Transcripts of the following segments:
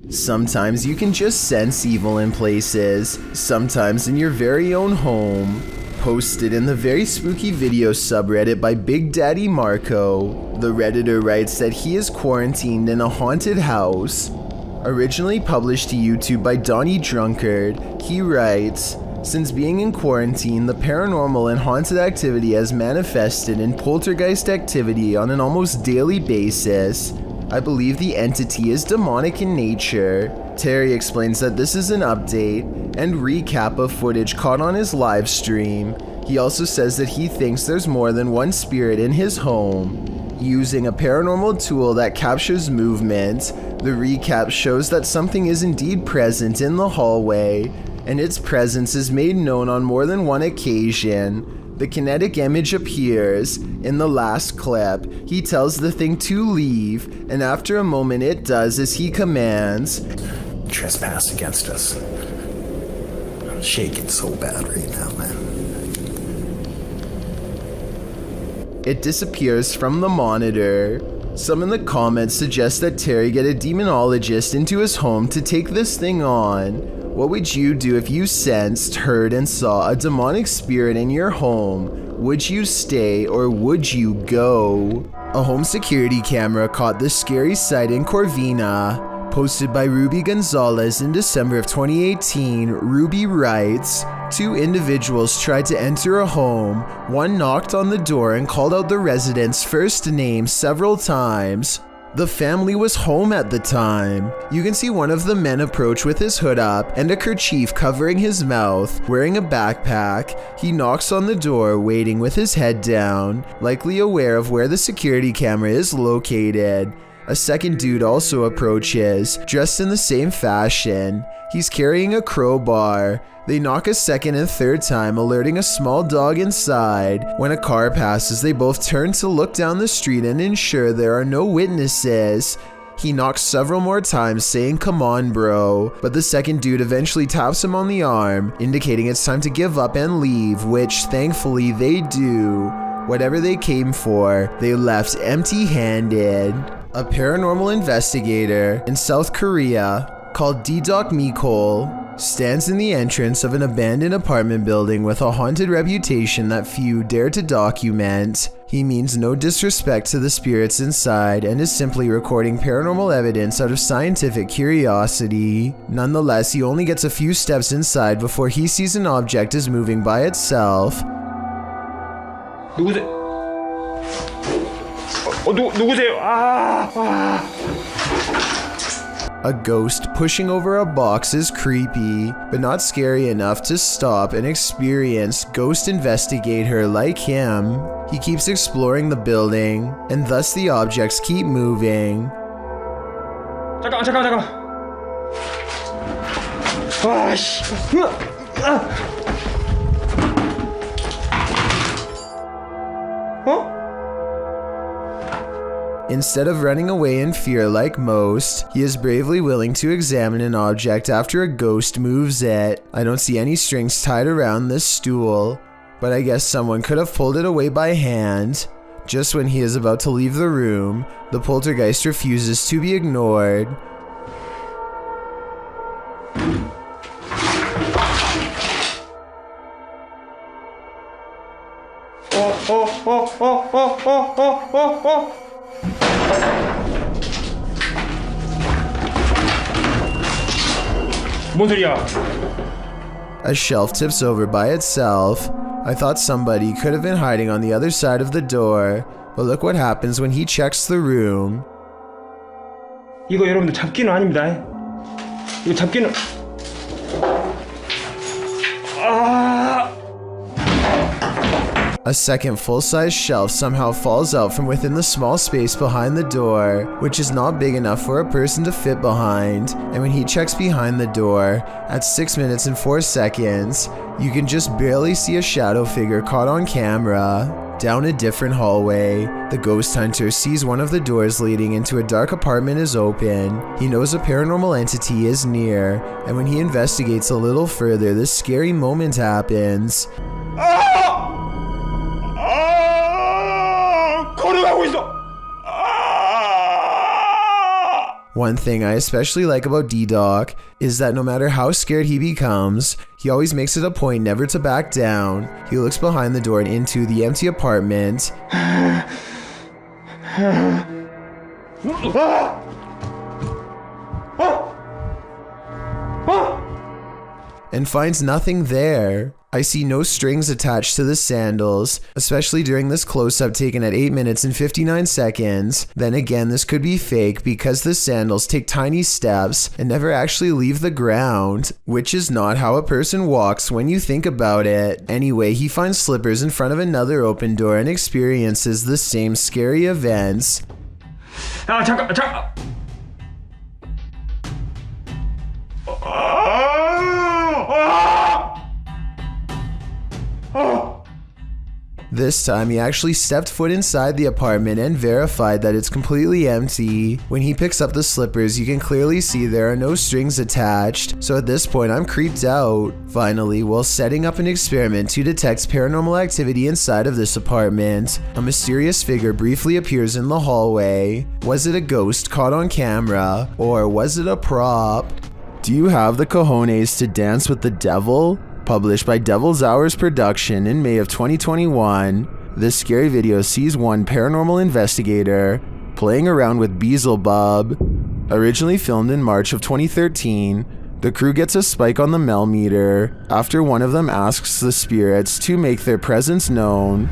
Sometimes you can just sense evil in places, sometimes in your very own home. Posted in the very spooky video subreddit by Big Daddy Marco, the Redditor writes that he is quarantined in a haunted house. Originally published to YouTube by Donnie Drunkard, he writes, "Since being in quarantine, the paranormal and haunted activity has manifested in poltergeist activity on an almost daily basis. I believe the entity is demonic in nature." Terry explains that this is an update and recap of footage caught on his live stream. He also says that he thinks there's more than one spirit in his home. Using a paranormal tool that captures movement, the recap shows that something is indeed present in the hallway, and its presence is made known on more than one occasion. The kinetic image appears. In the last clip, he tells the thing to leave, and after a moment it does as he commands. Trespass against us. I'm shaking so bad right now, man. It disappears from the monitor. Some in the comments suggest that Terry get a demonologist into his home to take this thing on. What would you do if you sensed, heard, and saw a demonic spirit in your home? Would you stay or would you go? A home security camera caught this scary sight in Corvina. Posted by Ruby Gonzalez in December of 2018, Ruby writes, "Two individuals tried to enter a home. One knocked on the door and called out the resident's first name several times. The family was home at the time. You can see one of the men approach with his hood up and a kerchief covering his mouth, wearing a backpack. He knocks on the door, waiting with his head down, likely aware of where the security camera is located. A second dude also approaches, dressed in the same fashion. He's carrying a crowbar. They knock a second and third time, alerting a small dog inside. When a car passes, they both turn to look down the street and ensure there are no witnesses. He knocks several more times, saying, 'Come on, bro,' but the second dude eventually taps him on the arm, indicating it's time to give up and leave, which thankfully they do. Whatever they came for, they left empty-handed." A paranormal investigator in South Korea called D-Doc Mikol stands in the entrance of an abandoned apartment building with a haunted reputation that few dare to document. He means no disrespect to the spirits inside and is simply recording paranormal evidence out of scientific curiosity. Nonetheless, he only gets a few steps inside before he sees an object is moving by itself. 누구세요? 누구세요? A ghost pushing over a box is creepy, but not scary enough to stop an experienced ghost investigator like him. He keeps exploring the building, and thus the objects keep moving. 잠깐만. Instead of running away in fear like most, he is bravely willing to examine an object after a ghost moves it. I don't see any strings tied around this stool, but I guess someone could have pulled it away by hand. Just when he is about to leave the room, the poltergeist refuses to be ignored. 뭔 소리야? A shelf tips over by itself. I thought somebody could have been hiding on the other side of the door, but look what happens when he checks the room. 이거 여러분들 잡기는 아닙니다. 이거 잡기는 A second full-size shelf somehow falls out from within the small space behind the door, which is not big enough for a person to fit behind, and when he checks behind the door, at 6 minutes and 4 seconds, you can just barely see a shadow figure caught on camera. Down a different hallway, the ghost hunter sees one of the doors leading into a dark apartment is open. He knows a paranormal entity is near, and when he investigates a little further, this scary moment happens. One thing I especially like about D-Doc is that no matter how scared he becomes, he always makes it a point never to back down. He looks behind the door and into the empty apartment and finds nothing there. I see no strings attached to the sandals, especially during this close-up taken at 8 minutes and 59 seconds. Then again, this could be fake because the sandals take tiny steps and never actually leave the ground, which is not how a person walks when you think about it. Anyway, he finds slippers in front of another open door and experiences the same scary events. 아 잠깐. This time, he actually stepped foot inside the apartment and verified that it's completely empty. When he picks up the slippers, you can clearly see there are no strings attached, so at this point I'm creeped out. Finally, while setting up an experiment to detect paranormal activity inside of this apartment, a mysterious figure briefly appears in the hallway. Was it a ghost caught on camera, or was it a prop? Do you have the cojones to dance with the devil? Published by Devil's Hours Production in May of 2021, this scary video sees one paranormal investigator playing around with Beelzebub. Originally filmed in March of 2013, the crew gets a spike on the meter after one of them asks the spirits to make their presence known.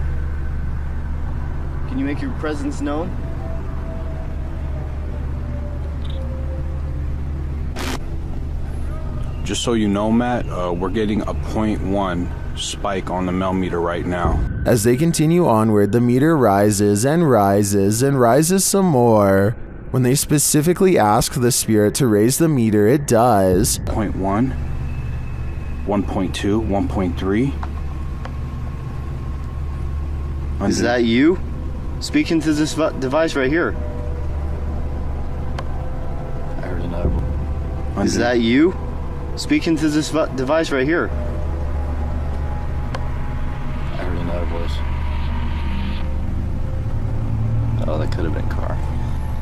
Can you make your presence known? Just so you know, Matt, we're getting a 0.1 spike on the meter right now. As they continue onward, the meter rises and rises and rises some more. When they specifically ask the spirit to raise the meter, it does. 0.1, 1.2, 1.3. Is that you? Speaking to this device right here. I heard another one. Is that you? Speaking to this device right here. I heard another voice. Oh, that could have been a car.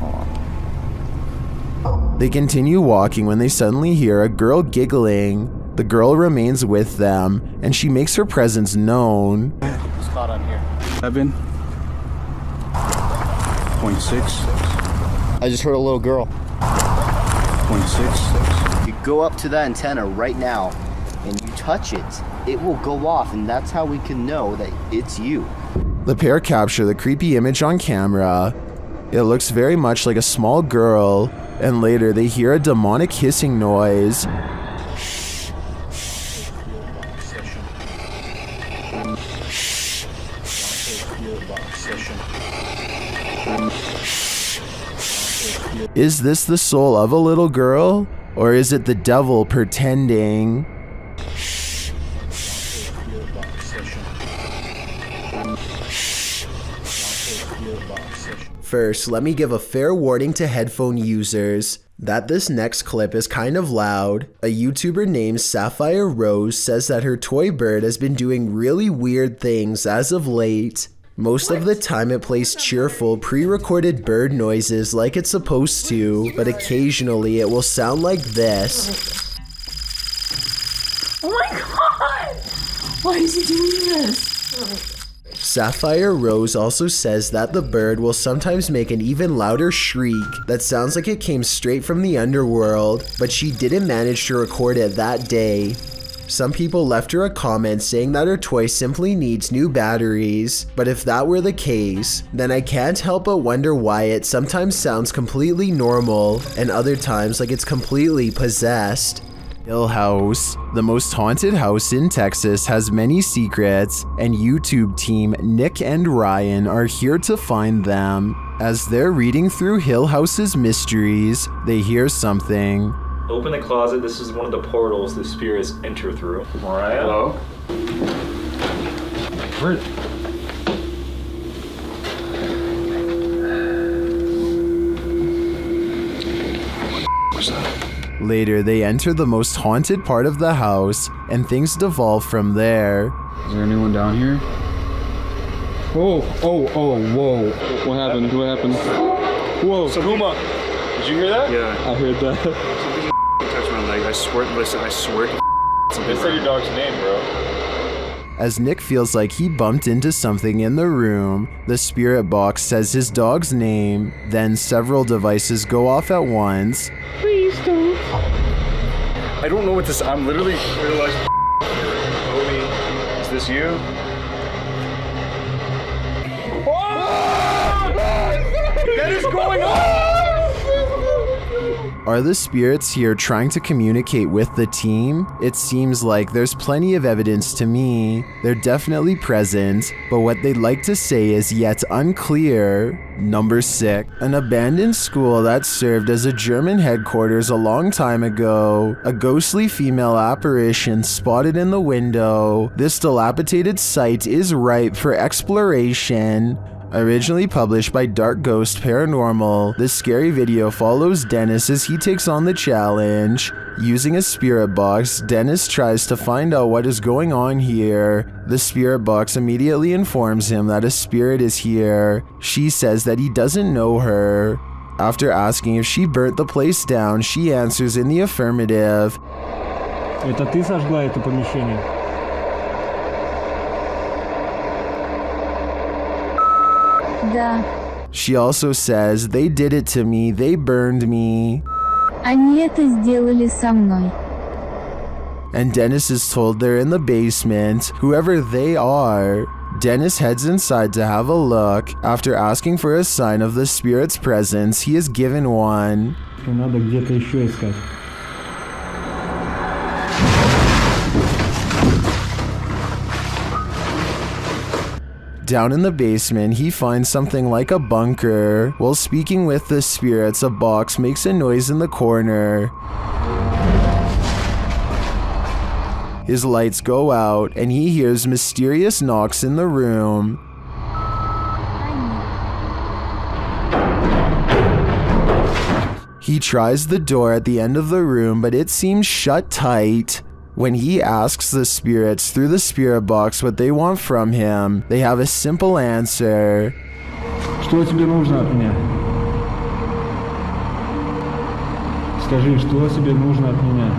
Hold on. They continue walking when they suddenly hear a girl giggling. The girl remains with them, and she makes her presence known. Spot on here. 7.6. I just heard a little girl. 0.6. You go up to that antenna right now and you touch it, it will go off, and that's how we can know that it's you. The pair capture the creepy image on camera. It looks very much like a small girl, and later they hear a demonic hissing noise. Is this the soul of a little girl? Or is it the devil pretending? First, let me give a fair warning to headphone users that this next clip is kind of loud. A YouTuber named Sapphire Rose says that her toy bird has been doing really weird things as of late. Most of the time it plays cheerful, pre-recorded bird noises like it's supposed to, but occasionally it will sound like this. Oh my god! Why is he doing this? Sapphire Rose also says that the bird will sometimes make an even louder shriek that sounds like it came straight from the underworld, but she didn't manage to record it that day. Some people left her a comment saying that her toy simply needs new batteries, but if that were the case, then I can't help but wonder why it sometimes sounds completely normal and other times like it's completely possessed. Hill House, the most haunted house in Texas, has many secrets, and YouTube team Nick and Ryan are here to find them. As they're reading through Hill House's mysteries, they hear something. Open the closet. This is one of the portals the spirits enter through. Mariah? Hello? Where? What's that? Later, they enter the most haunted part of the house, and things devolve from there. Is there anyone down here? Whoa! Whoa! What happened? Whoa! Sahuma! Did you hear that? Yeah. I heard that. Something touched my leg. I swear, listen, I swear to They said your dog's name, bro. As Nick feels like he bumped into something in the room, the spirit box says his dog's name, then several devices go off at once. Please don't. I don't know what this. I'm literally realizing. Obi, is this you? What is going on? Are the spirits here trying to communicate with the team? It seems like there's plenty of evidence to me. They're definitely present, but what they'd like to say is yet unclear. Number 6. An abandoned school that served as a German headquarters a long time ago. A ghostly female apparition spotted in the window. This dilapidated site is ripe for exploration. Originally published by Dark Ghost Paranormal, this scary video follows Dennis as he takes on the challenge. Using a spirit box, Dennis tries to find out what is going on here. The spirit box immediately informs him that a spirit is here. She says that he doesn't know her. After asking if she burnt the place down, she answers in the affirmative. Это ты сожгла это помещение? Да. She also says, they did it to me, they burned me. Они это сделали со мной. And Dennis is told they're in the basement, whoever they are. Dennis heads inside to have a look. After asking for a sign of the spirit's presence, he is given one. Надо где-то еще искать. Down in the basement, he finds something like a bunker. While speaking with the spirits, a box makes a noise in the corner. His lights go out, and he hears mysterious knocks in the room. He tries the door at the end of the room, but it seems shut tight. When he asks the spirits through the spirit box what they want from him, they have a simple answer. Что тебе нужно от меня? Скажи, что тебе нужно от меня?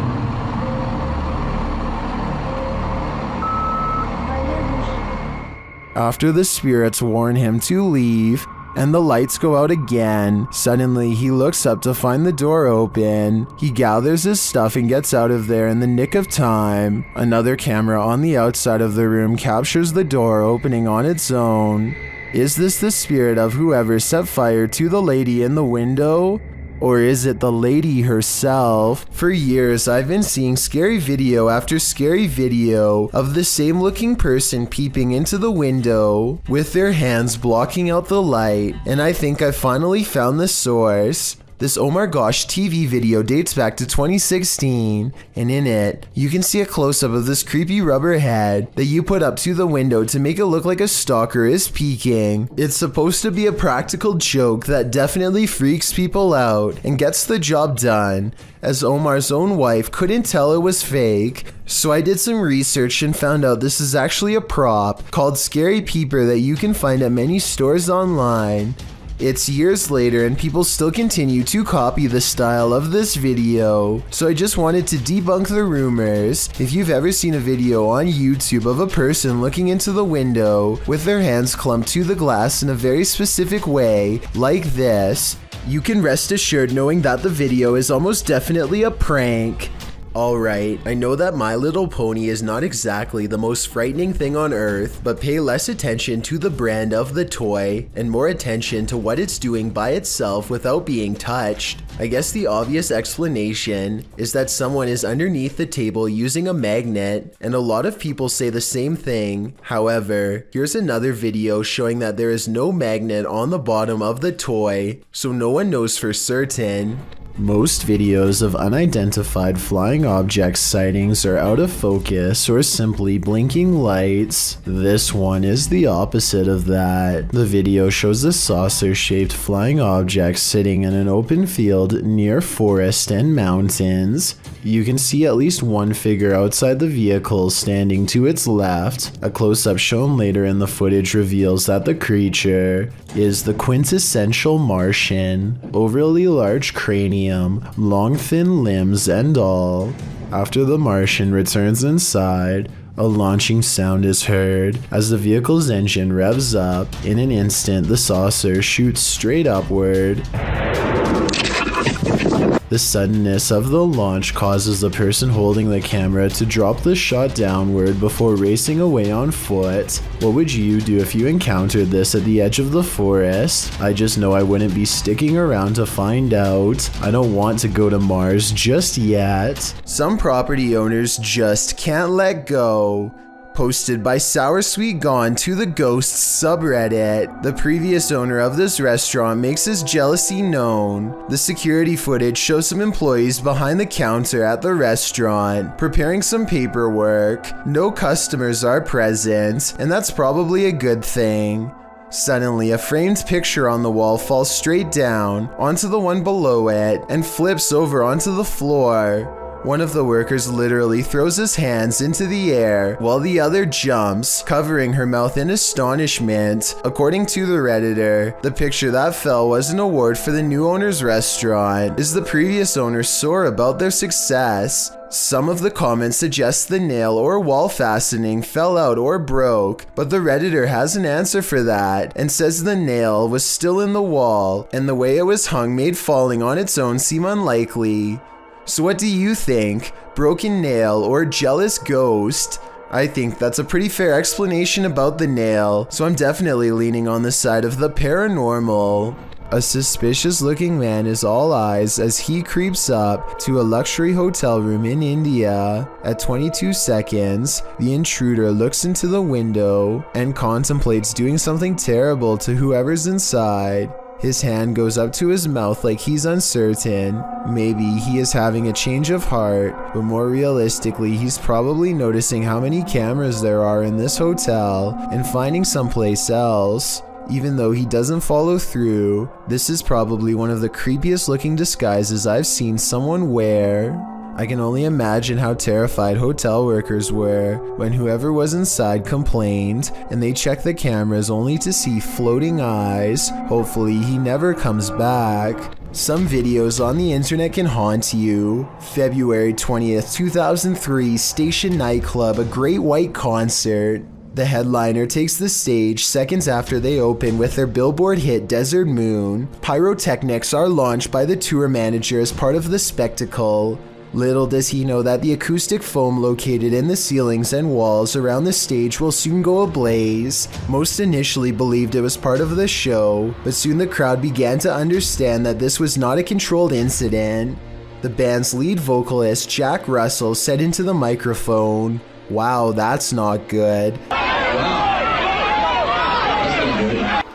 After the spirits warn him to leave, and the lights go out again, suddenly he looks up to find the door open. He gathers his stuff and gets out of there in the nick of time. Another camera on the outside of the room captures the door opening on its own. Is this the spirit of whoever set fire to the lady in the window? Or is it the lady herself? For years, I've been seeing scary video after scary video of the same looking person peeping into the window with their hands blocking out the light, and I think I finally found the source. This Oh My Gosh TV video dates back to 2016, and in it, you can see a close-up of this creepy rubber head that you put up to the window to make it look like a stalker is peeking. It's supposed to be a practical joke that definitely freaks people out and gets the job done, as Omar's own wife couldn't tell it was fake. So I did some research and found out this is actually a prop called Scary Peeper that you can find at many stores online. It's years later and people still continue to copy the style of this video, so I just wanted to debunk the rumors. If you've ever seen a video on YouTube of a person looking into the window with their hands clumped to the glass in a very specific way, like this, you can rest assured knowing that the video is almost definitely a prank. Alright, I know that My Little Pony is not exactly the most frightening thing on earth, but pay less attention to the brand of the toy and more attention to what it's doing by itself without being touched. I guess the obvious explanation is that someone is underneath the table using a magnet, and a lot of people say the same thing. However, here's another video showing that there is no magnet on the bottom of the toy, so no one knows for certain. Most videos of unidentified flying object sightings are out of focus or simply blinking lights. This one is the opposite of that. The video shows a saucer-shaped flying object sitting in an open field near forest and mountains. You can see at least one figure outside the vehicle standing to its left. A close-up shown later in the footage reveals that the creature is the quintessential Martian. Overly large cranium, long thin limbs and all. After the Martian returns inside, a launching sound is heard. As the vehicle's engine revs up, in an instant the saucer shoots straight upward. The suddenness of the launch causes the person holding the camera to drop the shot downward before racing away on foot. What would you do if you encountered this at the edge of the forest? I just know I wouldn't be sticking around to find out. I don't want to go to Mars just yet. Some property owners just can't let go. Posted by Sour Sweet Gone to the Ghosts subreddit. The previous owner of this restaurant makes his jealousy known. The security footage shows some employees behind the counter at the restaurant, preparing some paperwork. No customers are present, and that's probably a good thing. Suddenly, a framed picture on the wall falls straight down onto the one below it and flips over onto the floor. One of the workers literally throws his hands into the air while the other jumps, covering her mouth in astonishment. According to the Redditor, the picture that fell was an award for the new owner's restaurant. Is the previous owner sore about their success? Some of the comments suggest the nail or wall fastening fell out or broke, but the Redditor has an answer for that and says the nail was still in the wall and the way it was hung made falling on its own seem unlikely. So what do you think? Broken nail or jealous ghost? I think that's a pretty fair explanation about the nail, so I'm definitely leaning on the side of the paranormal. A suspicious looking man is all eyes as he creeps up to a luxury hotel room in India. At 22 seconds, the intruder looks into the window and contemplates doing something terrible to whoever's inside. His hand goes up to his mouth like he's uncertain. Maybe he is having a change of heart, but more realistically, he's probably noticing how many cameras there are in this hotel and finding someplace else. Even though he doesn't follow through, this is probably one of the creepiest looking disguises I've seen someone wear. I can only imagine how terrified hotel workers were when whoever was inside complained and they checked the cameras only to see floating eyes. Hopefully he never comes back. Some videos on the internet can haunt you. February 20th, 2003, Station Nightclub, a Great White concert. The headliner takes the stage seconds after they open with their Billboard hit Desert Moon. Pyrotechnics are launched by the tour manager as part of the spectacle. Little does he know that the acoustic foam located in the ceilings and walls around the stage will soon go ablaze. Most initially believed it was part of the show, but soon the crowd began to understand that this was not a controlled incident. The band's lead vocalist, Jack Russell, said into the microphone, "Wow, that's not good,"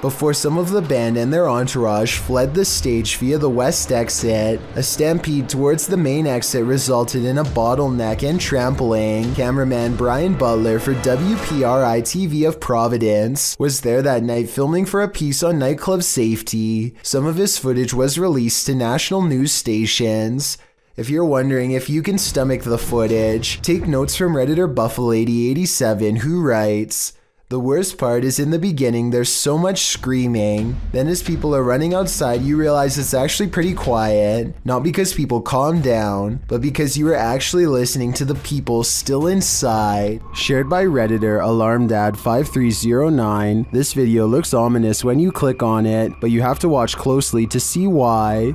before some of the band and their entourage fled the stage via the west exit. A stampede towards the main exit resulted in a bottleneck and trampling. Cameraman Brian Butler for WPRI-TV of Providence was there that night filming for a piece on nightclub safety. Some of his footage was released to national news stations. If you're wondering if you can stomach the footage, take notes from Redditor Buffalady87, who writes, "The worst part is in the beginning there's so much screaming. Then as people are running outside you realize it's actually pretty quiet. Not because people calm down, but because you are actually listening to the people still inside." Shared by Redditor AlarmDad5309. This video looks ominous when you click on it, but you have to watch closely to see why.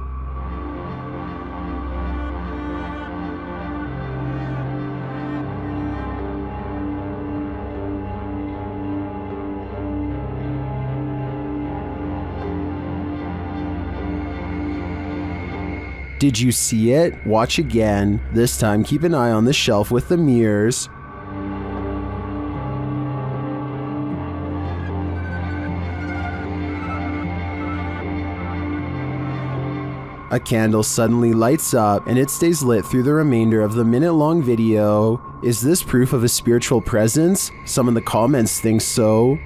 Did you see it? Watch again. This time keep an eye on the shelf with the mirrors. A candle suddenly lights up and it stays lit through the remainder of the minute-long video. Is this proof of a spiritual presence? Some in the comments think so.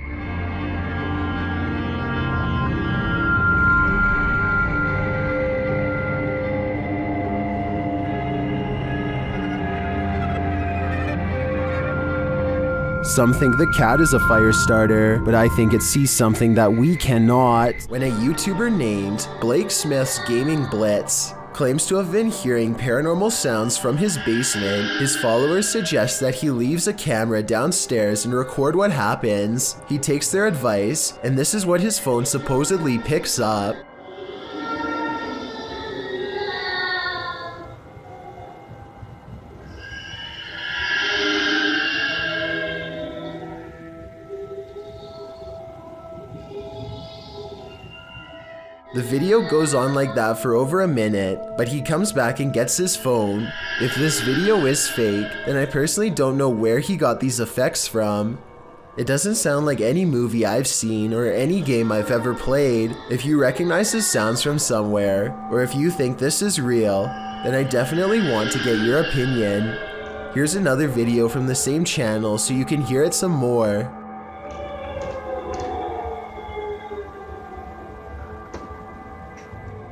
Some think the cat is a fire starter, but I think it sees something that we cannot. When a YouTuber named Blake Smith's Gaming Blitz claims to have been hearing paranormal sounds from his basement, his followers suggest that he leaves a camera downstairs and record what happens. He takes their advice, and this is what his phone supposedly picks up. The video goes on like that for over a minute, but he comes back and gets his phone. If this video is fake, then I personally don't know where he got these effects from. It doesn't sound like any movie I've seen or any game I've ever played. If you recognize the sounds from somewhere, or if you think this is real, then I definitely want to get your opinion. Here's another video from the same channel so you can hear it some more.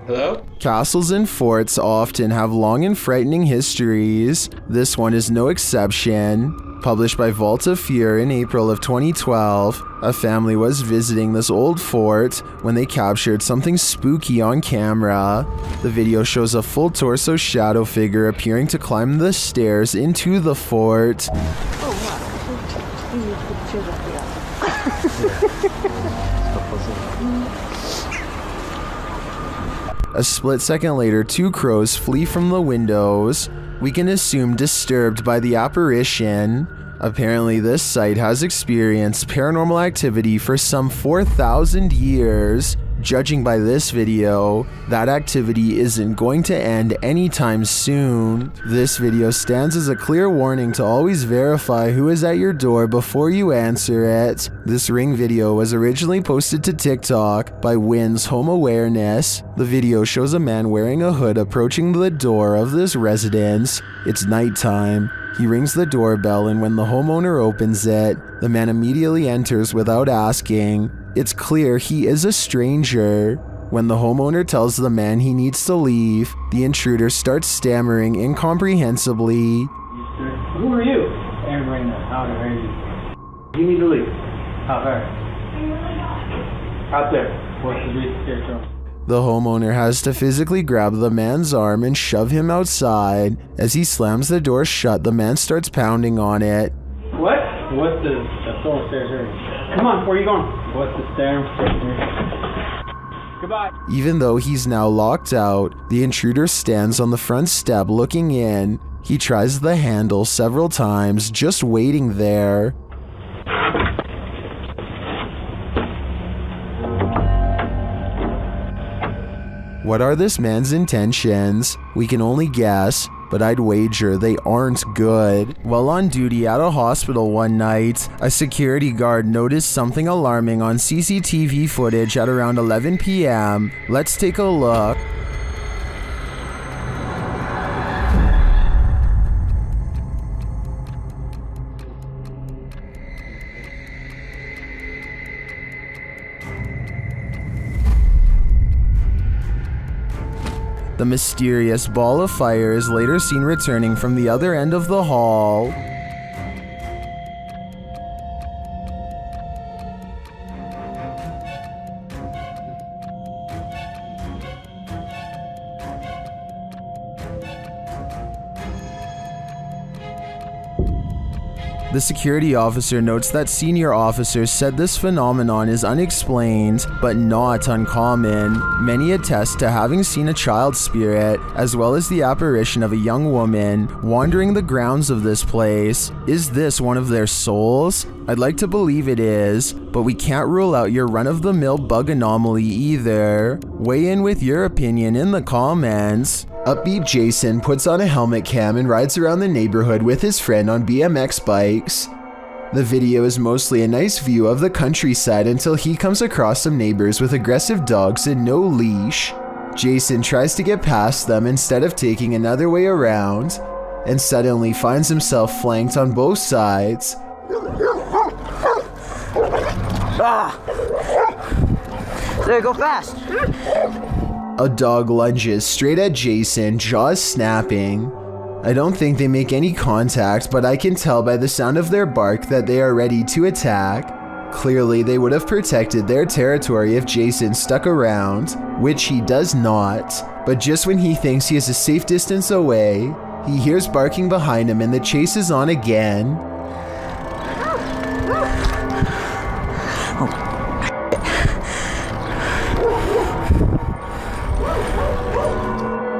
Hello? Castles and forts often have long and frightening histories. This one is no exception. Published by Vault of Fear in April of 2012, a family was visiting this old fort when they captured something spooky on camera. The video shows a full torso shadow figure appearing to climb the stairs into the fort. A split second later, two crows flee from the windows. We can assume disturbed by the apparition. Apparently, this site has experienced paranormal activity for some 4,000 years. Judging by this video, that activity isn't going to end anytime soon. This video stands as a clear warning to always verify who is at your door before you answer it. This Ring video was originally posted to TikTok by Wynn's Home Awareness. The video shows a man wearing a hood approaching the door of this residence. It's nighttime. He rings the doorbell, and when the homeowner opens it, the man immediately enters without asking. It's clear he is a stranger. When the homeowner tells the man he needs to leave, the intruder starts stammering incomprehensibly. Who are you? Aaron right now. How are you? You need to leave. How far? Out there. What's the reason here? The homeowner has to physically grab the man's arm and shove him outside. As he slams the door shut, the man starts pounding on it. What? What's the stone stairs here? Come on, where are you going? What's the stairs here? Goodbye. Even though he's now locked out, the intruder stands on the front step looking in. He tries the handle several times, just waiting there. What are this man's intentions? We can only guess, but I'd wager they aren't good. While on duty at a hospital one night, a security guard noticed something alarming on CCTV footage at around 11 p.m. Let's take a look. The mysterious ball of fire is later seen returning from the other end of the hall. The security officer notes that senior officers said this phenomenon is unexplained, but not uncommon. Many attest to having seen a child spirit, as well as the apparition of a young woman, wandering the grounds of this place. Is this one of their souls? I'd like to believe it is, but we can't rule out your run-of-the-mill bug anomaly either. Weigh in with your opinion in the comments. Upbeat Jason puts on a helmet cam and rides around the neighborhood with his friend on BMX bikes. The video is mostly a nice view of the countryside until he comes across some neighbors with aggressive dogs and no leash. Jason tries to get past them instead of taking another way around, and suddenly finds himself flanked on both sides. Ah! There, go fast! A dog lunges straight at Jason, jaws snapping. I don't think they make any contact, but I can tell by the sound of their bark that they are ready to attack. Clearly, they would have protected their territory if Jason stuck around, which he does not. But just when he thinks he is a safe distance away, he hears barking behind him and the chase is on again.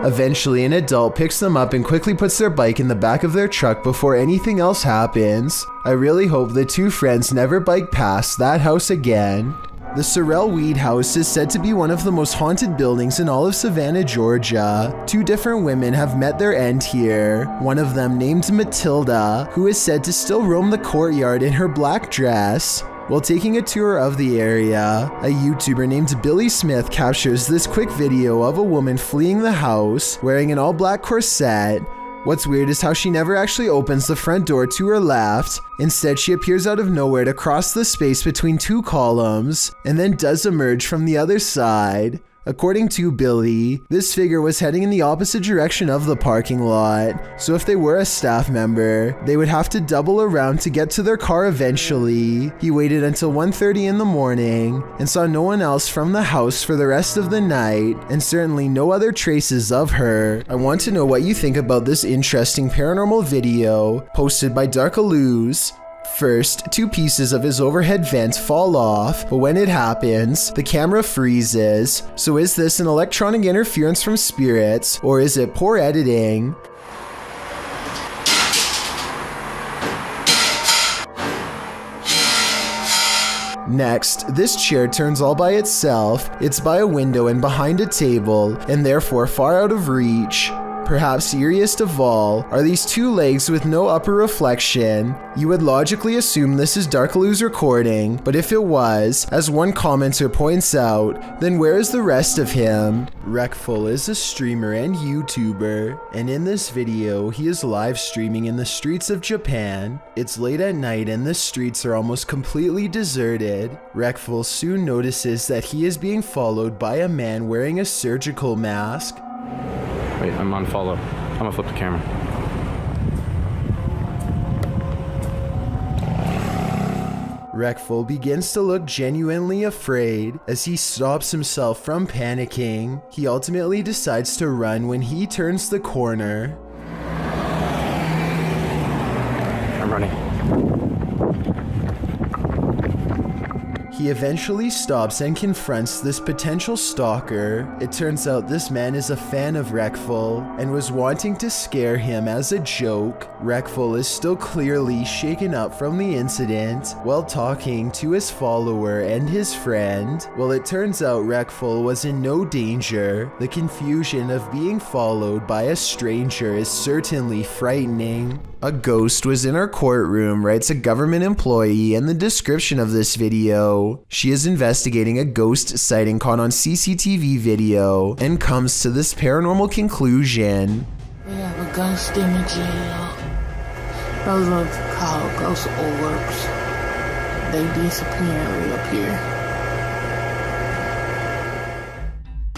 Eventually, an adult picks them up and quickly puts their bike in the back of their truck before anything else happens. I really hope the two friends never bike past that house again. The Sorrel Weed House is said to be one of the most haunted buildings in all of Savannah, Georgia. Two different women have met their end here. One of them, named Matilda, who is said to still roam the courtyard in her black dress. While taking a tour of the area, a YouTuber named Billy Smith captures this quick video of a woman fleeing the house wearing an all-black corset. What's weird is how she never actually opens the front door to her left. Instead, she appears out of nowhere to cross the space between two columns and then does emerge from the other side. According to Billy, this figure was heading in the opposite direction of the parking lot, so if they were a staff member, they would have to double around to get to their car eventually. He waited until 1:30 in the morning and saw no one else from the house for the rest of the night, and certainly no other traces of her. I want to know what you think about this interesting paranormal video posted by Darkalooz. First, two pieces of his overhead vent fall off, but when it happens, the camera freezes. So is this an electronic interference from spirits, or is it poor editing? Next, this chair turns all by itself. It's by a window and behind a table, and therefore far out of reach. Perhaps eeriest of all are these two legs with no upper reflection. You would logically assume this is Darkalooz recording, but if it was, as one commenter points out, then where is the rest of him? Wreckful is a streamer and YouTuber, and in this video, he is live streaming in the streets of Japan. It's late at night and the streets are almost completely deserted. Wreckful soon notices that he is being followed by a man wearing a surgical mask. Wait, I'm on follow. I'm gonna flip the camera. Wreckful begins to look genuinely afraid as he stops himself from panicking. He ultimately decides to run when he turns the corner. I'm running. He eventually stops and confronts this potential stalker. It turns out this man is a fan of Wreckful and was wanting to scare him as a joke. Wreckful is still clearly shaken up from the incident while talking to his follower and his friend. Well, it turns out Wreckful was in no danger. The confusion of being followed by a stranger is certainly frightening. A ghost was in our courtroom, writes a government employee in the description of this video. She is investigating a ghost sighting caught on CCTV video and comes to this paranormal conclusion. We have a ghost in the jail. Those are called ghost orbs. They disappear and reappear.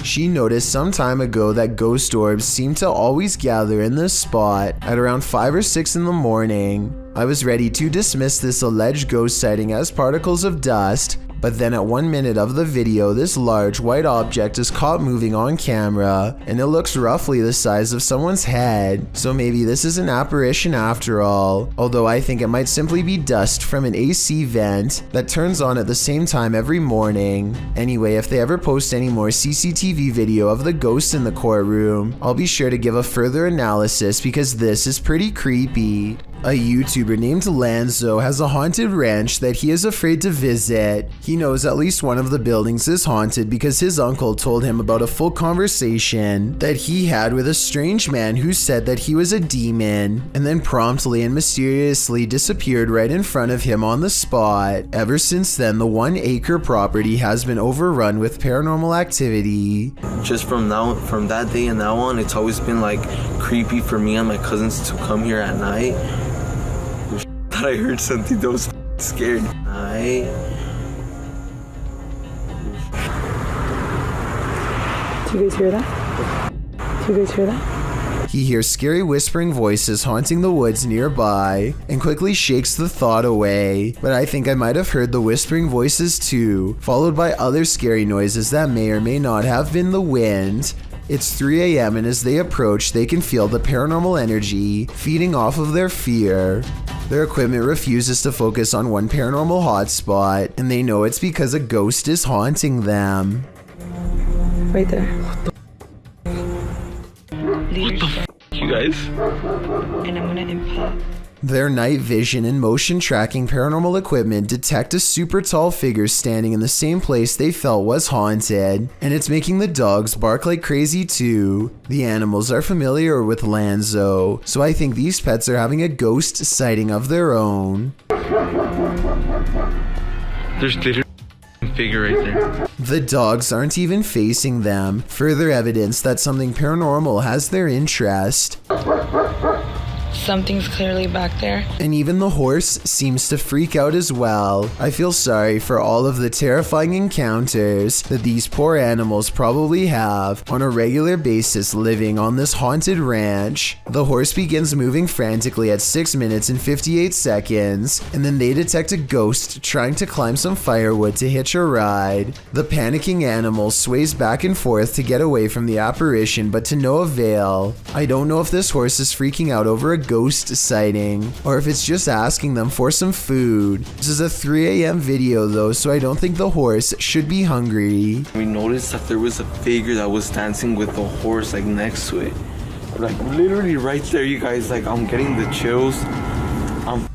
She noticed some time ago that ghost orbs seem to always gather in this spot at around 5 or 6 in the morning. I was ready to dismiss this alleged ghost sighting as particles of dust, but then at 1 minute of the video, this large white object is caught moving on camera, and it looks roughly the size of someone's head, so maybe this is an apparition after all, although I think it might simply be dust from an AC vent that turns on at the same time every morning. Anyway, if they ever post any more CCTV video of the ghost in the courtroom, I'll be sure to give a further analysis because this is pretty creepy. A YouTuber named Lanzo has a haunted ranch that he is afraid to visit. He knows at least one of the buildings is haunted because his uncle told him about a full conversation that he had with a strange man who said that he was a demon and then promptly and mysteriously disappeared right in front of him on the spot. Ever since then, the 1-acre property has been overrun with paranormal activity. Just from that day and now on, it's always been like creepy for me and my cousins to come here at night. I heard something that was scared. Do you guys hear that? Do you guys hear that? He hears scary whispering voices haunting the woods nearby and quickly shakes the thought away. But I think I might have heard the whispering voices too, followed by other scary noises that may or may not have been the wind. It's 3 a.m. and as they approach, they can feel the paranormal energy feeding off of their fear. Their equipment refuses to focus on one paranormal hotspot, and they know it's because a ghost is haunting them. Right there. What the you guys? And I'm gonna impact. Their night vision and motion tracking paranormal equipment detect a super tall figure standing in the same place they felt was haunted, and it's making the dogs bark like crazy too. The animals are familiar with Lanzo, so I think these pets are having a ghost sighting of their own. There's literally a figure right there. The dogs aren't even facing them, further evidence that something paranormal has their interest. Something's clearly back there. And even the horse seems to freak out as well. I feel sorry for all of the terrifying encounters that these poor animals probably have on a regular basis living on this haunted ranch. The horse begins moving frantically at 6 minutes and 58 seconds, and then they detect a ghost trying to climb some firewood to hitch a ride. The panicking animal sways back and forth to get away from the apparition, but to no avail. I don't know if this horse is freaking out over a ghost sighting, or if it's just asking them for some food. This is a 3 a.m. video though, so I don't think the horse should be hungry. We noticed that there was a figure that was dancing with the horse like next to it. Like literally right there, you guys. Like I'm getting the chills. I'm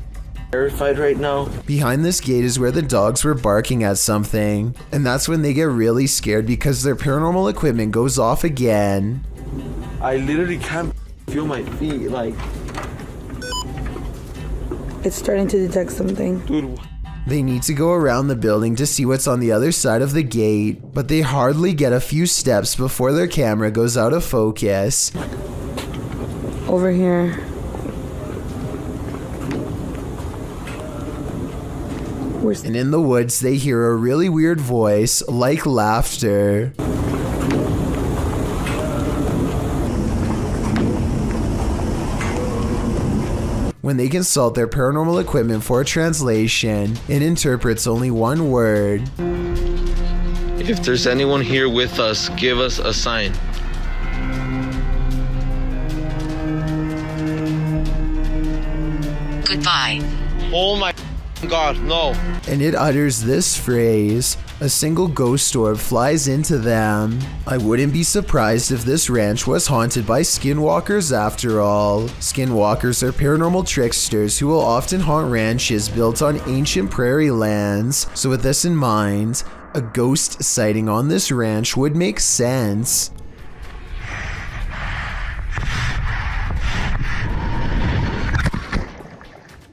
terrified right now. Behind this gate is where the dogs were barking at something, and that's when they get really scared because their paranormal equipment goes off again. I literally can't feel my feet. Like It's starting to detect something. dude. They need to go around the building to see what's on the other side of the gate, but they hardly get a few steps before their camera goes out of focus. Over here. And in the woods, they hear a really weird voice, like laughter. When they consult their paranormal equipment for a translation, it interprets only one word. If there's anyone here with us, give us a sign. Goodbye. Oh my God, no. And it utters this phrase. A single ghost orb flies into them. I wouldn't be surprised if this ranch was haunted by skinwalkers after all. Skinwalkers are paranormal tricksters who will often haunt ranches built on ancient prairie lands. So with this in mind, a ghost sighting on this ranch would make sense.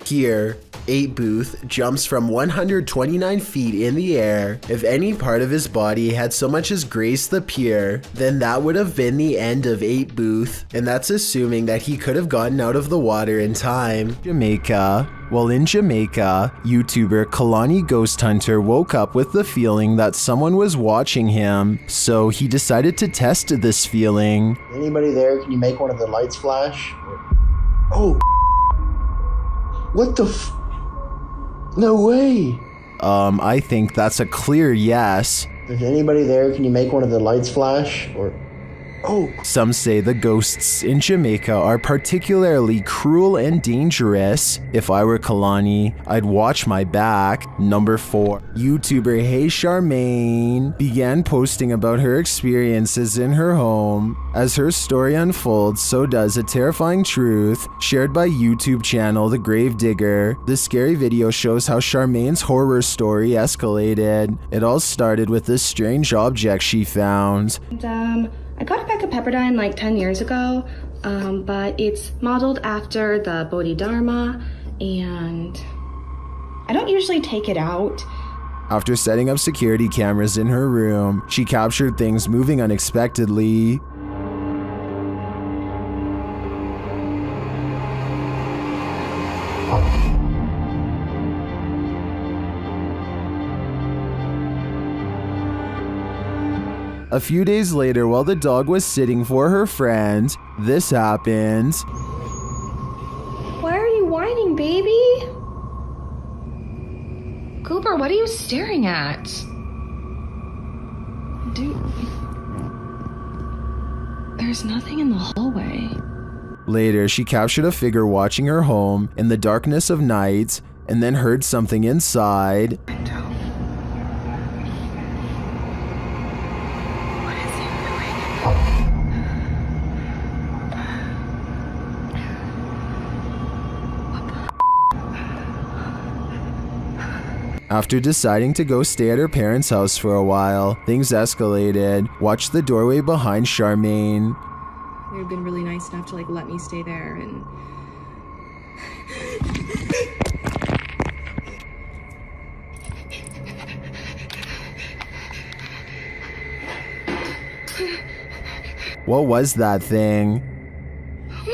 Here, 8 Booth jumps from 129 feet in the air. If any part of his body had so much as graced the pier, then that would have been the end of 8 Booth, and that's assuming that he could have gotten out of the water in time. Jamaica. Well, in Jamaica, YouTuber Kalani Ghost Hunter woke up with the feeling that someone was watching him, so he decided to test this feeling. Anybody there? Can you make one of the lights flash? Oh, what the no way. I think that's a clear yes. If anybody there, can you make one of the lights flash? Some say the ghosts in Jamaica are particularly cruel and dangerous. If I were Kalani, I'd watch my back. Number 4. YouTuber Hey Charmaine began posting about her experiences in her home. As her story unfolds, so does a terrifying truth shared by YouTube channel The Grave Digger. The scary video shows how Charmaine's horror story escalated. It all started with this strange object she found. I got a pack of Pepperdine like 10 years ago, but it's modeled after the Bodhidharma, and I don't usually take it out. After setting up security cameras in her room, she captured things moving unexpectedly. A few days later, while the dog was sitting for her friend, this happened. Why are you whining, baby? Cooper, what are you staring at? Dude, there's nothing in the hallway. Later, she captured a figure watching her home in the darkness of night and then heard something inside. After deciding to go stay at her parents' house for a while, things escalated. Watch the doorway behind Charmaine. They've been really nice enough to let me stay there and What was that thing? Oh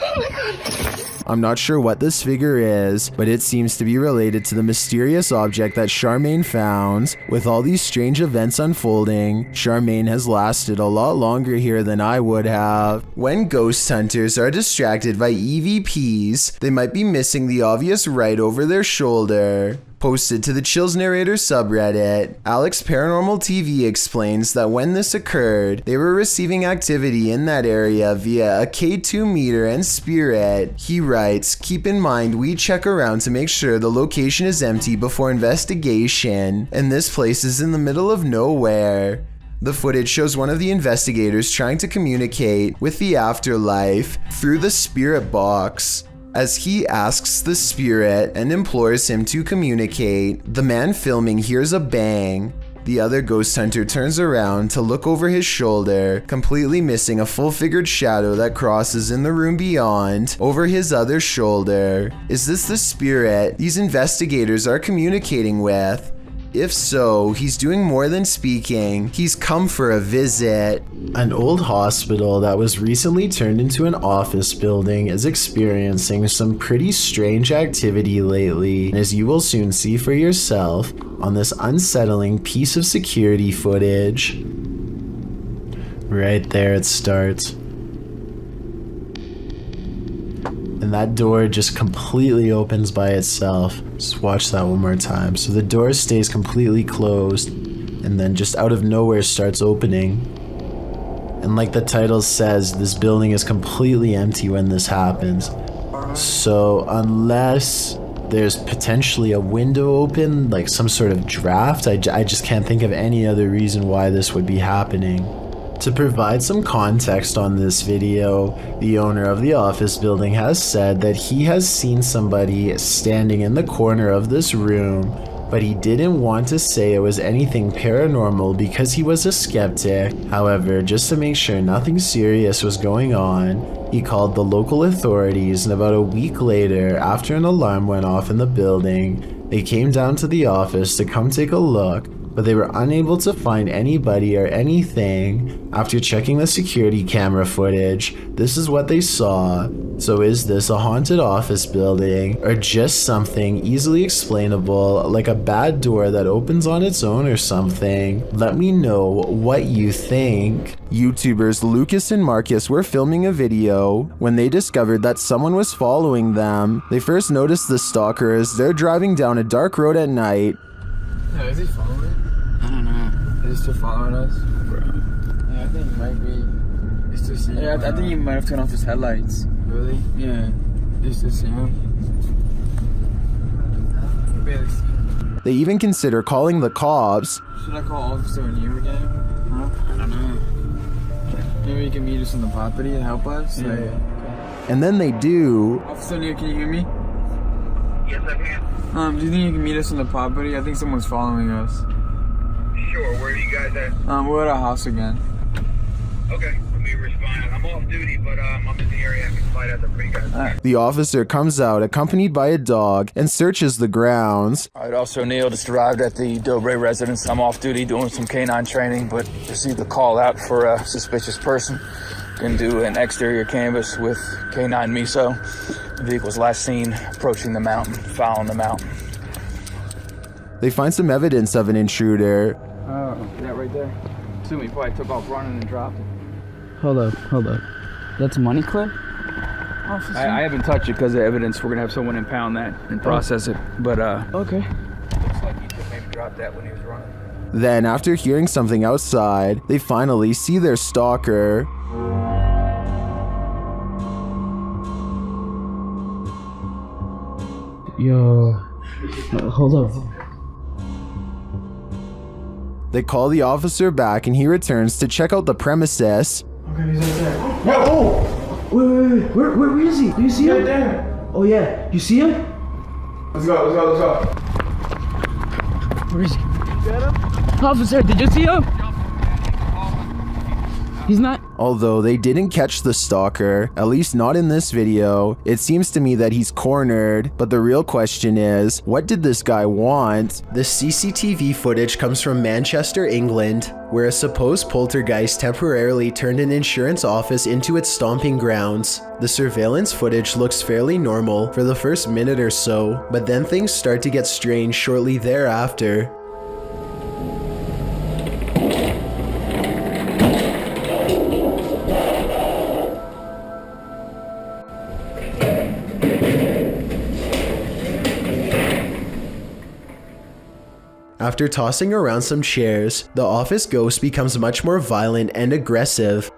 my god. I'm not sure what this figure is, but it seems to be related to the mysterious object that Charmaine found. With all these strange events unfolding, Charmaine has lasted a lot longer here than I would have. When ghost hunters are distracted by EVPs, they might be missing the obvious right over their shoulder. Posted to the Chills Narrator subreddit, Alex Paranormal TV explains that when this occurred, they were receiving activity in that area via a K2 meter and spirit. He writes, "Keep in mind we check around to make sure the location is empty before investigation, and this place is in the middle of nowhere." The footage shows one of the investigators trying to communicate with the afterlife through the spirit box. As he asks the spirit and implores him to communicate, the man filming hears a bang. The other ghost hunter turns around to look over his shoulder, completely missing a full-figured shadow that crosses in the room beyond, over his other shoulder. Is this the spirit these investigators are communicating with? If so, he's doing more than speaking. He's come for a visit. An old hospital that was recently turned into an office building is experiencing some pretty strange activity lately, as you will soon see for yourself on this unsettling piece of security footage. Right there it starts. And that door just completely opens by itself. Just watch that one more time. So the door stays completely closed and then just out of nowhere starts opening. And like the title says, this building is completely empty when this happens. So unless there's potentially a window open, like some sort of draft, I just can't think of any other reason why this would be happening. To provide some context on this video, the owner of the office building has said that he has seen somebody standing in the corner of this room, but he didn't want to say it was anything paranormal because he was a skeptic. However, just to make sure nothing serious was going on, he called the local authorities, and about a week later, after an alarm went off in the building, they came down to the office to come take a look, but they were unable to find anybody or anything. After checking the security camera footage, this is what they saw. So is this a haunted office building, or just something easily explainable, like a bad door that opens on its own or something? Let me know what you think. YouTubers Lucas and Marcus were filming a video when they discovered that someone was following them. They first noticed the stalker as they're driving down a dark road at night. Yeah, is he following? I don't know. Is he still following us? Bro. Yeah, I think he might be. He's still seeing him. Yeah, I think he might have turned off his headlights. Really? Yeah. He's still seeing him. Barely see him. They even consider calling the cops. Should I call Officer O'Neill again? Huh? I don't know. Maybe he can meet us on the property and help us? Yeah. Okay. And then they do. Officer O'Neill, can you hear me? Yes, I can. Do you think you can meet us on the property? I think someone's following us. Sure, where are you guys at? We're at our house again. Okay, let me respond. I'm off duty, but I'm in the area. I can find out the pretty guys. The officer comes out accompanied by a dog and searches the grounds. Alright, Officer O'Neill just arrived at the Dobre residence. I'm off duty doing some canine training, but received a call out for a suspicious person. Gonna do an exterior canvass with K9 Miso. The vehicle was last seen approaching the mountain, following the mountain. They find some evidence of an intruder. Oh, that right there? Assume he probably took off running and dropped it. Hold up. That's money clip? I haven't touched it because of evidence. We're gonna have someone impound that and process it. But okay. Looks like he just maybe dropped that when he was running. Then, after hearing something outside, they finally see their stalker. Yo, hold up. They call the officer back and he returns to check out the premises. Okay, he's right there. Yeah, oh! Wait. Where is he? Do you see him? Right there. Oh, yeah. You see him? Let's go. Where is he? Get him? Officer, did you see him? He's not. Although they didn't catch the stalker, at least not in this video, it seems to me that he's cornered, but the real question is, what did this guy want? The CCTV footage comes from Manchester, England, where a supposed poltergeist temporarily turned an insurance office into its stomping grounds. The surveillance footage looks fairly normal for the first minute or so, but then things start to get strange shortly thereafter. After tossing around some chairs, the office ghost becomes much more violent and aggressive.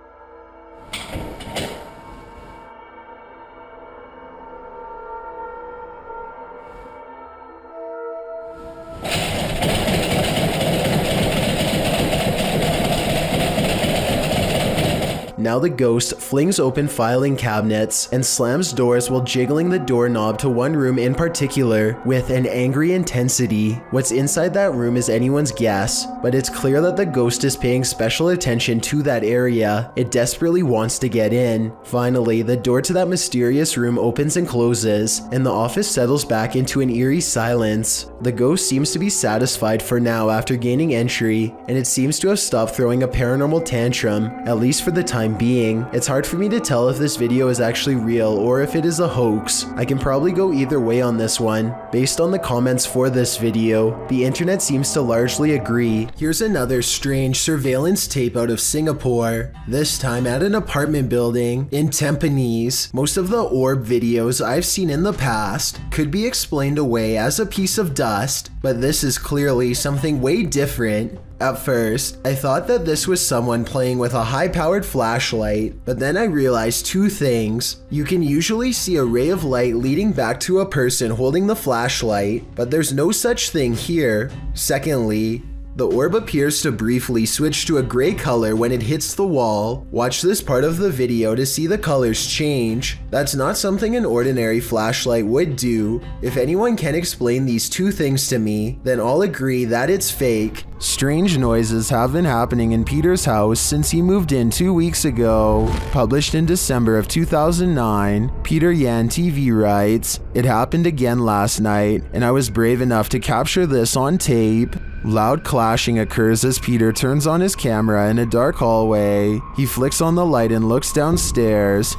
Now the ghost flings open filing cabinets and slams doors while jiggling the doorknob to one room in particular with an angry intensity. What's inside that room is anyone's guess, but it's clear that the ghost is paying special attention to that area. It desperately wants to get in. Finally, the door to that mysterious room opens and closes, and the office settles back into an eerie silence. The ghost seems to be satisfied for now after gaining entry, and it seems to have stopped throwing a paranormal tantrum, at least for the time being. It's hard for me to tell if this video is actually real or if it is a hoax. I can probably go either way on this one. Based on the comments for this video, the internet seems to largely agree. Here's another strange surveillance tape out of Singapore, this time at an apartment building in Tampines. Most of the orb videos I've seen in the past could be explained away as a piece of dust, but this is clearly something way different. At first, I thought that this was someone playing with a high-powered flashlight, but then I realized two things. You can usually see a ray of light leading back to a person holding the flashlight, but there's no such thing here. Secondly, the orb appears to briefly switch to a gray color when it hits the wall. Watch this part of the video to see the colors change. That's not something an ordinary flashlight would do. If anyone can explain these two things to me, then I'll agree that it's fake. Strange noises have been happening in Peter's house since he moved in 2 weeks ago. Published in December of 2009, Peter Yan TV writes, "It happened again last night, and I was brave enough to capture this on tape." Loud clashing occurs as Peter turns on his camera in a dark hallway. He flicks on the light and looks downstairs.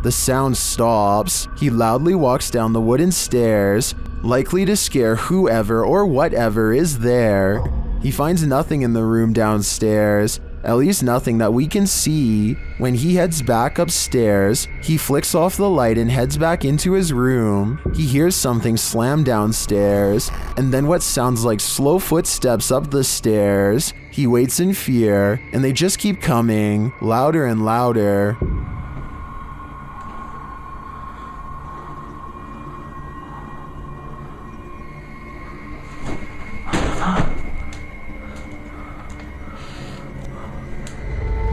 The sound stops. He loudly walks down the wooden stairs, likely to scare whoever or whatever is there. He finds nothing in the room downstairs, at least nothing that we can see. When he heads back upstairs, he flicks off the light and heads back into his room. He hears something slam downstairs, and then what sounds like slow footsteps up the stairs. He waits in fear, and they just keep coming, louder and louder.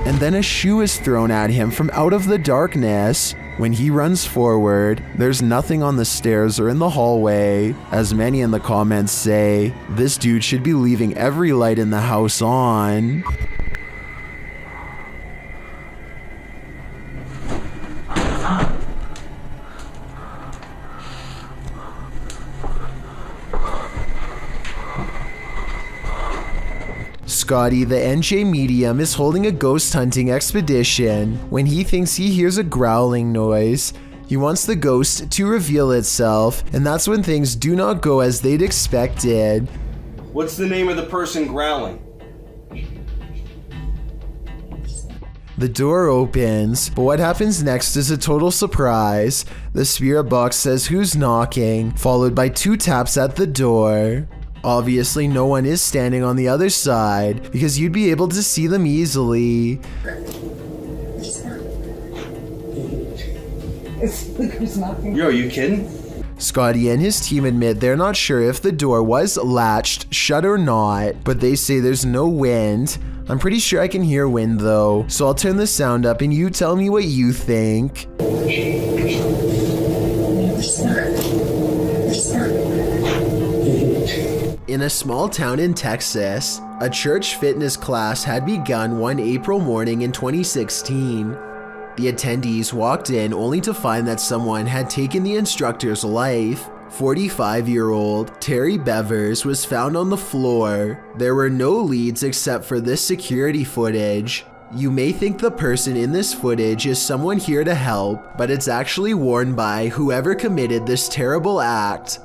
And then a shoe is thrown at him from out of the darkness. When he runs forward, there's nothing on the stairs or in the hallway. As many in the comments say, this dude should be leaving every light in the house on. Scotty, the NJ medium, is holding a ghost hunting expedition when he thinks he hears a growling noise. He wants the ghost to reveal itself, and that's when things do not go as they'd expected. What's the name of the person growling? The door opens, but what happens next is a total surprise. The spirit box says who's knocking, followed by 2 taps at the door. Obviously, no one is standing on the other side, because you'd be able to see them easily. Yo, are you kidding? Scotty and his team admit they're not sure if the door was latched shut or not, but they say there's no wind. I'm pretty sure I can hear wind though, so I'll turn the sound up and you tell me what you think. In a small town in Texas, a church fitness class had begun one April morning in 2016. The attendees walked in only to find that someone had taken the instructor's life. 45-year-old Terry Bevers was found on the floor. There were no leads except for this security footage. You may think the person in this footage is someone here to help, but it's actually worn by whoever committed this terrible act.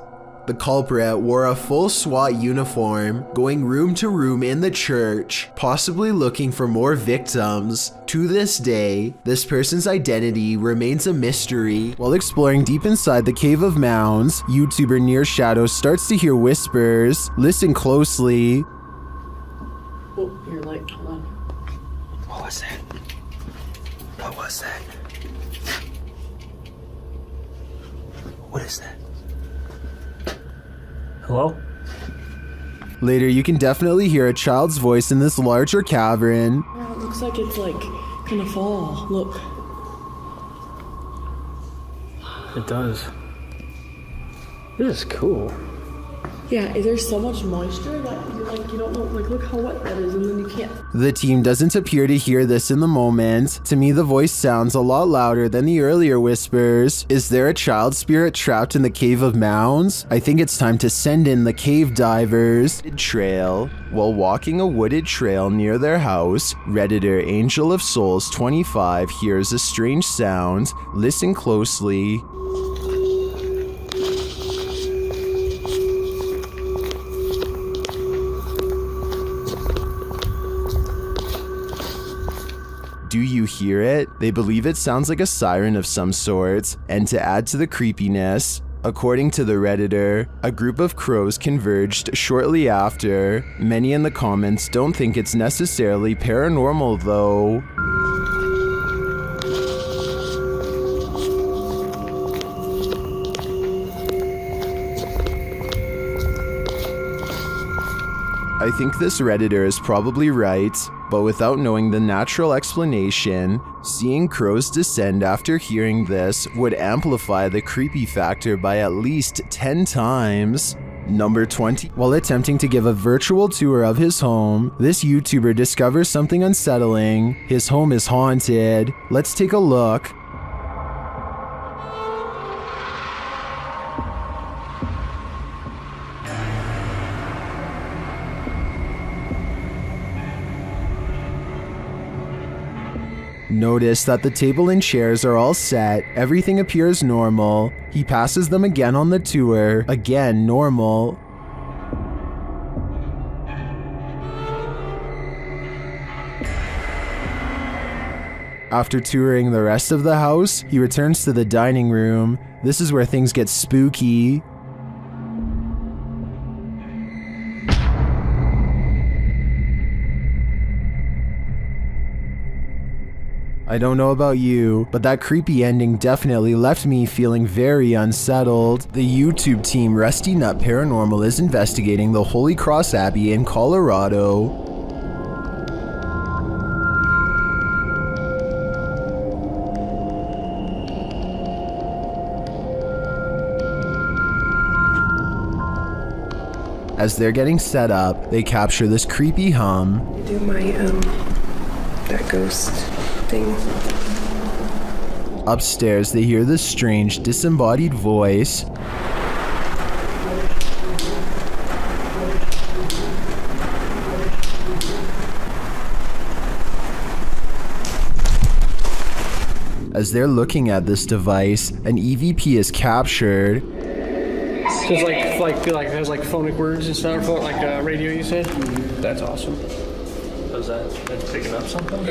The culprit wore a full SWAT uniform, going room to room in the church, possibly looking for more victims. To this day, this person's identity remains a mystery. While exploring deep inside the Cave of Mounds, YouTuber Near Shadow starts to hear whispers. Listen closely. Oh, you're like, hold on. What was that? What was that? What is that? Hello? Later, you can definitely hear a child's voice in this larger cavern. Yeah, it looks like it's like gonna fall. Look. It does. This is cool. Yeah, there's so much moisture that you don't know, like look how wet that is and then you can't. The team doesn't appear to hear this in the moment. To me, the voice sounds a lot louder than the earlier whispers. Is there a child spirit trapped in the Cave of Mounds? I think it's time to send in the cave divers. Trail. While walking a wooded trail near their house, Redditor Angel of Souls 25 hears a strange sound. Listen closely. Do you hear it? They believe it sounds like a siren of some sort. And to add to the creepiness, according to the Redditor, a group of crows converged shortly after. Many in the comments don't think it's necessarily paranormal though. I think this Redditor is probably right, but without knowing the natural explanation, seeing crows descend after hearing this would amplify the creepy factor by at least 10 times. Number 20. While attempting to give a virtual tour of his home, this YouTuber discovers something unsettling. His home is haunted. Let's take a look. Notice that the table and chairs are all set, everything appears normal. He passes them again on the tour, again normal. After touring the rest of the house, he returns to the dining room. This is where things get spooky. I don't know about you, but that creepy ending definitely left me feeling very unsettled. The YouTube team Rusty Nut Paranormal is investigating the Holy Cross Abbey in Colorado. As they're getting set up, they capture this creepy hum. Do my, that ghost thing. Upstairs, they hear this strange, disembodied voice. As they're looking at this device, an EVP is captured. So it's like it has like phonic words and stuff, like radio, you said? That's awesome. Is that picking up something?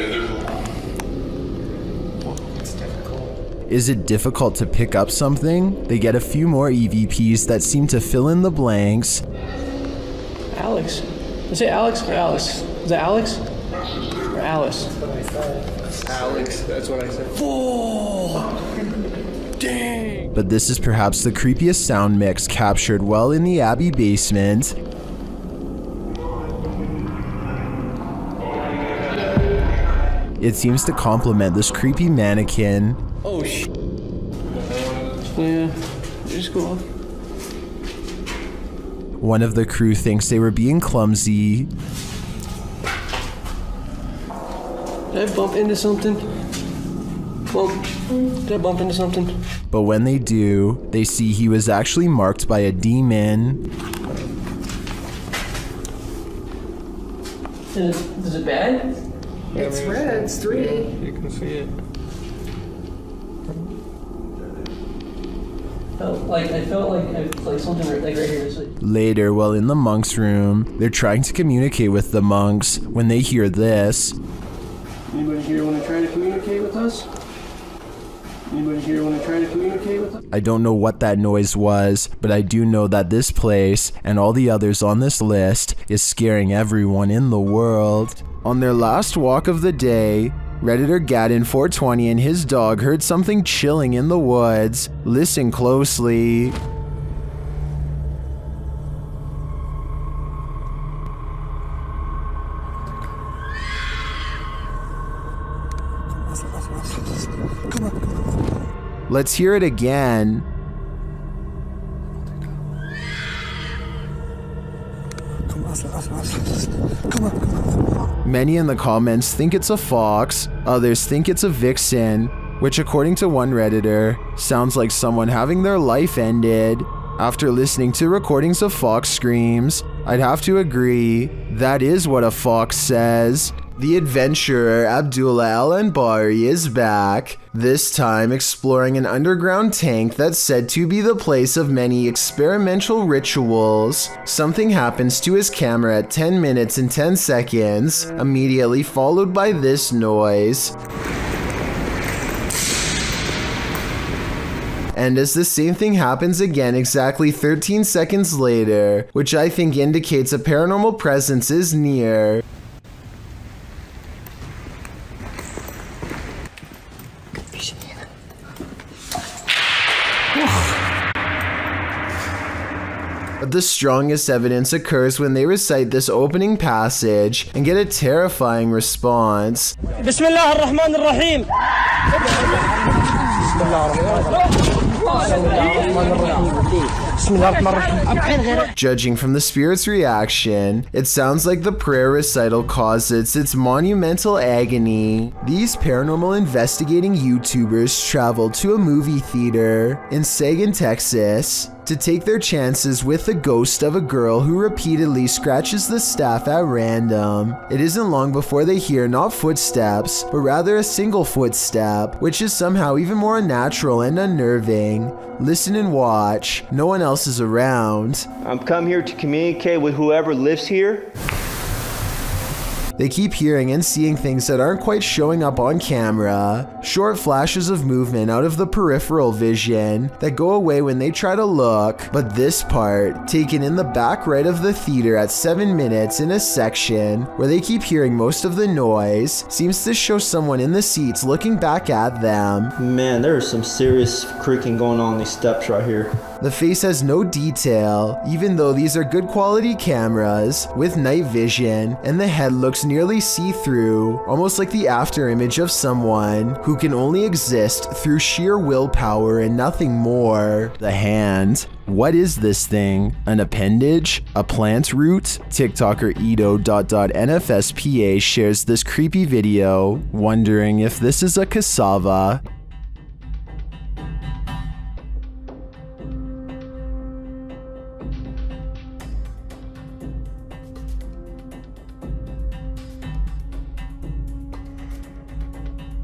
Is it difficult to pick up something? They get a few more EVPs that seem to fill in the blanks. Alex. Is it Alex or Alice? Is it Alex? Or Alice? Alex, that's what I said. Oh, dang! But this is perhaps the creepiest sound mix captured while in the Abbey basement. It seems to complement this creepy mannequin. Oh, yeah, just go off. One of the crew thinks they were being clumsy. Did I bump into something? Did I bump into something? But when they do, they see he was actually marked by a demon. Is it bad? It's red. It's 3. Yeah, you can see it. I felt like something right here. Later, while in the monks' room, they're trying to communicate with the monks when they hear this. Anybody here want to try to communicate with us? Anybody here want to try to communicate with us? I don't know what that noise was, but I do know that this place and all the others on this list is scaring everyone in the world. On their last walk of the day, Redditor Gaddin420 and his dog heard something chilling in the woods. Listen closely. Let's hear it again. Many in the comments think it's a fox, others think it's a vixen, which according to one Redditor, sounds like someone having their life ended. After listening to recordings of fox screams, I'd have to agree, that is what a fox says. The adventurer Abdullah Al-Anbari is back, this time exploring an underground tank that's said to be the place of many experimental rituals. Something happens to his camera at 10 minutes and 10 seconds, immediately followed by this noise. And as the same thing happens again exactly 13 seconds later, which I think indicates a paranormal presence is near. The strongest evidence occurs when they recite this opening passage and get a terrifying response. Bismillah ar-Rahman ar-Rahim. Judging from the spirit's reaction, it sounds like the prayer recital causes its monumental agony. These paranormal investigating YouTubers traveled to a movie theater in Seguin, Texas, to take their chances with the ghost of a girl who repeatedly scratches the staff at random. It isn't long before they hear not footsteps, but rather a single footstep, which is somehow even more unnatural and unnerving. Listen and watch. No one else is around. I'm come here to communicate with whoever lives here. They keep hearing and seeing things that aren't quite showing up on camera. Short flashes of movement out of the peripheral vision that go away when they try to look. But this part, taken in the back right of the theater at 7 minutes in a section where they keep hearing most of the noise, seems to show someone in the seats looking back at them. Man, there's some serious creaking going on these steps right here. The face has no detail, even though these are good quality cameras with night vision, and the head looks nearly see-through, almost like the after image of someone who can only exist through sheer willpower and nothing more. The hand. What is this thing? An appendage? A plant root? TikToker Edo.NFSPA shares this creepy video, wondering if this is a cassava.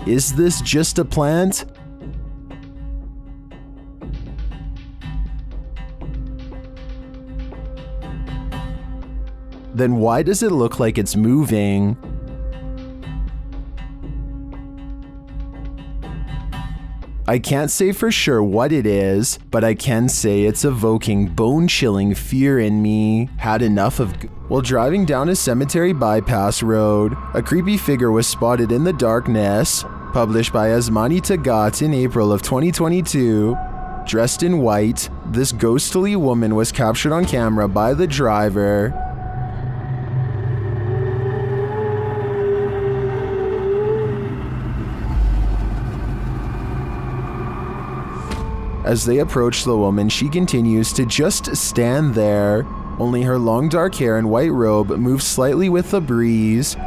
Is this just a plant? Then why does it look like it's moving? I can't say for sure what it is, but I can say it's evoking bone-chilling fear in me. Had enough of... While driving down a cemetery bypass road, a creepy figure was spotted in the darkness. Published by Asmani Tagat in April of 2022. Dressed in white, this ghostly woman was captured on camera by the driver. As they approach the woman, she continues to just stand there. Only her long dark hair and white robe move slightly with the breeze.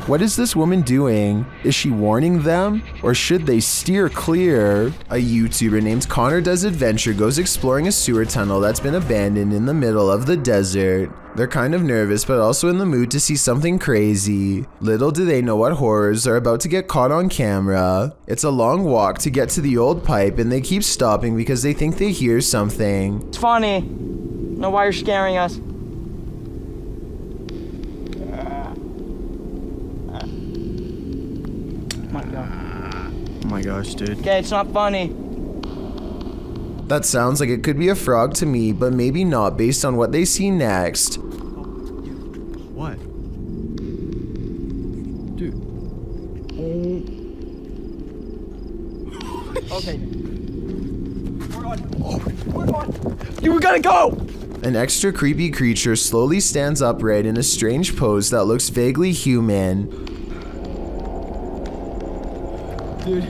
What is this woman doing? Is she warning them? Or should they steer clear? A YouTuber named Connor Does Adventure goes exploring a sewer tunnel that's been abandoned in the middle of the desert. They're kind of nervous but also in the mood to see something crazy. Little do they know what horrors are about to get caught on camera. It's a long walk to get to the old pipe and they keep stopping because they think they hear something. It's funny. Know why you're scaring us. Oh my gosh, dude. Okay, it's not funny. That sounds like it could be a frog to me, but maybe not based on what they see next. What? Dude. Okay. We're on. You gotta go! An extra creepy creature slowly stands upright in a strange pose that looks vaguely human. Dude.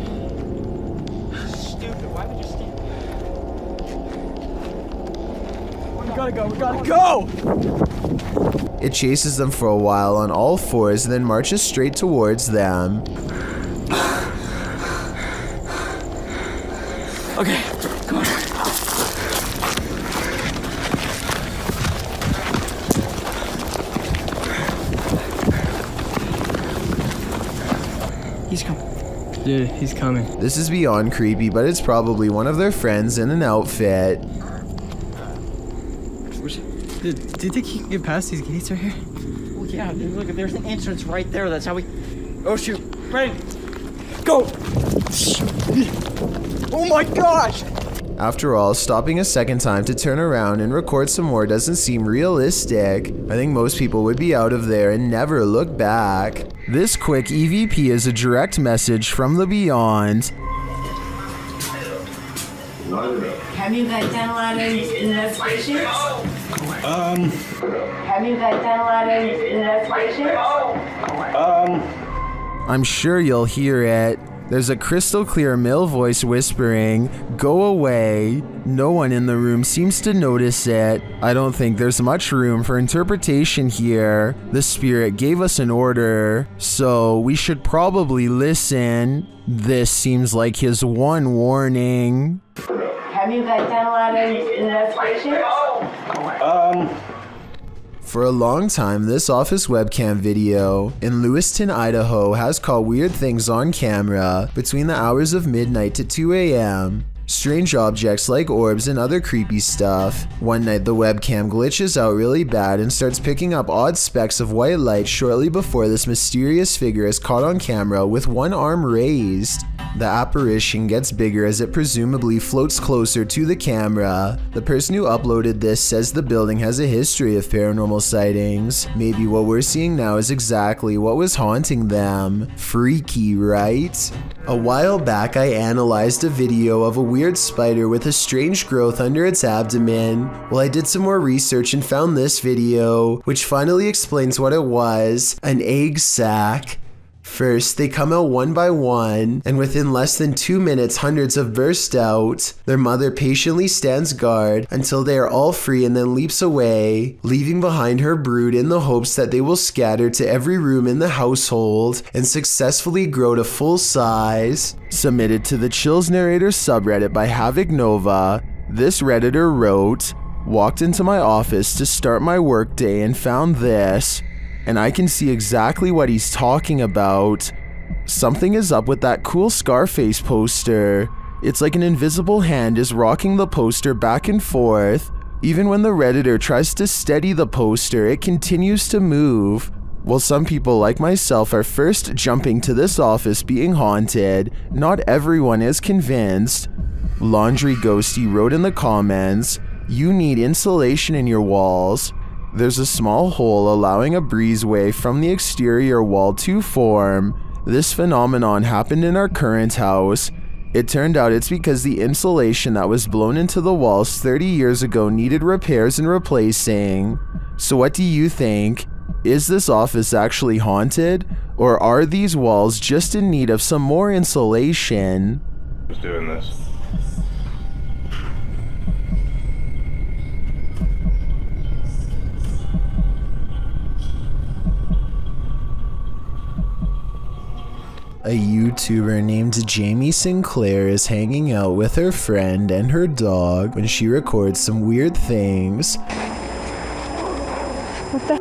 Stupid, why would you stand? We gotta go! It chases them for a while on all fours and then marches straight towards them. Okay, come on. He's coming. Dude, he's coming. This is beyond creepy, but it's probably one of their friends in an outfit. Dude, do you think he can get past these gates right here? Oh yeah, dude, look, there's an entrance right there. That's how we... Oh shoot, ready, go! Oh my gosh! After all, stopping a second time to turn around and record some more doesn't seem realistic. I think most people would be out of there and never look back. This quick EVP is a direct message from the beyond. Have you guys done a lot of investigations? Have you guys done a lot of investigations? I'm sure you'll hear it. There's a crystal clear male voice whispering, "Go away." No one in the room seems to notice it. I don't think there's much room for interpretation here. The spirit gave us an order, so we should probably listen. This seems like his one warning. Have you guys done a lot of investigations? For a long time, this office webcam video in Lewiston, Idaho has caught weird things on camera between the hours of midnight to 2 a.m. Strange objects like orbs and other creepy stuff. One night the webcam glitches out really bad and starts picking up odd specks of white light shortly before this mysterious figure is caught on camera with one arm raised. The apparition gets bigger as it presumably floats closer to the camera. The person who uploaded this says the building has a history of paranormal sightings. Maybe what we're seeing now is exactly what was haunting them. Freaky, right? A while back I analyzed a video of a weird spider with a strange growth under its abdomen. Well, I did some more research and found this video, which finally explains what it was: an egg sac. First, they come out one by one, and within less than 2 minutes, hundreds have burst out. Their mother patiently stands guard until they are all free and then leaps away, leaving behind her brood in the hopes that they will scatter to every room in the household and successfully grow to full size. Submitted to the Chills Narrator subreddit by Havoc Nova, this redditor wrote, walked into my office to start my workday and found this, and I can see exactly what he's talking about. Something is up with that cool Scarface poster. It's like an invisible hand is rocking the poster back and forth. Even when the Redditor tries to steady the poster, it continues to move. While some people like myself are first jumping to this office being haunted, not everyone is convinced. Laundry Ghosty wrote in the comments, "You need insulation in your walls." There's a small hole allowing a breezeway from the exterior wall to form. This phenomenon happened in our current house. It turned out it's because the insulation that was blown into the walls 30 years ago needed repairs and replacing. So what do you think? Is this office actually haunted? Or are these walls just in need of some more insulation? Who's doing this? A YouTuber named Jamie Sinclair is hanging out with her friend and her dog when she records some weird things. What the?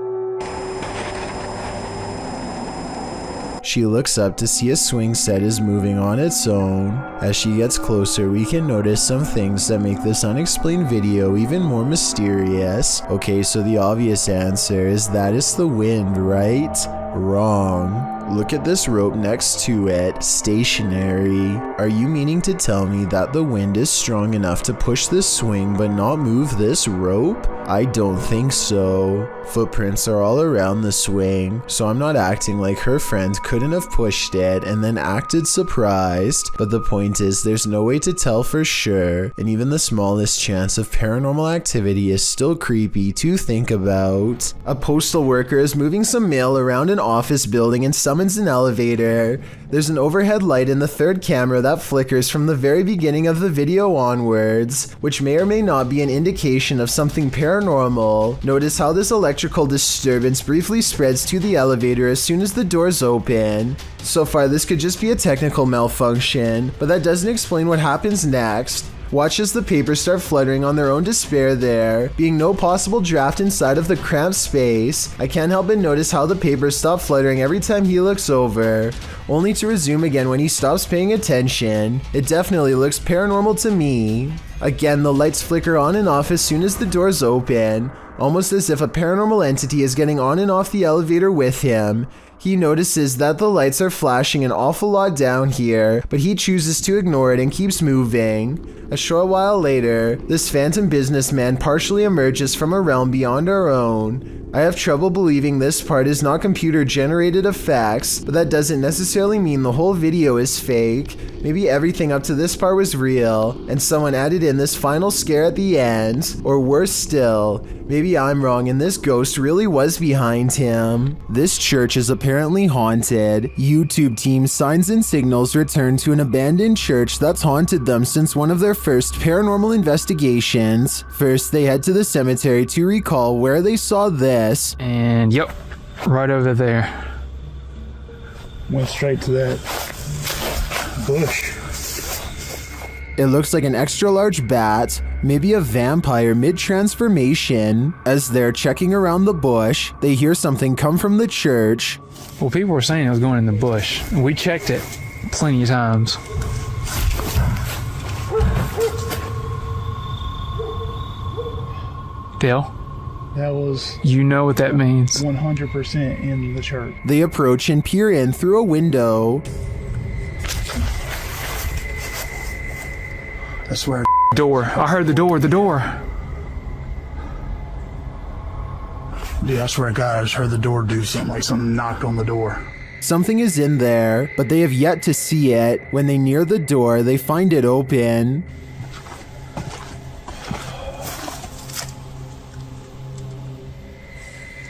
She looks up to see a swing set is moving on its own. As she gets closer, we can notice some things that make this unexplained video even more mysterious. Okay, so the obvious answer is that it's the wind, right? Wrong. Look at this rope next to it, stationary. Are you meaning to tell me that the wind is strong enough to push this swing but not move this rope? I don't think so. Footprints are all around the swing, so I'm not acting like her friend couldn't have pushed it and then acted surprised. But the point is, there's no way to tell for sure, and even the smallest chance of paranormal activity is still creepy to think about. A postal worker is moving some mail around an office building and summons an elevator. There's an overhead light in the third camera that flickers from the very beginning of the video onwards, which may or may not be an indication of something paranormal. Notice how this electrical disturbance briefly spreads to the elevator as soon as the doors open. So far, this could just be a technical malfunction, but that doesn't explain what happens next. Watch as the papers start fluttering on their own despair there, being no possible draft inside of the cramped space. I can't help but notice how the papers stop fluttering every time he looks over, only to resume again when he stops paying attention. It definitely looks paranormal to me. Again, the lights flicker on and off as soon as the doors open, almost as if a paranormal entity is getting on and off the elevator with him. He notices that the lights are flashing an awful lot down here, but he chooses to ignore it and keeps moving. A short while later, this phantom businessman partially emerges from a realm beyond our own. I have trouble believing this part is not computer-generated effects, but that doesn't necessarily mean the whole video is fake. Maybe everything up to this part was real, and someone added in this final scare at the end. Or worse still, maybe I'm wrong and this ghost really was behind him. This church is apparently haunted. YouTube team Signs and Signals returned to an abandoned church that's haunted them since one of their first paranormal investigations. First, they head to the cemetery to recall where they saw this. And yep, right over there. Went straight to that bush. It looks like an extra large bat, maybe a vampire mid-transformation. As they're checking around the bush, they hear something come from the church. Well, people were saying it was going in the bush. We checked it plenty of times. Dale? That was... You know what that means. 100% in the church. They approach and peer in through a window. I swear. Door. I heard the door. The door. Dude, I swear to God, I just heard the door do something, like something knocked on the door. Something is in there, but they have yet to see it. When they near the door, they find it open.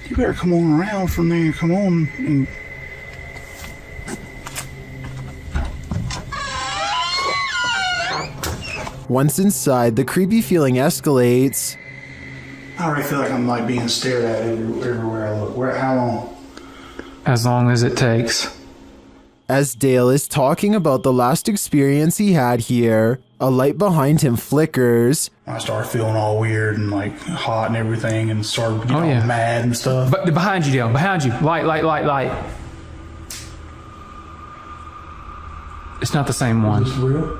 You better come on around from there. Come on. And... Once inside, the creepy feeling escalates. I already feel like I'm like being stared at everywhere I look. How long? As long as it takes. As Dale is talking about the last experience he had here, A light behind him flickers. I started feeling all weird and like hot and everything and started getting all mad and stuff. But behind you, Dale, behind you. Light. It's not the same one. Is this real?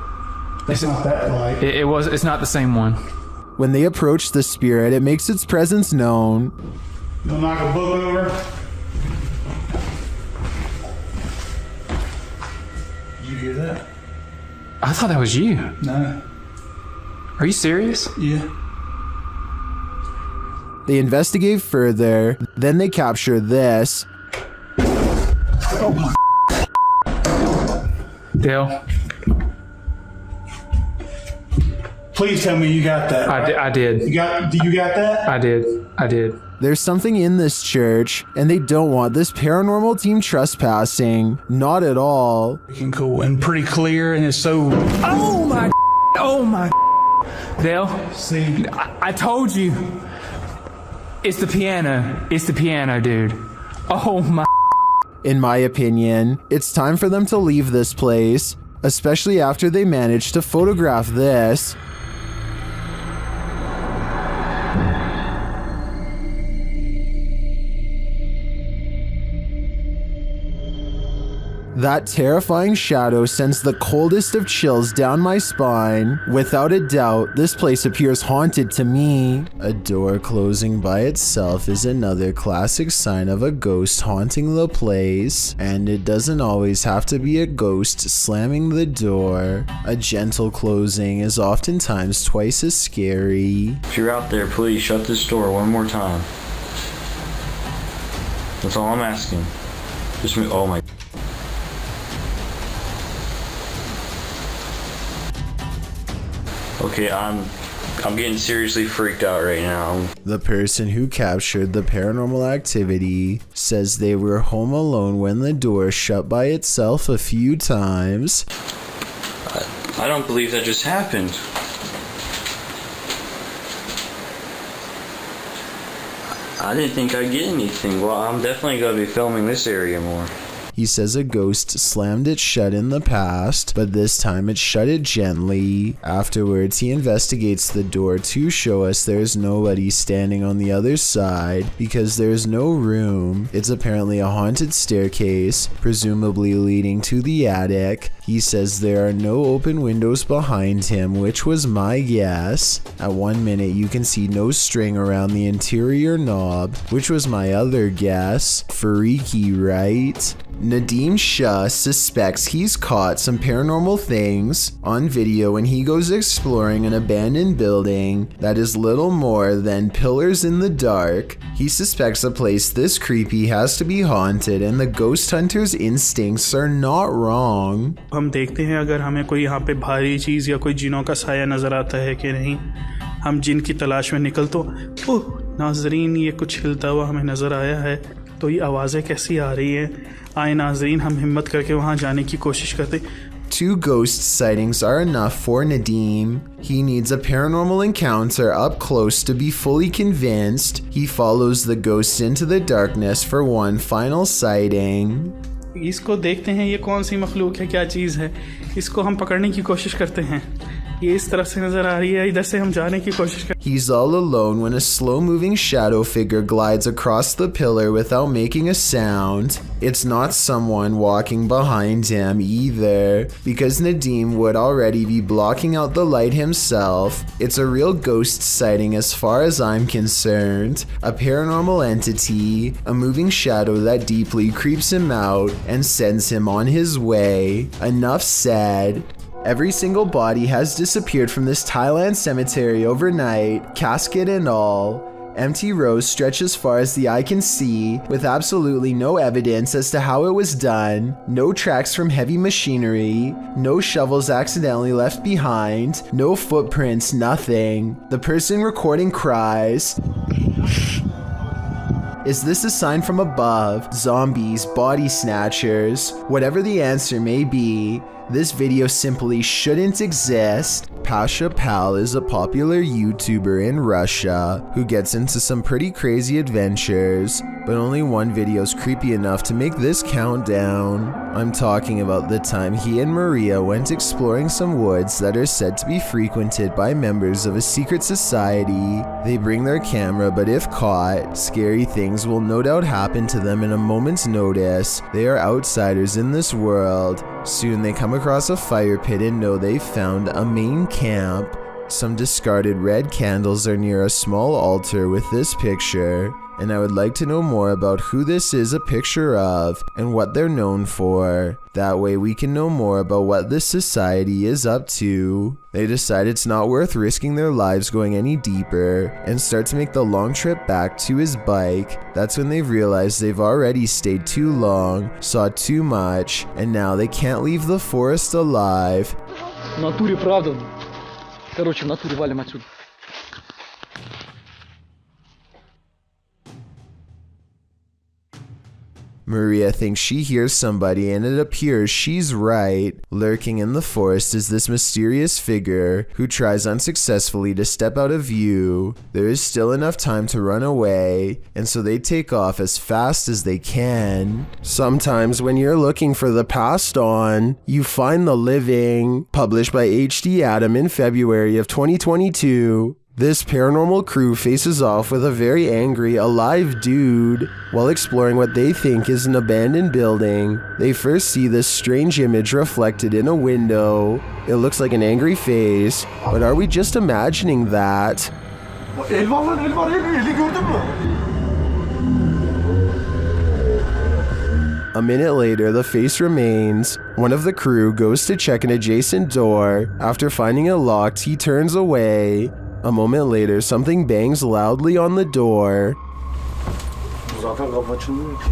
That's not that light. It's not the same one. When they approach the spirit, it makes its presence known. You'll knock a book over. Did you hear that? I thought that was you. No. Are you serious? Yeah. They investigate further, then they capture this. Oh my. Dale. Please tell me you got that. Right? I did. You got that? I did. There's something in this church, and they don't want this paranormal team trespassing. Not at all. Freaking cool and pretty clear, and it's so. Oh my. Dale. See. I told you. It's the piano. It's the piano, dude. Oh my. In my opinion, it's time for them to leave this place, especially after they managed to photograph this. That terrifying shadow sends the coldest of chills down my spine. Without a doubt, this place appears haunted to me. A door closing by itself is another classic sign of a ghost haunting the place. And it doesn't always have to be a ghost slamming the door. A gentle closing is oftentimes twice as scary. If you're out there, please shut this door one more time. That's all I'm asking. Just me. Oh my. Okay, I'm getting seriously freaked out right now. The person who captured the paranormal activity says they were home alone when the door shut by itself a few times. I don't believe that just happened. I didn't think I'd get anything. Well, I'm definitely going to be filming this area more. He says a ghost slammed it shut in the past, but this time it shut it gently. Afterwards, he investigates the door to show us there's nobody standing on the other side because there's no room. It's apparently a haunted staircase, presumably leading to the attic. He says there are no open windows behind him, which was my guess. At 1 minute, you can see no string around the interior knob, which was my other guess. Freaky, right? Nadim Shah suspects he's caught some paranormal things on video when he goes exploring an abandoned building that is little more than pillars in the dark. He suspects a place this creepy has to be haunted, and the ghost hunter's instincts are not wrong. हम देखते हैं अगर हमें कोई यहाँ पे भारी चीज़ या कोई जिनों का साया नज़र आता है कि नहीं. हम जिन की तलाश में निकल तो ओह नाजरीन ये कुछ हिलता हुआ हमें नज़र आया है. तो ये आवाज़ें कैसी आ रही हैं. आए नाजरीन हम हिम्मत करके वहाँ जाने की कोशिश करते. 2 ghost sightings are enough for Nadim. He needs a paranormal encounter up close to be fully convinced. He follows the ghosts into the darkness for one final sighting. इसको देखते हैं ये कौन सी मखलूक है, क्या चीज़ है. इसको हम पकड़ने की कोशिश करते हैं. ये इस तरफ से नजर आ रही है, इधर से हम जाने की कोशिश कर. He's all alone when a slow-moving shadow figure glides across the pillar without making a sound. It's not someone walking behind him either, because Nadim would already be blocking out the light himself. It's a real ghost sighting as far as I'm concerned. A paranormal entity, a moving shadow that deeply creeps him out and sends him on his way. Enough said. Every single body has disappeared from this Thailand cemetery overnight, casket and all. Empty rows stretch as far as the eye can see, with absolutely no evidence as to how it was done, no tracks from heavy machinery, no shovels accidentally left behind, no footprints, nothing. The person recording cries. Is this a sign from above? Zombies, body snatchers? Whatever the answer may be, this video simply shouldn't exist. Pasha Pal is a popular YouTuber in Russia who gets into some pretty crazy adventures, but only one video is creepy enough to make this count down. I'm talking about the time he and Maria went exploring some woods that are said to be frequented by members of a secret society. They bring their camera, but if caught, scary things will no doubt happen to them in a moment's notice. They are outsiders in this world. Soon they come across a fire pit and know they've found a main camp. Some discarded red candles are near a small altar with this picture, and I would like to know more about who this is a picture of and what they're known for. That way we can know more about what this society is up to. They decide it's not worth risking their lives going any deeper and start to make the long trip back to his bike. That's when they realize they've already stayed too long, saw too much, and now they can't leave the forest alive. В натуре, правда. Короче, в натуре валим отсюда. Maria thinks she hears somebody, and it appears she's right. Lurking in the forest is this mysterious figure who tries unsuccessfully to step out of view. There is still enough time to run away, and so they take off as fast as they can. Sometimes when you're looking for the past on, you find the living. Published by HD Adam in February of 2022. This paranormal crew faces off with a very angry, alive dude. While exploring what they think is an abandoned building, they first see this strange image reflected in a window. It looks like an angry face, but are we just imagining that? A minute later, the face remains. One of the crew goes to check an adjacent door. After finding it locked, he turns away. A moment later, something bangs loudly on the door. Zaten kapı açılmıyor ki.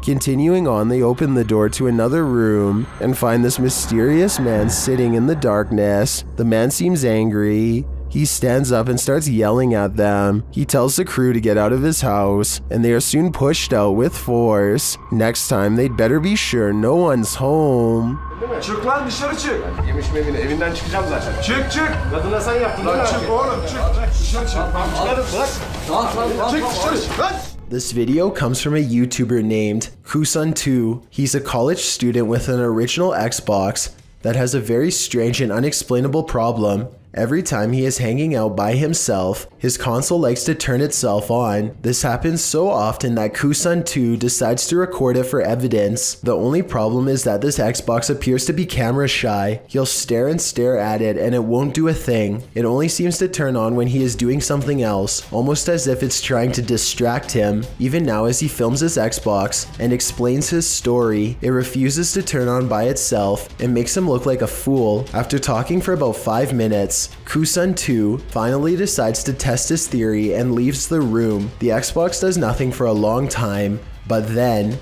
Continuing on, they open the door to another room and find this mysterious man sitting in the darkness. The man seems angry. He stands up and starts yelling at them. He tells the crew to get out of his house, and they are soon pushed out with force. Next time, they'd better be sure no one's home. Çık lan dışarı çık. Yemiş mevini evinden çıkacağım zaten. Çık çık. Kadına sen yaptın. Lan çık oğlum çık. Dışarı çık. Çıkarım bırak. Çık dışarı çık lan. This video comes from a YouTuber named Kusun2. He's a college student with an original Xbox that has a very strange and unexplainable problem. Every time he is hanging out by himself, his console likes to turn itself on. This happens so often that Kusun2 decides to record it for evidence. The only problem is that this Xbox appears to be camera shy. He'll stare and stare at it and it won't do a thing. It only seems to turn on when he is doing something else, almost as if it's trying to distract him. Even now as he films his Xbox and explains his story, it refuses to turn on by itself and makes him look like a fool. After talking for about 5 minutes, Kusun2 finally decides to test his theory and leaves the room. The Xbox does nothing for a long time, but then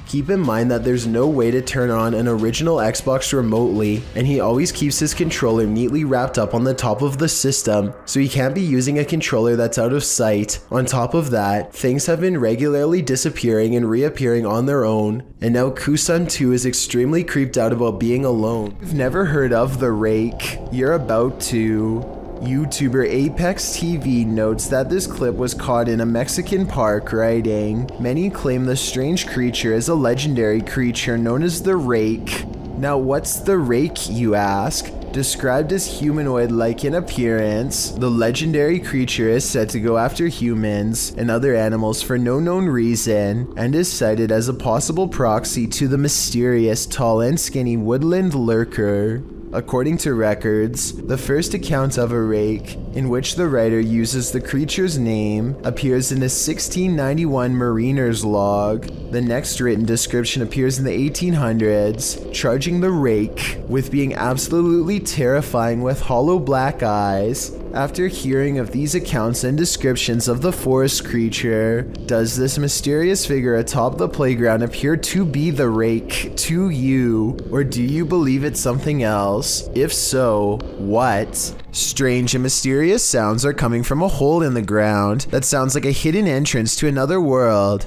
keep in mind that there's no way to turn on an original Xbox remotely, and he always keeps his controller neatly wrapped up on the top of the system, so he can't be using a controller that's out of sight. On top of that, things have been regularly disappearing and reappearing on their own, and now Kusun2 is extremely creeped out about being alone. You've never heard of the Rake? You're about to. YouTuber Apex TV notes that this clip was caught in a Mexican park, writing, "Many claim the strange creature is a legendary creature known as the Rake." Now what's the Rake, you ask? Described as humanoid-like in appearance, the legendary creature is said to go after humans and other animals for no known reason, and is cited as a possible proxy to the mysterious tall and skinny woodland lurker. According to records, the first account of a Rake, in which the writer uses the creature's name, appears in a 1691 mariner's log. The next written description appears in the 1800s, charging the Rake with being absolutely terrifying with hollow black eyes. After hearing of these accounts and descriptions of the forest creature, does this mysterious figure atop the playground appear to be the rake to you? Or do you believe it's something else? If so, what? Strange and mysterious sounds are coming from a hole in the ground that sounds like a hidden entrance to another world.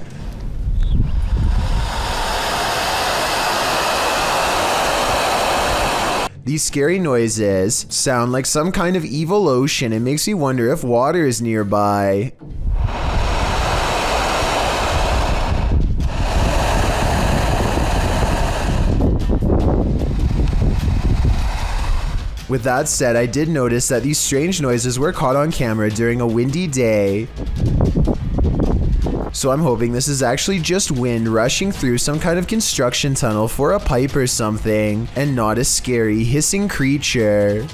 These scary noises sound like some kind of evil ocean and makes me wonder if water is nearby. With that said, I did notice that these strange noises were caught on camera during a windy day. So I'm hoping this is actually just wind rushing through some kind of construction tunnel for a pipe or something, and not a scary hissing creature.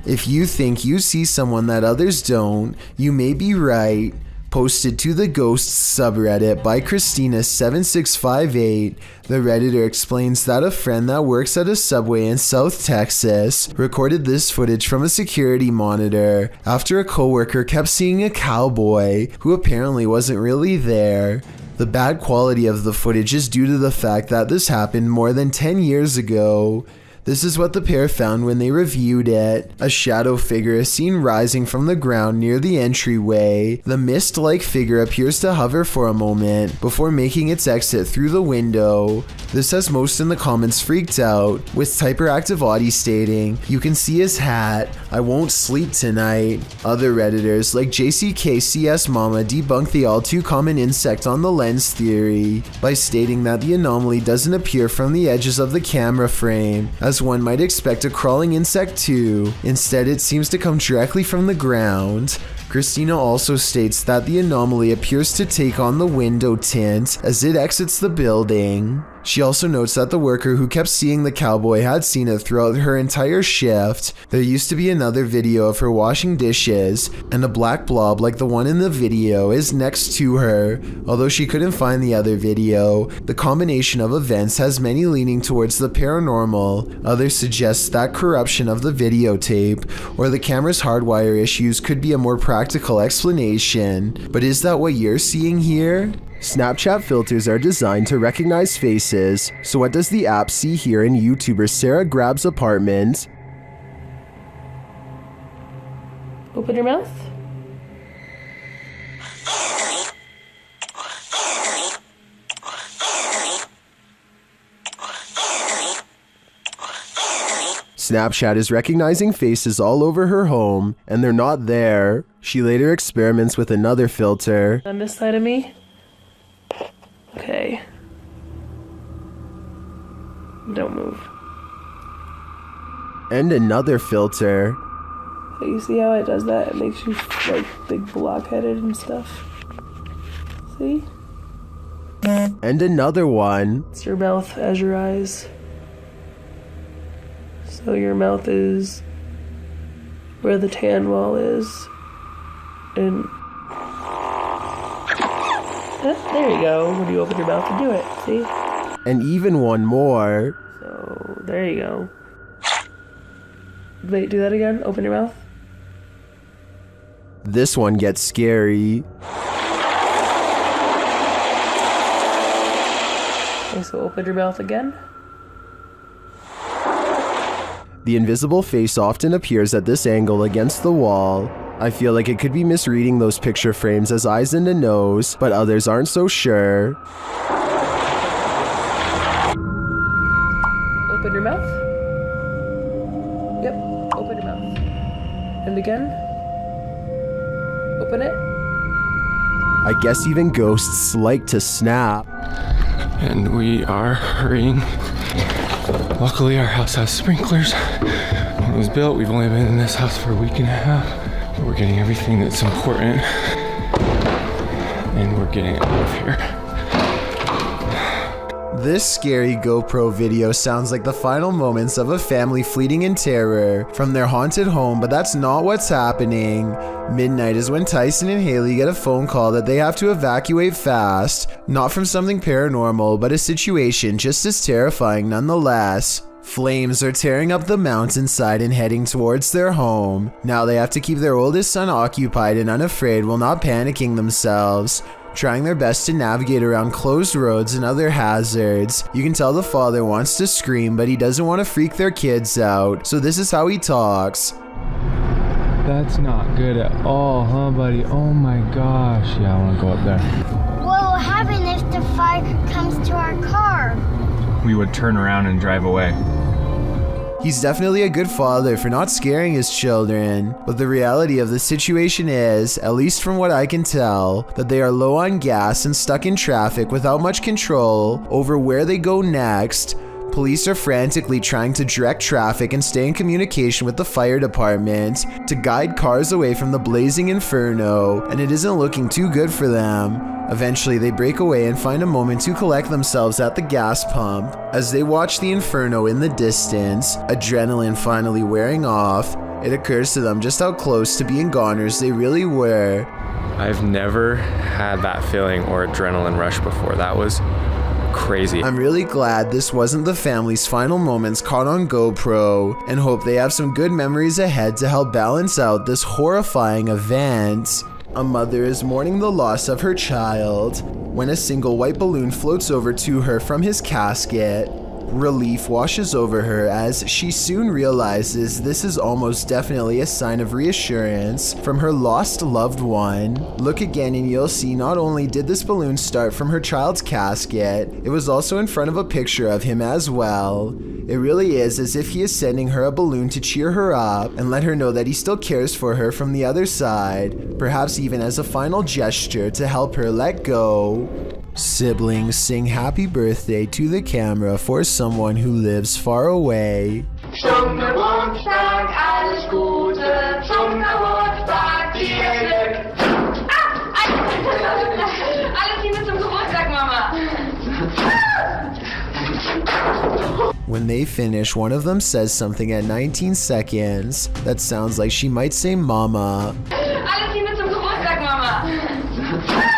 If you think you see someone that others don't, you may be right. Posted to the Ghosts subreddit by Christina7658, the Redditor explains that a friend that works at a Subway in South Texas recorded this footage from a security monitor after a coworker kept seeing a cowboy who apparently wasn't really there. The bad quality of the footage is due to the fact that this happened more than 10 years ago. This is what the pair found when they reviewed it. A shadow figure is seen rising from the ground near the entryway. The mist-like figure appears to hover for a moment before making its exit through the window. This has most in the comments freaked out, with Typeractive Audie stating, "You can see his hat. I won't sleep tonight." Other Redditors like JCKCS Mama debunk the all too common insect on the lens theory by stating that the anomaly doesn't appear from the edges of the camera frame, as one might expect a crawling insect to. Instead, it seems to come directly from the ground. Christina also states that the anomaly appears to take on the window tint as it exits the building. She also notes that the worker who kept seeing the cowboy had seen it throughout her entire shift. There used to be another video of her washing dishes, and a black blob like the one in the video is next to her. Although she couldn't find the other video, the combination of events has many leaning towards the paranormal. Others suggest that corruption of the videotape or the camera's hardwire issues could be a more practical explanation. But is that what you're seeing here? Snapchat filters are designed to recognize faces, so what does the app see here in YouTuber Sarah Grab's apartment? Open your mouth. Snapchat is recognizing faces all over her home, and they're not there. She later experiments with another filter. On this side of me. Okay. Don't move. And another filter. So you see how it does that? It makes you like big blockheaded and stuff. See? And another one. It's your mouth as your eyes. So your mouth is where the tan wall is. And there you go. When you open your mouth to do it, see? And even one more. So there you go. Wait, do that again. Open your mouth. This one gets scary. Okay, so open your mouth again. The invisible face often appears at this angle against the wall. I feel like it could be misreading those picture frames as eyes and a nose, but others aren't so sure. Open your mouth. Yep, open your mouth. And again. Open it. I guess even ghosts like to snap. And we are hurrying. Luckily, our house has sprinklers. When it was built, we've only been in this house for a week and a half. But we're getting everything that's important. And we're getting out of here. This scary GoPro video sounds like the final moments of a family fleeing in terror from their haunted home, but that's not what's happening. Midnight is when Tyson and Haley get a phone call that they have to evacuate fast, not from something paranormal, but a situation just as terrifying nonetheless. Flames are tearing up the mountainside and heading towards their home. Now they have to keep their oldest son occupied and unafraid while not panicking themselves, trying their best to navigate around closed roads and other hazards. You can tell the father wants to scream, but he doesn't want to freak their kids out, so this is how he talks. That's not good at all, huh, buddy? Oh my gosh. Yeah, I want to go up there. What will happen if the fire comes to our car? We would turn around and drive away. He's definitely a good father for not scaring his children, but the reality of the situation is, at least from what I can tell, that they are low on gas and stuck in traffic without much control over where they go next. Police are frantically trying to direct traffic and stay in communication with the fire department to guide cars away from the blazing inferno, and it isn't looking too good for them. Eventually, they break away and find a moment to collect themselves at the gas pump. As they watch the inferno in the distance, adrenaline finally wearing off, it occurs to them just how close to being goners they really were. I've never had that feeling or adrenaline rush before. That was crazy. I'm really glad this wasn't the family's final moments caught on GoPro, and hope they have some good memories ahead to help balance out this horrifying event. A mother is mourning the loss of her child when a single white balloon floats over to her from his casket. Relief washes over her as she soon realizes this is almost definitely a sign of reassurance from her lost loved one. Look again and you'll see not only did this balloon start from her child's casket, it was also in front of a picture of him as well. It really is as if he is sending her a balloon to cheer her up and let her know that he still cares for her from the other side, perhaps even as a final gesture to help her let go. Siblings sing happy birthday to the camera for someone who lives far away. Zum Geburtstag alles Gute, zum Geburtstag dir Glück. Alles Liebe zum Geburtstag, Mama. When they finish, one of them says something at 19 seconds that sounds like she might say mama. Alles Liebe zum Geburtstag, Mama.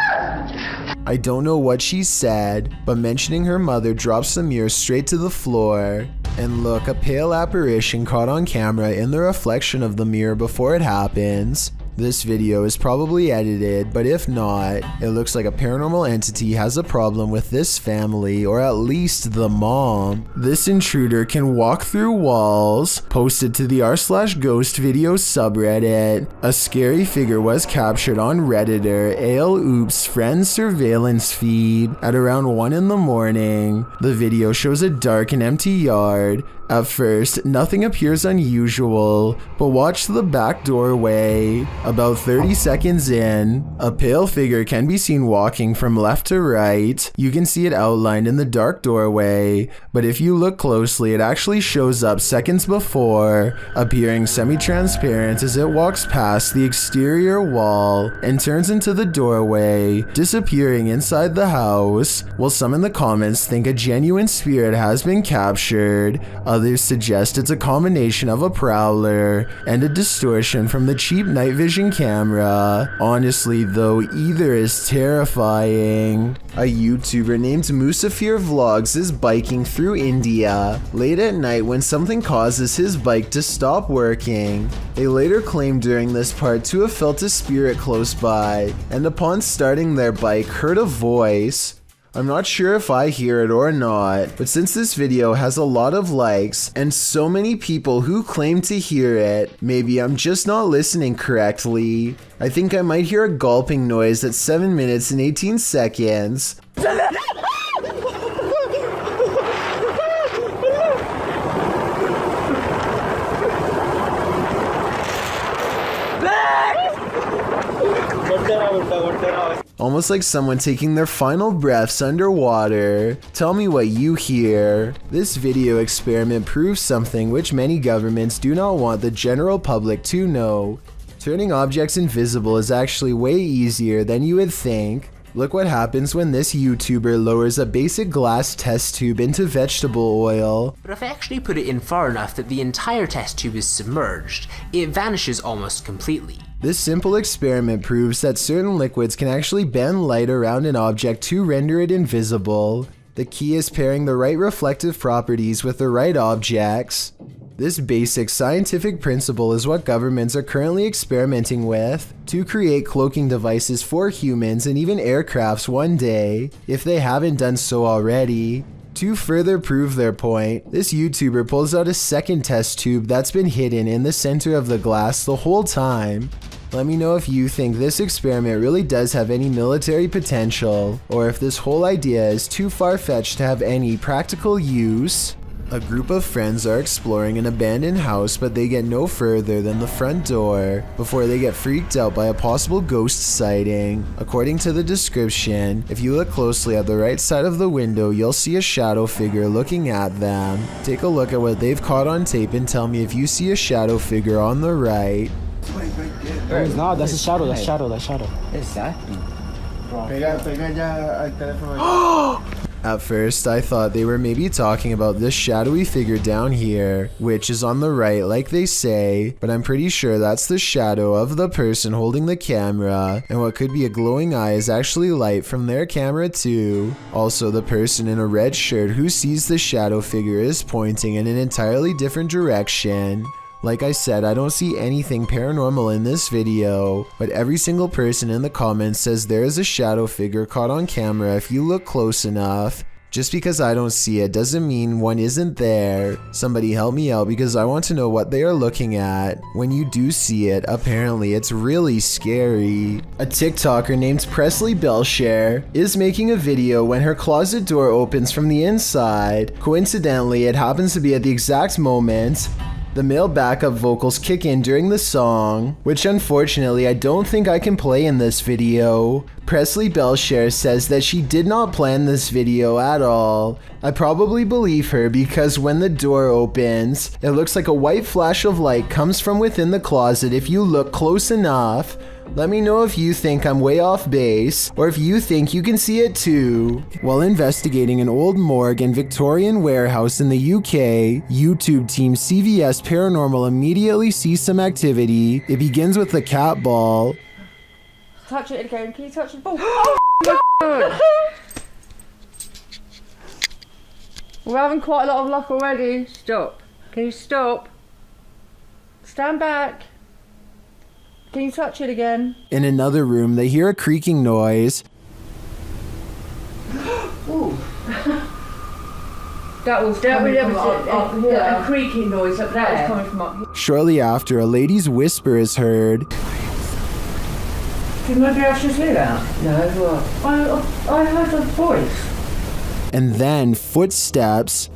I don't know what she said, but mentioning her mother drops the mirror straight to the floor. And look, a pale apparition caught on camera in the reflection of the mirror before it happens. This video is probably edited, but if not, it looks like a paranormal entity has a problem with this family, or at least the mom. This intruder can walk through walls. Posted to the r/ghost video subreddit, a scary figure was captured on Redditor ALOOP's friend's surveillance feed at around 1 in the morning. The video shows a dark and empty yard. At first, nothing appears unusual, but watch the back doorway. About 30 seconds in, a pale figure can be seen walking from left to right. You can see it outlined in the dark doorway, but if you look closely, it actually shows up seconds before, appearing semi-transparent as it walks past the exterior wall and turns into the doorway, disappearing inside the house. While some in the comments think a genuine spirit has been captured, others suggest it's a combination of a prowler and a distortion from the cheap night vision camera. Honestly though, either is terrifying. A YouTuber named Musafir Vlogs is biking through India late at night when something causes his bike to stop working. They later claimed during this part to have felt a spirit close by, and upon starting their bike heard a voice. I'm not sure if I hear it or not, but since this video has a lot of likes and so many people who claim to hear it, maybe I'm just not listening correctly. I think I might hear a gulping noise at 7 minutes and 18 seconds. Almost like someone taking their final breaths underwater. Tell me what you hear. This video experiment proves something which many governments do not want the general public to know. Turning objects invisible is actually way easier than you would think. Look what happens when this YouTuber lowers a basic glass test tube into vegetable oil. But if I actually put it in far enough that the entire test tube is submerged, it vanishes almost completely. This simple experiment proves that certain liquids can actually bend light around an object to render it invisible. The key is pairing the right reflective properties with the right objects. This basic scientific principle is what governments are currently experimenting with to create cloaking devices for humans and even aircrafts one day, if they haven't done so already. To further prove their point, this YouTuber pulls out a second test tube that's been hidden in the center of the glass the whole time. Let me know if you think this experiment really does have any military potential, or if this whole idea is too far-fetched to have any practical use. A group of friends are exploring an abandoned house, but they get no further than the front door before they get freaked out by a possible ghost sighting. According to the description, if you look closely at the right side of the window, you'll see a shadow figure looking at them. Take a look at what they've caught on tape and tell me if you see a shadow figure on the right. No, that's a shadow, that's shadow, that's shadow. Exactly. Pega ya al teléfono. At first, I thought they were maybe talking about this shadowy figure down here, which is on the right like they say, but I'm pretty sure that's the shadow of the person holding the camera, and what could be a glowing eye is actually light from their camera too. Also, the person in a red shirt who sees the shadow figure is pointing in an entirely different direction. Like I said, I don't see anything paranormal in this video, but every single person in the comments says there is a shadow figure caught on camera if you look close enough. Just because I don't see it doesn't mean one isn't there. Somebody help me out because I want to know what they are looking at. When you do see it, apparently it's really scary. A TikToker named Presley Belshare is making a video when her closet door opens from the inside. Coincidentally, it happens to be at the exact moment the male backup vocals kick in during the song, which unfortunately I don't think I can play in this video. Presley Belshare says that she did not plan this video at all. I probably believe her because when the door opens, it looks like a white flash of light comes from within the closet if you look close enough. Let me know if you think I'm way off base, or if you think you can see it too. While investigating an old morgue and Victorian warehouse in the UK, YouTube team CVS Paranormal immediately sees some activity. It begins with the cat ball. Touch it again. Can you touch the ball? Oh, my God. We're having quite a lot of luck already. Stop. Can you stop? Stand back. Can you touch it again? In another room, they hear a creaking noise. Ooh. That was coming from up here. A creaking noise up there. That was coming from up here. Shortly after, a lady's whisper is heard. Did nobody else just hear that? No, what? I heard a voice. And then footsteps.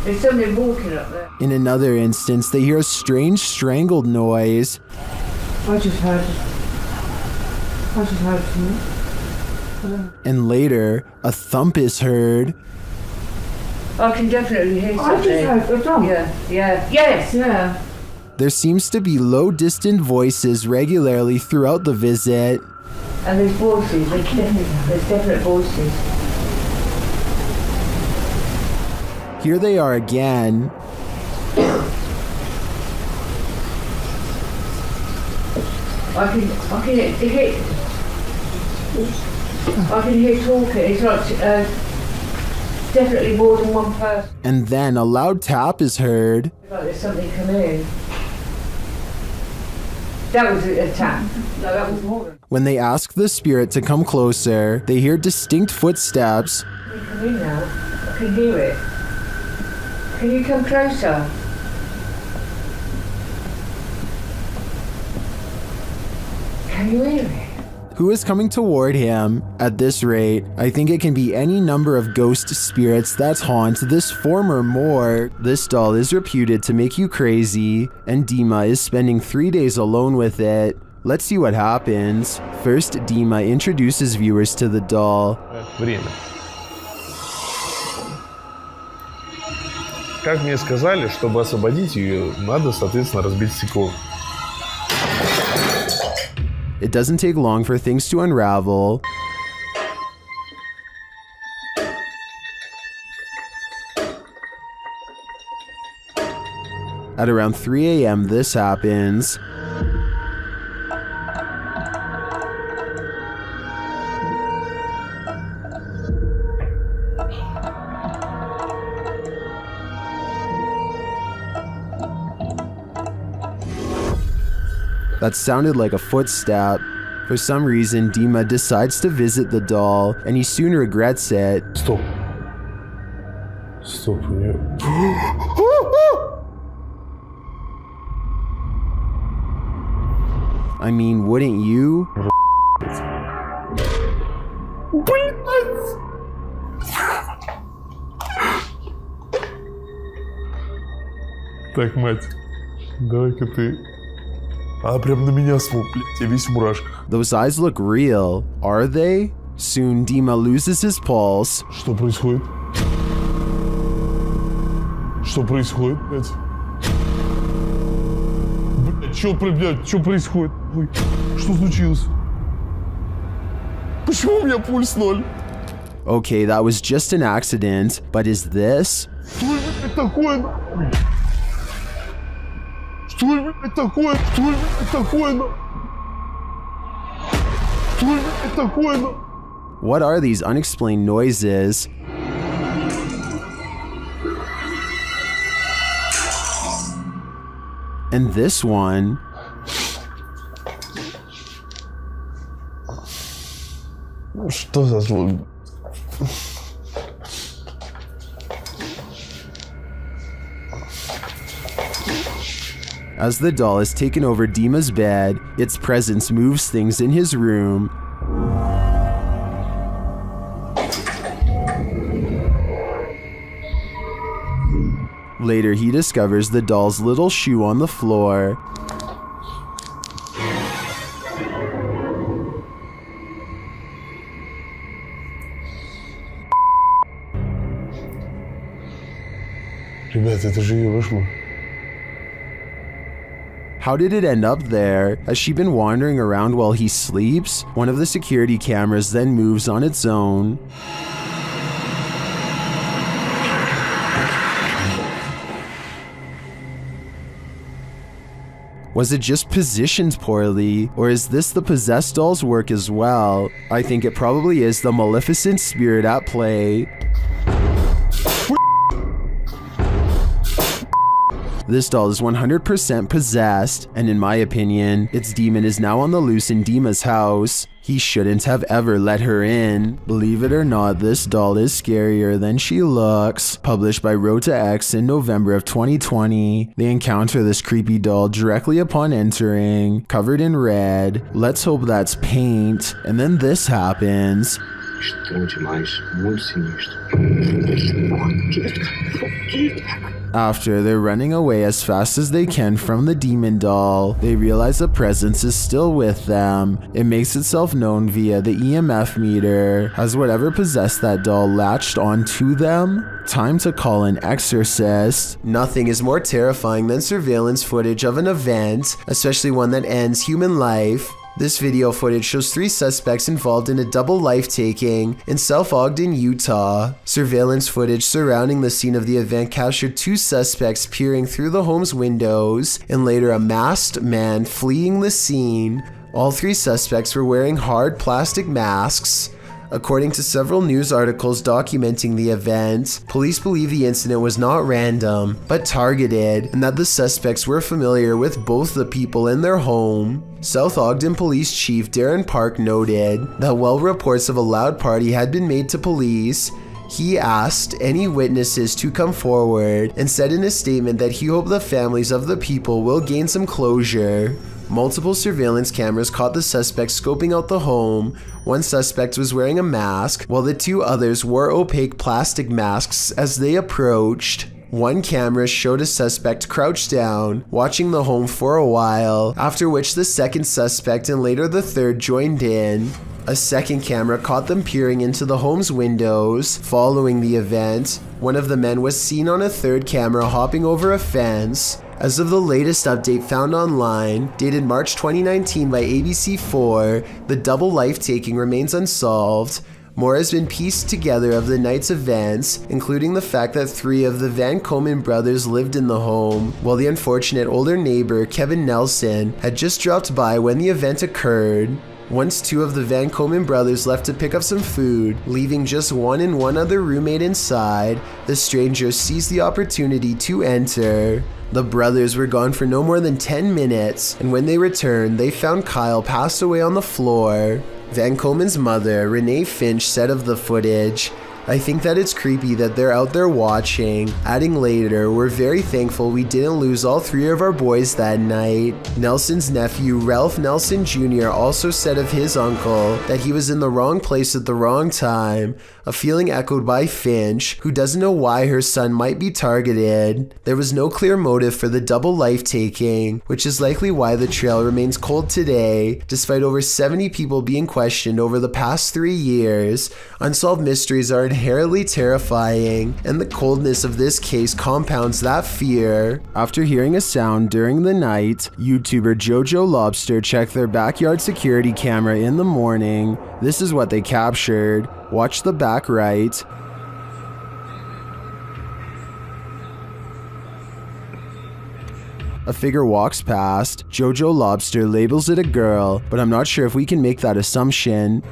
There's somebody walking up there. In another instance, they hear a strange strangled noise. I just heard something. And later, a thump is heard. I can definitely hear something. I just heard a thump. Yeah. Yes, yeah. There seems to be low distant voices regularly throughout the visit. And there's voices, there's definite voices. Here they are again. I can hear talking. It's like definitely more than one person. And then a loud tap is heard. Like there's something coming in. That was a tap. No, that was more than. When they ask the spirit to come closer, they hear distinct footsteps. Can you come in now? I can hear it. Can you come closer? Can you hear it? Who is coming toward him? At this rate, I think it can be any number of ghost spirits that haunt this former morgue. This doll is reputed to make you crazy, and Dima is spending 3 days alone with it. Let's see what happens. First, Dima introduces viewers to the doll. Время. Как мне сказали, чтобы освободить ее, надо, соответственно, разбить стекло. It doesn't take long for things to unravel. At around 3 a.m. this happens. That sounded like a footstep. For some reason, Dima decides to visit the doll, and he soon regrets it. Stop. Stop here. I mean, wouldn't you? Так, мать, давай-ка ты... А, прям на меня смог, блядь, я весь в мурашках. Those eyes look real, are they? Soon Dima loses his pulse. Что происходит? Что происходит, блядь? Блядь, что происходит? Ой, что случилось? Почему у меня пульс 0? Okay, that was just an accident, but is this? Что это такое? Что это такое? Что это такое? Что это такое? What are these unexplained noises? And this one. Что за звук? As the doll has taken over Dima's bed, its presence moves things in his room. Later, he discovers the doll's little shoe on the floor. Ребята, это же ее вышло. How did it end up there? Has she been wandering around while he sleeps? One of the security cameras then moves on its own. Was it just positioned poorly, or is this the possessed doll's work as well? I think it probably is the maleficent spirit at play. This doll is 100% possessed, and in my opinion, its demon is now on the loose in Dima's house. He shouldn't have ever let her in. Believe it or not, this doll is scarier than she looks. Published by Rota X in November of 2020. They encounter this creepy doll directly upon entering, covered in red. Let's hope that's paint. And then this happens. After they're running away as fast as they can from the demon doll, they realize a presence is still with them. It makes itself known via the EMF meter. Has whatever possessed that doll latched onto them? Time to call an exorcist. Nothing is more terrifying than surveillance footage of an event, especially one that ends human life. This video footage shows 3 suspects involved in a double life-taking in South Ogden, Utah. Surveillance footage surrounding the scene of the event captured 2 suspects peering through the home's windows and later a masked man fleeing the scene. All 3 suspects were wearing hard plastic masks. According to several news articles documenting the event, police believe the incident was not random, but targeted, and that the suspects were familiar with both the people in their home. South Ogden Police Chief Darren Park noted that while reports of a loud party had been made to police, he asked any witnesses to come forward and said in a statement that he hoped the families of the people will gain some closure. Multiple surveillance cameras caught the suspects scoping out the home. One suspect was wearing a mask, while the 2 others wore opaque plastic masks as they approached. One camera showed a suspect crouched down, watching the home for a while, after which the second suspect and later the third joined in. A second camera caught them peering into the home's windows. Following the event, one of the men was seen on a third camera hopping over a fence. As of the latest update found online, dated March 2019 by ABC4, the double life-taking remains unsolved. More has been pieced together of the night's events, including the fact that 3 of the Van Komen brothers lived in the home, while the unfortunate older neighbor, Kevin Nelson, had just dropped by when the event occurred. Once 2 of the Van Komen brothers left to pick up some food, leaving just one and one other roommate inside, the stranger seized the opportunity to enter. The brothers were gone for no more than 10 minutes, and when they returned, they found Kyle passed away on the floor. Van Komen's mother, Renee Finch, said of the footage, "I think that it's creepy that they're out there watching." Adding later, "We're very thankful we didn't lose all 3 of our boys that night." Nelson's nephew, Ralph Nelson Jr., also said of his uncle that he was in the wrong place at the wrong time, a feeling echoed by Finch, who doesn't know why her son might be targeted. There was no clear motive for the double life-taking, which is likely why the trail remains cold today, despite over 70 people being questioned over the past 3 years. Unsolved mysteries are inherently terrifying, and the coldness of this case compounds that fear. After hearing a sound during the night, YouTuber Jojo Lobster checked their backyard security camera in the morning. This is what they captured. Watch the back right. A figure walks past. Jojo Lobster labels it a girl, but I'm not sure if we can make that assumption.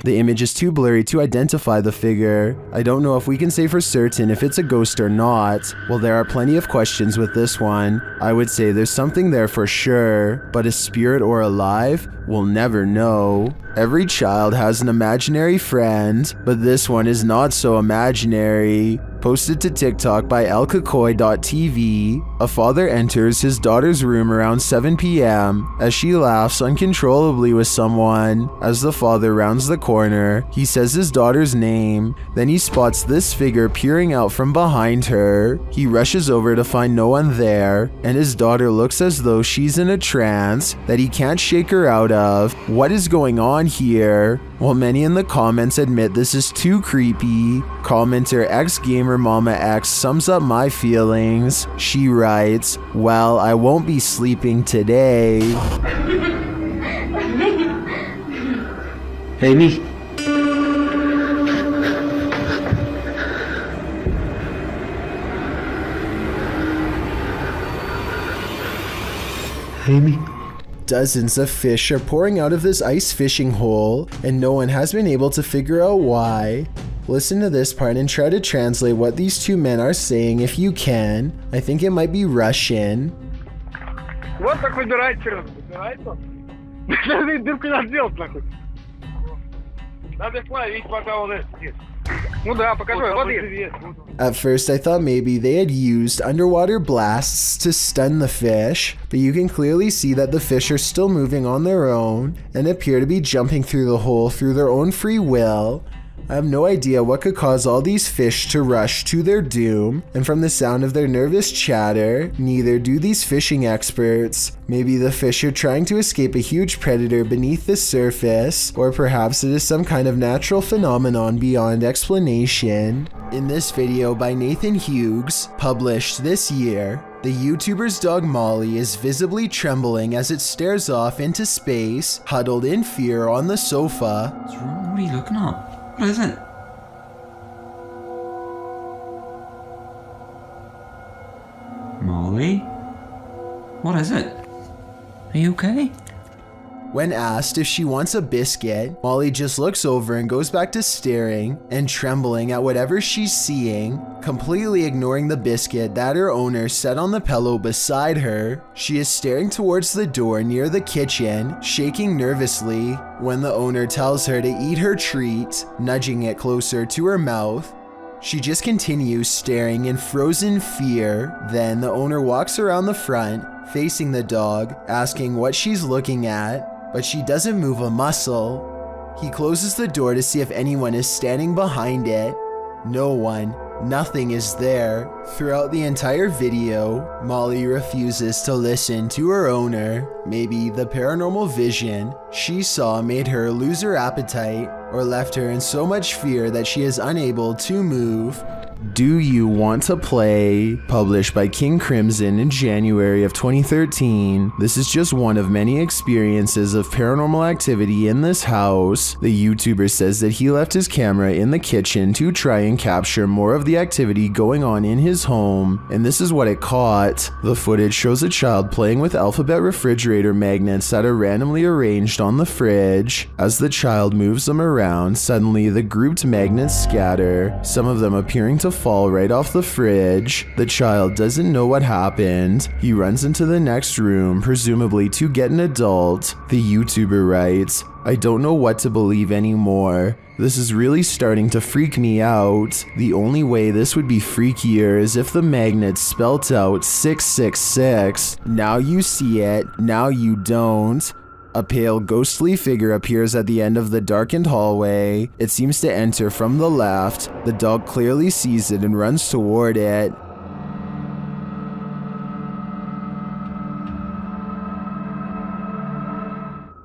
The image is too blurry to identify the figure. I don't know if we can say for certain if it's a ghost or not. Well, there are plenty of questions with this one. I would say there's something there for sure, but a spirit or alive? We'll never know. Every child has an imaginary friend, but this one is not so imaginary. Posted to TikTok by elkakoy.tv, a father enters his daughter's room around 7 p.m. as she laughs uncontrollably with someone. As the father rounds the corner, he says his daughter's name. Then he spots this figure peering out from behind her. He rushes over to find no one there, and his daughter looks as though she's in a trance that he can't shake her out of. What is going on here? While many in the comments admit this is too creepy, commenter XGamerMamaX sums up my feelings. She writes, "Well, I won't be sleeping today." Amy? Amy? Dozens of fish are pouring out of this ice fishing hole, and no one has been able to figure out why. Listen to this part and try to translate what these 2 men are saying if you can. I think it might be Russian. Вот так выбирает черт. Выбирает он. Дырку надо сделать нахуй. Надо плавить, пока он есть. Ну да, покажу, вот есть. At first I thought maybe they had used underwater blasts to stun the fish, but you can clearly see that the fish are still moving on their own and appear to be jumping through the hole through their own free will. I have no idea what could cause all these fish to rush to their doom, and from the sound of their nervous chatter, neither do these fishing experts. Maybe the fish are trying to escape a huge predator beneath the surface, or perhaps it is some kind of natural phenomenon beyond explanation. In this video by Nathan Hughes, published this year, the YouTuber's dog Molly is visibly trembling as it stares off into space, huddled in fear on the sofa. What's wrong? What are you looking at? What is it? Molly? What is it? Are you okay? When asked if she wants a biscuit, Molly just looks over and goes back to staring and trembling at whatever she's seeing, completely ignoring the biscuit that her owner set on the pillow beside her. She is staring towards the door near the kitchen, shaking nervously, when the owner tells her to eat her treat, nudging it closer to her mouth. She just continues staring in frozen fear. Then the owner walks around the front, facing the dog, asking what she's looking at, but she doesn't move a muscle. He closes the door to see if anyone is standing behind it. No one. Nothing is there. Throughout the entire video, Molly refuses to listen to her owner. Maybe the paranormal vision she saw made her lose her appetite or left her in so much fear that she is unable to move. Do You Want to Play? Published by King Crimson in January of 2013. This is just one of many experiences of paranormal activity in this house. The YouTuber says that he left his camera in the kitchen to try and capture more of the activity going on in his home, and this is what it caught. The footage shows a child playing with alphabet refrigerator magnets that are randomly arranged on the fridge. As the child moves them around, suddenly the grouped magnets scatter, some of them appearing to fall right off the fridge. The child doesn't know what happened. He runs into the next room, presumably to get an adult. The YouTuber writes, "I don't know what to believe anymore. This is really starting to freak me out. The only way this would be freakier is if the magnet spelt out 666. Now you see it, now you don't." A pale, ghostly figure appears at the end of the darkened hallway. It seems to enter from the left. The dog clearly sees it and runs toward it.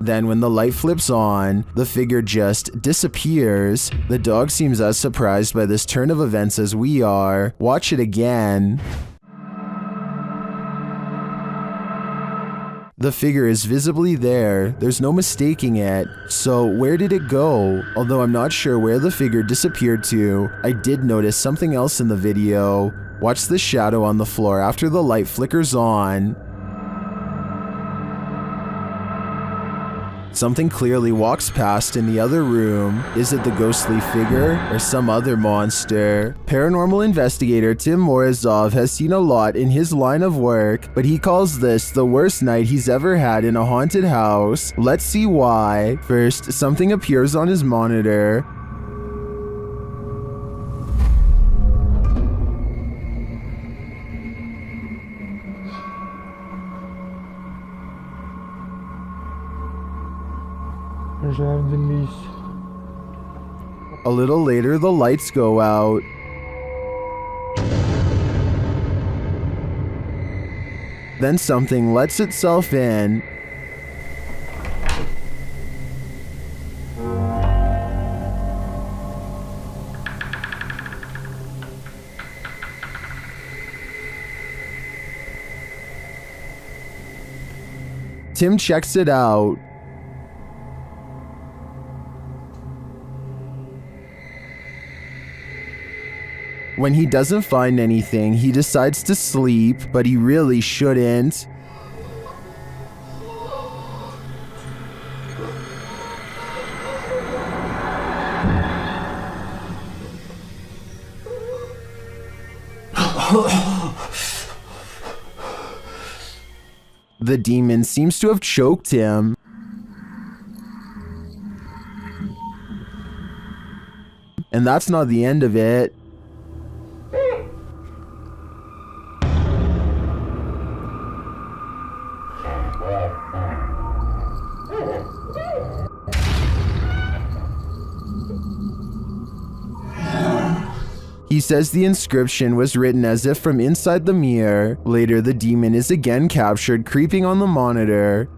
Then when the light flips on, the figure just disappears. The dog seems as surprised by this turn of events as we are. Watch it again. The figure is visibly there, there's no mistaking it. So where did it go? Although I'm not sure where the figure disappeared to, I did notice something else in the video. Watch the shadow on the floor after the light flickers on. Something clearly walks past in the other room. Is it the ghostly figure or some other monster? Paranormal investigator Tim Morozov has seen a lot in his line of work, but he calls this the worst night he's ever had in a haunted house. Let's see why. First, something appears on his monitor. A little later, the lights go out. Then something lets itself in. Tim checks it out. When he doesn't find anything, he decides to sleep, but he really shouldn't. The demon seems to have choked him. And that's not the end of it. He says the inscription was written as if from inside the mirror. Later, the demon is again captured creeping on the monitor.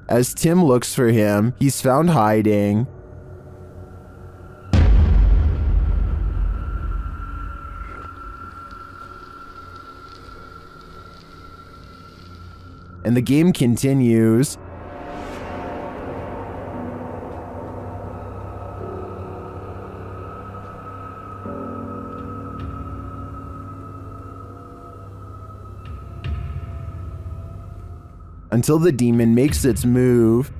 As Tim looks for him, he's found hiding. And the game continues. Until the demon makes its move.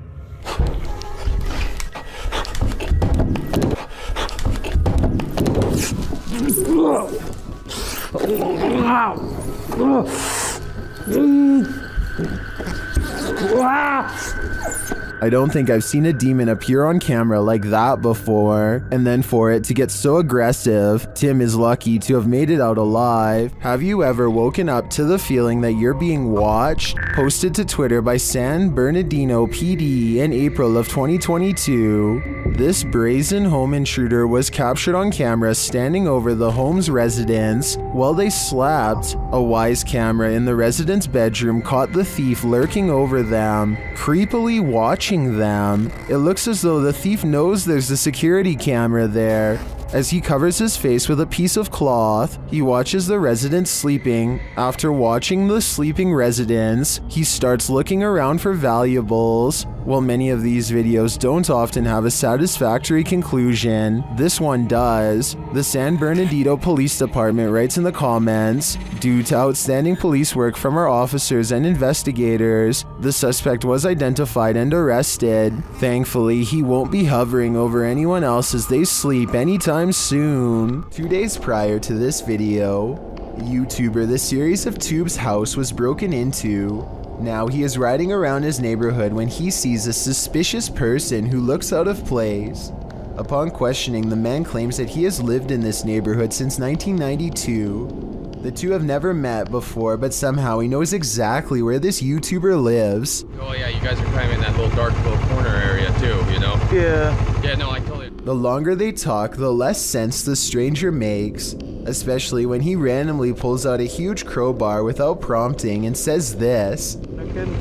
I don't think I've seen a demon appear on camera like that before. And then for it to get so aggressive, Tim is lucky to have made it out alive. Have you ever woken up to the feeling that you're being watched? Posted to Twitter by San Bernardino PD in April of 2022. This brazen home intruder was captured on camera standing over the home's residents while they slept. A wise camera in the resident's bedroom caught the thief lurking over them, creepily watching them. It looks as though the thief knows there's a security camera there. As he covers his face with a piece of cloth, he watches the residents sleeping. After watching the sleeping residents, he starts looking around for valuables. While many of these videos don't often have a satisfactory conclusion, this one does. The San Bernardino Police Department writes in the comments, "Due to outstanding police work from our officers and investigators, the suspect was identified and arrested. Thankfully, he won't be hovering over anyone else as they sleep anytime soon." 2 days prior to this video, YouTuber The Series of Tubes' house was broken into. Now he is riding around his neighborhood when he sees a suspicious person who looks out of place. Upon questioning, the man claims that he has lived in this neighborhood since 1992. The two have never met before, but somehow he knows exactly where this YouTuber lives. Oh yeah, you guys are kind of in that little dark little corner area too, you know? Yeah. Yeah, no, I totally... The longer they talk, the less sense the stranger makes, especially when he randomly pulls out a huge crowbar without prompting and says this.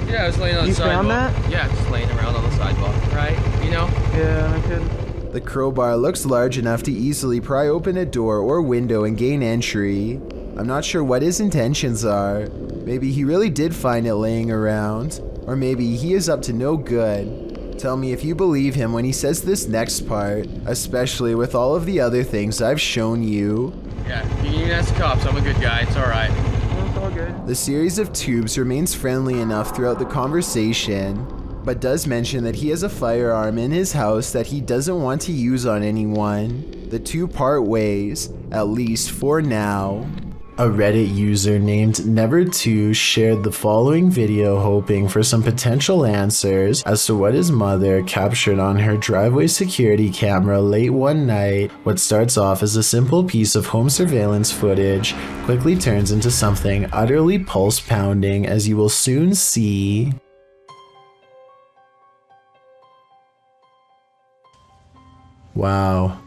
Yeah, I was laying on the sidewalk. You found that? Yeah, just laying around on the sidewalk, right? You know? Yeah, I could. The crowbar looks large enough to easily pry open a door or window and gain entry. I'm not sure what his intentions are. Maybe he really did find it laying around. Or maybe he is up to no good. Tell me if you believe him when he says this next part, especially with all of the other things I've shown you. Yeah, you can even ask the cops. I'm a good guy. It's alright. It's all good. The Series of Tubes remains friendly enough throughout the conversation, but does mention that he has a firearm in his house that he doesn't want to use on anyone. The two part ways, at least for now. A Reddit user named Never2 shared the following video hoping for some potential answers as to what his mother captured on her driveway security camera late one night. What starts off as a simple piece of home surveillance footage quickly turns into something utterly pulse-pounding, as you will soon see. Wow.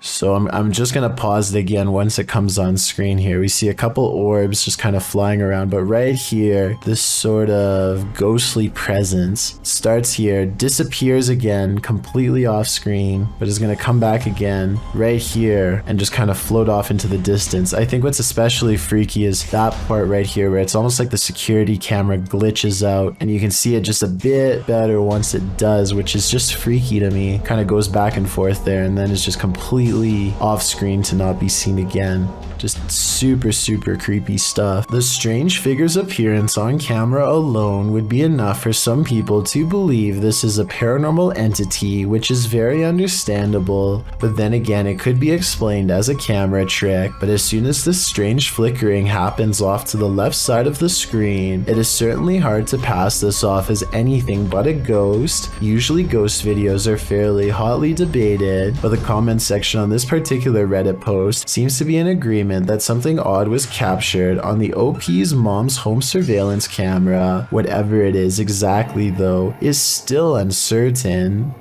So I'm just going to pause it again once it comes on screen here. We see a couple orbs just kind of flying around, but right here, this sort of ghostly presence starts here, disappears again, completely off screen, but is going to come back again right here and just kind of float off into the distance. I think what's especially freaky is that part right here where it's almost like the security camera glitches out and you can see it just a bit better once it does, which is just freaky to me. Kind of goes back and forth there and then it's just completely off screen to not be seen again. Just super creepy stuff. The strange figure's appearance on camera alone would be enough for some people to believe this is a paranormal entity, which is very understandable, but then again it could be explained as a camera trick. But as soon as this strange flickering happens off to the left side of the screen, it is certainly hard to pass this off as anything but a ghost. Usually ghost videos are fairly hotly debated, but the comment section on this particular Reddit post seems to be in agreement that something odd was captured on the OP's mom's home surveillance camera. Whatever it is exactly though is still uncertain.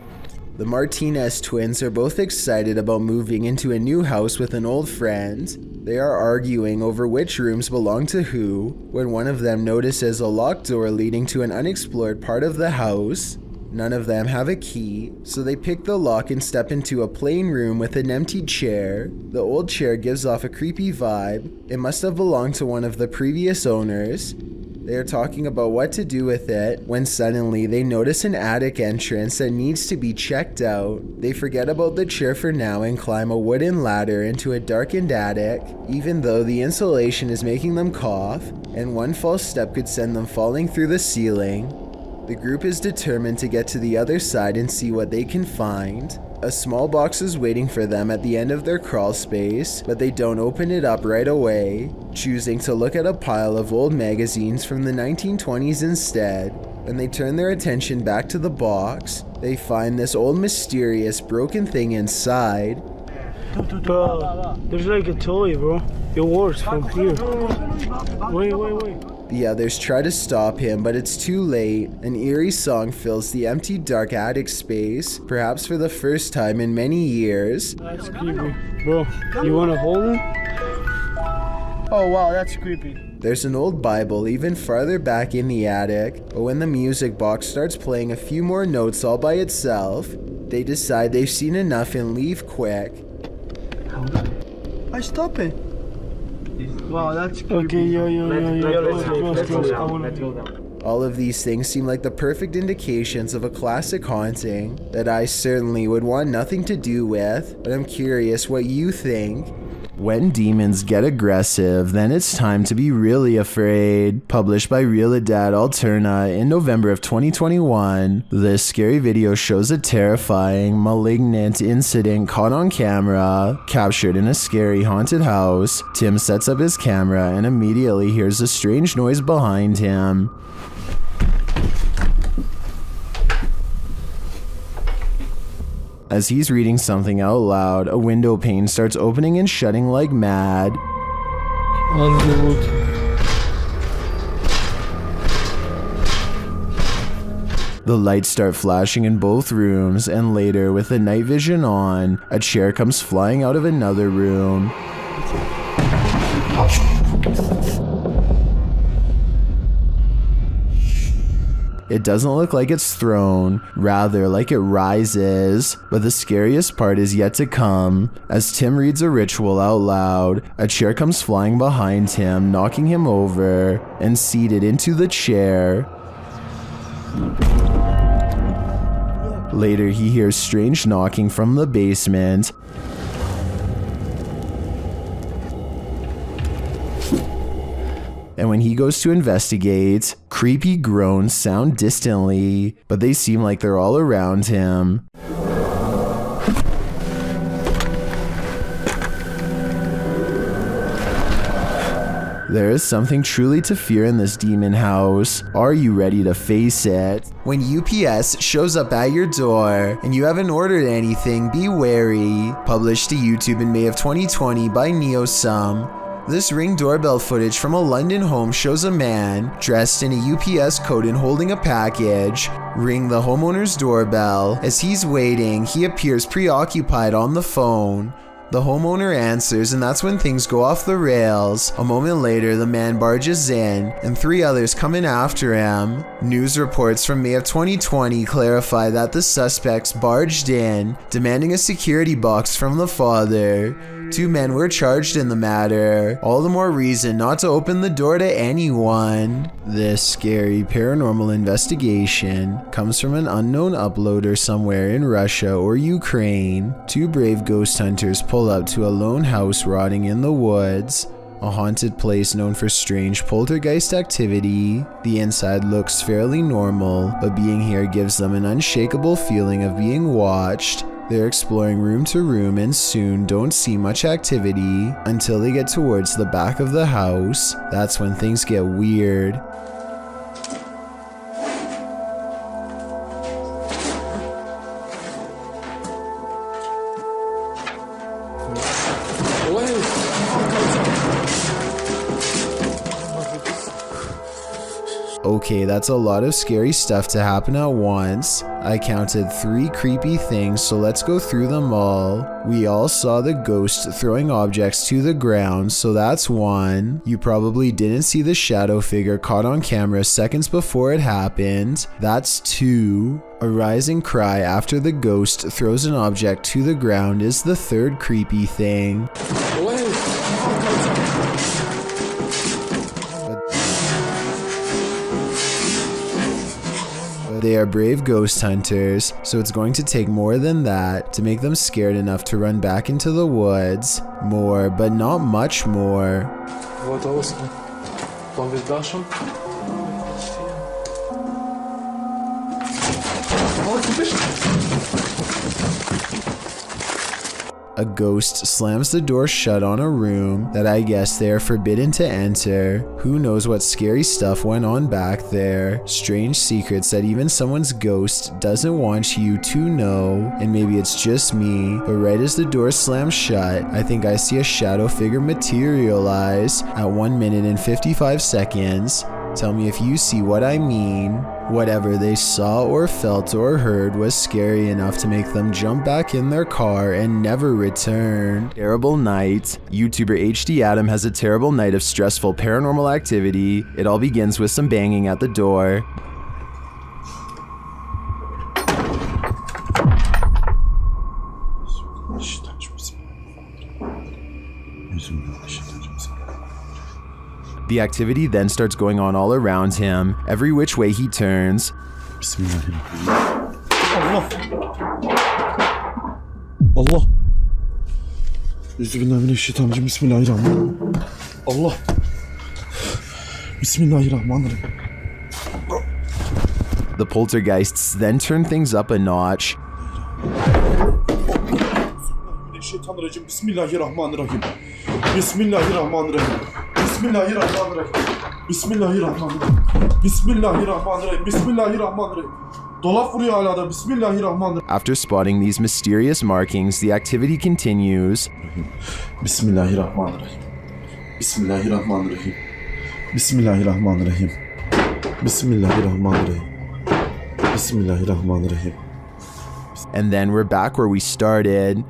The Martinez twins are both excited about moving into a new house with an old friend. They are arguing over which rooms belong to who when one of them notices a locked door leading to an unexplored part of the house. None of them have a key, so they pick the lock and step into a plain room with an empty chair. The old chair gives off a creepy vibe. It must have belonged to one of the previous owners. They are talking about what to do with it when suddenly they notice an attic entrance that needs to be checked out. They forget about the chair for now and climb a wooden ladder into a darkened attic, even though the insulation is making them cough, and one false step could send them falling through the ceiling. The group is determined to get to the other side and see what they can find. A small box is waiting for them at the end of their crawl space, but they don't open it up right away, choosing to look at a pile of old magazines from the 1920s instead. When they turn their attention back to the box, they find this old mysterious broken thing inside. Bro, there's like a toy, bro. It works from here. Wait. The others try to stop him, but it's too late. An eerie song fills the empty, dark attic space, perhaps for the first time in many years. That's creepy. Bro, you wanna hold it? Oh wow, that's creepy. There's an old Bible even farther back in the attic, but when the music box starts playing a few more notes all by itself, they decide they've seen enough and leave quick. I stop it. Wow, that's creepy. Okay, let's go. All of these things seem like the perfect indications of a classic haunting that I certainly would want nothing to do with, but I'm curious what you think. When demons get aggressive, then it's time to be really afraid. Published by Realidad Alterna in November of 2021, this scary video shows a terrifying, malignant incident caught on camera, captured in a scary haunted house. Tim sets up his camera and immediately hears a strange noise behind him. As he's reading something out loud, a window pane starts opening and shutting like mad. The lights start flashing in both rooms, and later, with the night vision on, a chair comes flying out of another room. It doesn't look like it's thrown, rather like it rises, but the scariest part is yet to come. As Tim reads a ritual out loud, a chair comes flying behind him, knocking him over, and seated into the chair. Later, he hears strange knocking from the basement. And when he goes to investigate, creepy groans sound distantly, but they seem like they're all around him. There is something truly to fear in this demon house. Are you ready to face it? When UPS shows up at your door and you haven't ordered anything, be wary. Published to YouTube in May of 2020 by NeoSum. This Ring doorbell footage from a London home shows a man dressed in a UPS coat and holding a package ring the homeowner's doorbell. As he's waiting, he appears preoccupied on the phone. The homeowner answers, and that's when things go off the rails. A moment later, the man barges in, and 3 others come in after him. News reports from May of 2020 clarify that the suspects barged in, demanding a security box from the father. 2 men were charged in the matter. All the more reason not to open the door to anyone. This scary paranormal investigation comes from an unknown uploader somewhere in Russia or Ukraine. 2 brave ghost hunters pull up to a lone house rotting in the woods. A haunted place known for strange poltergeist activity. The inside looks fairly normal, but being here gives them an unshakable feeling of being watched. They're exploring room to room and soon don't see much activity until they get towards the back of the house. That's when things get weird. Okay, that's a lot of scary stuff to happen at once. I counted 3 creepy things, so let's go through them all. We all saw the ghost throwing objects to the ground, so that's 1. You probably didn't see the shadow figure caught on camera seconds before it happened. That's 2. A rising cry after the ghost throws an object to the ground is the 3rd creepy thing. They are brave ghost hunters, so it's going to take more than that to make them scared enough to run back into the woods. More, but not much more. A ghost slams the door shut on a room that I guess they are forbidden to enter. Who knows what scary stuff went on back there. Strange secrets that even someone's ghost doesn't want you to know. And maybe it's just me, but right as the door slams shut, I think I see a shadow figure materialize at 1 minute and 55 seconds. Tell me if you see what I mean. Whatever they saw or felt or heard was scary enough to make them jump back in their car and never return. Terrible night. YouTuber HD Adam has a terrible night of stressful paranormal activity. It all begins with some banging at the door. The activity then starts going on all around him, every which way he turns. Allah. Allah. Bismillahirrahmanirrahim. Bismillahirrahmanirrahim. Allah. Bismillahirrahmanirrahim. The poltergeists then turn things up a notch. Bismillahirrahmanirrahim. Bismillahirrahmanirrahim. Bismillahirrahmanirrahim. Bismillahirrahmanirrahim. Bismillahirrahmanirrahim. Bismillahirrahmanirrahim. Dolap vuruyor hala da. Bismillahirrahmanirrahim. After spotting these mysterious markings, the activity continues. Bismillahirrahmanirrahim. Bismillahirrahmanirrahim. Bismillahirrahmanirrahim. Bismillahirrahmanirrahim. Bismillahirrahmanirrahim. And then we're back where we started.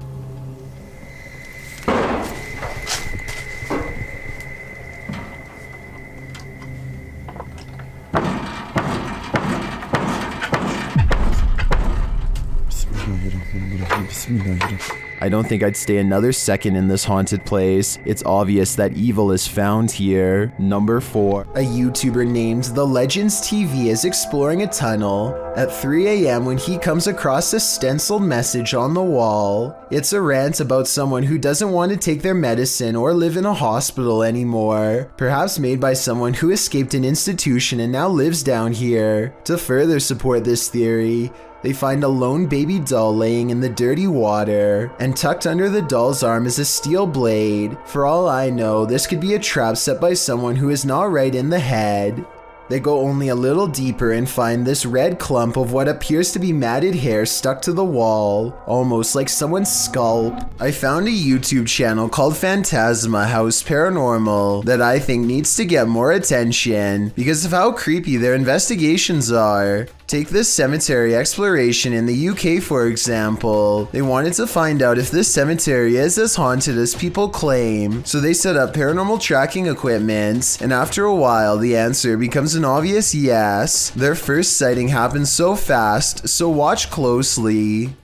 I don't think I'd stay another second in this haunted place. It's obvious that evil is found here. Number 4. A YouTuber named The Legends TV is exploring a tunnel at 3 a.m. when he comes across a stenciled message on the wall. It's a rant about someone who doesn't want to take their medicine or live in a hospital anymore. Perhaps made by someone who escaped an institution and now lives down here. To further support this theory, they find a lone baby doll laying in the dirty water, and tucked under the doll's arm is a steel blade. For all I know, this could be a trap set by someone who is not right in the head. They go only a little deeper and find this red clump of what appears to be matted hair stuck to the wall, almost like someone's scalp. I found a YouTube channel called Phantasma House Paranormal that I think needs to get more attention because of how creepy their investigations are. Take this cemetery exploration in the UK for example. They wanted to find out if this cemetery is as haunted as people claim, so they set up paranormal tracking equipment, and after a while the answer becomes an obvious yes. Their first sighting happens so fast, so watch closely.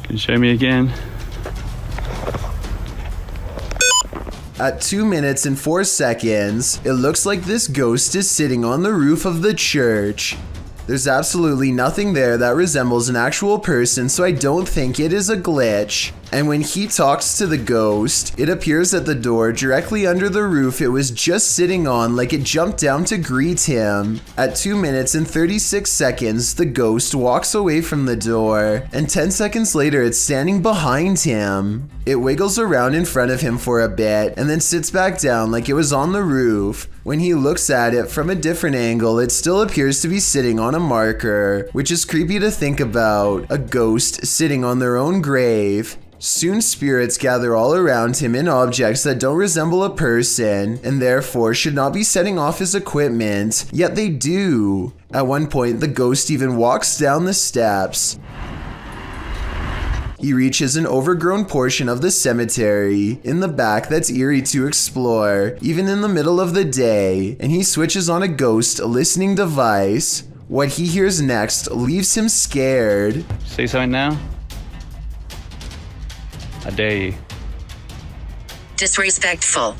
Can you show me again? At 2 minutes and 4 seconds, it looks like this ghost is sitting on the roof of the church. There's absolutely nothing there that resembles an actual person, so I don't think it is a glitch. And when he talks to the ghost, it appears at the door directly under the roof it was just sitting on, like it jumped down to greet him. At 2 minutes and 36 seconds, the ghost walks away from the door, and 10 seconds later it's standing behind him. It wiggles around in front of him for a bit, and then sits back down like it was on the roof. When he looks at it from a different angle, it still appears to be sitting on a marker, which is creepy to think about. A ghost sitting on their own grave. Soon spirits gather all around him in objects that don't resemble a person, and therefore should not be setting off his equipment, yet they do. At one point, the ghost even walks down the steps. He reaches an overgrown portion of the cemetery in the back that's eerie to explore, even in the middle of the day, and he switches on a ghost listening device. What he hears next leaves him scared. Say something now? I dare you. Disrespectful.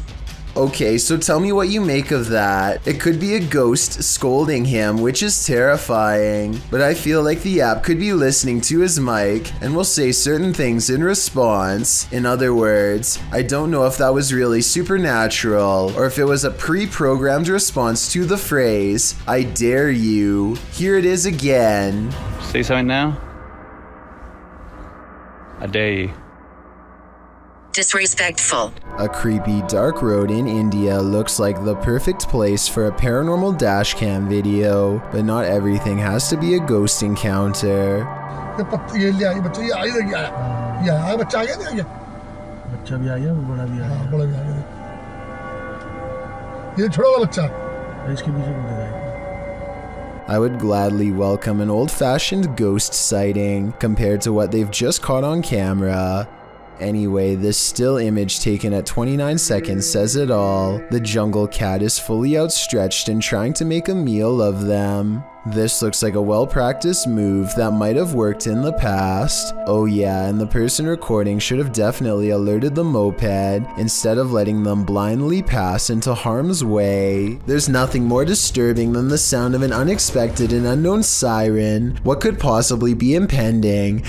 Okay, so tell me what you make of that. It could be a ghost scolding him, which is terrifying, but I feel like the app could be listening to his mic and will say certain things in response. In other words, I don't know if that was really supernatural or if it was a pre-programmed response to the phrase, I dare you. Here it is again. Say something now? I dare you. Disrespectful. A creepy dark road in India looks like the perfect place for a paranormal dashcam video, but not everything has to be a ghost encounter. बच्चा भी आ गया वो बड़ा भी आ गया बड़ा भी आ गया ये छोटा वाला बच्चा इसके पीछे कौन है I would gladly welcome an old-fashioned ghost sighting compared to what they've just caught on camera. Anyway, this still image taken at 29 seconds says it all. The jungle cat is fully outstretched and trying to make a meal of them. This looks like a well-practiced move that might have worked in the past. Oh yeah, and the person recording should have definitely alerted the moped instead of letting them blindly pass into harm's way. There's nothing more disturbing than the sound of an unexpected and unknown siren. What could possibly be impending?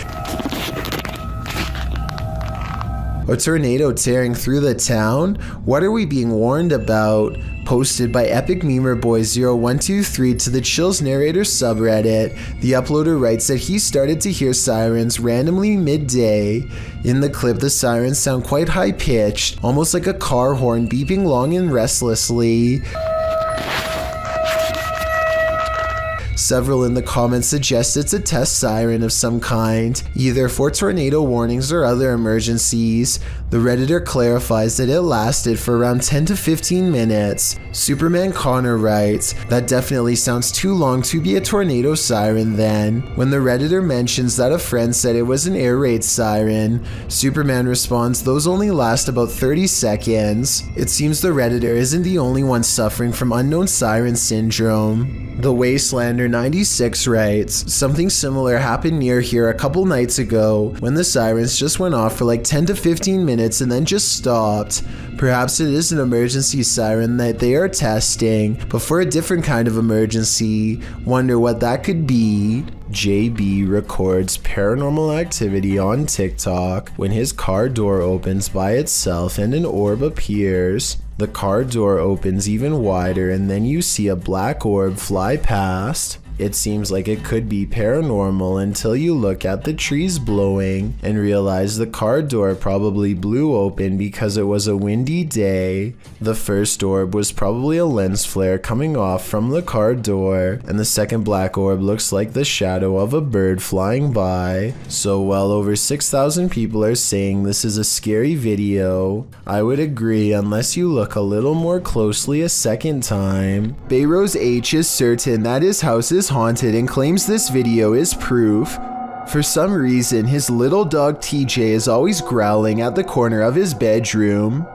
A tornado tearing through the town? What are we being warned about? Posted by Epic Memer Boy 0123 to the Chills Narrator subreddit, the uploader writes that he started to hear sirens randomly midday. In the clip, the sirens sound quite high-pitched, almost like a car horn beeping long and restlessly. Several in the comments suggest it's a test siren of some kind, either for tornado warnings or other emergencies. The Redditor clarifies that it lasted for around 10 to 15 minutes. Superman Connor writes, that definitely sounds too long to be a tornado siren then. When the Redditor mentions that a friend said it was an air raid siren, Superman responds those only last about 30 seconds. It seems the Redditor isn't the only one suffering from unknown siren syndrome. The Wastelander 96 writes, something similar happened near here a couple nights ago when the sirens just went off for like 10 to 15 minutes and then just stopped. Perhaps it is an emergency siren that they are testing, but for a different kind of emergency. Wonder what that could be. JB records paranormal activity on TikTok when his car door opens by itself and an orb appears. The car door opens even wider and then you see a black orb fly past. It seems like it could be paranormal until you look at the trees blowing and realize the car door probably blew open because it was a windy day. The first orb was probably a lens flare coming off from the car door, and the second black orb looks like the shadow of a bird flying by. So well over 6,000 people are saying this is a scary video. I would agree unless you look a little more closely a second time. Bayrose H is certain that his house is haunted and claims this video is proof. For some reason, his little dog TJ is always growling at the corner of his bedroom.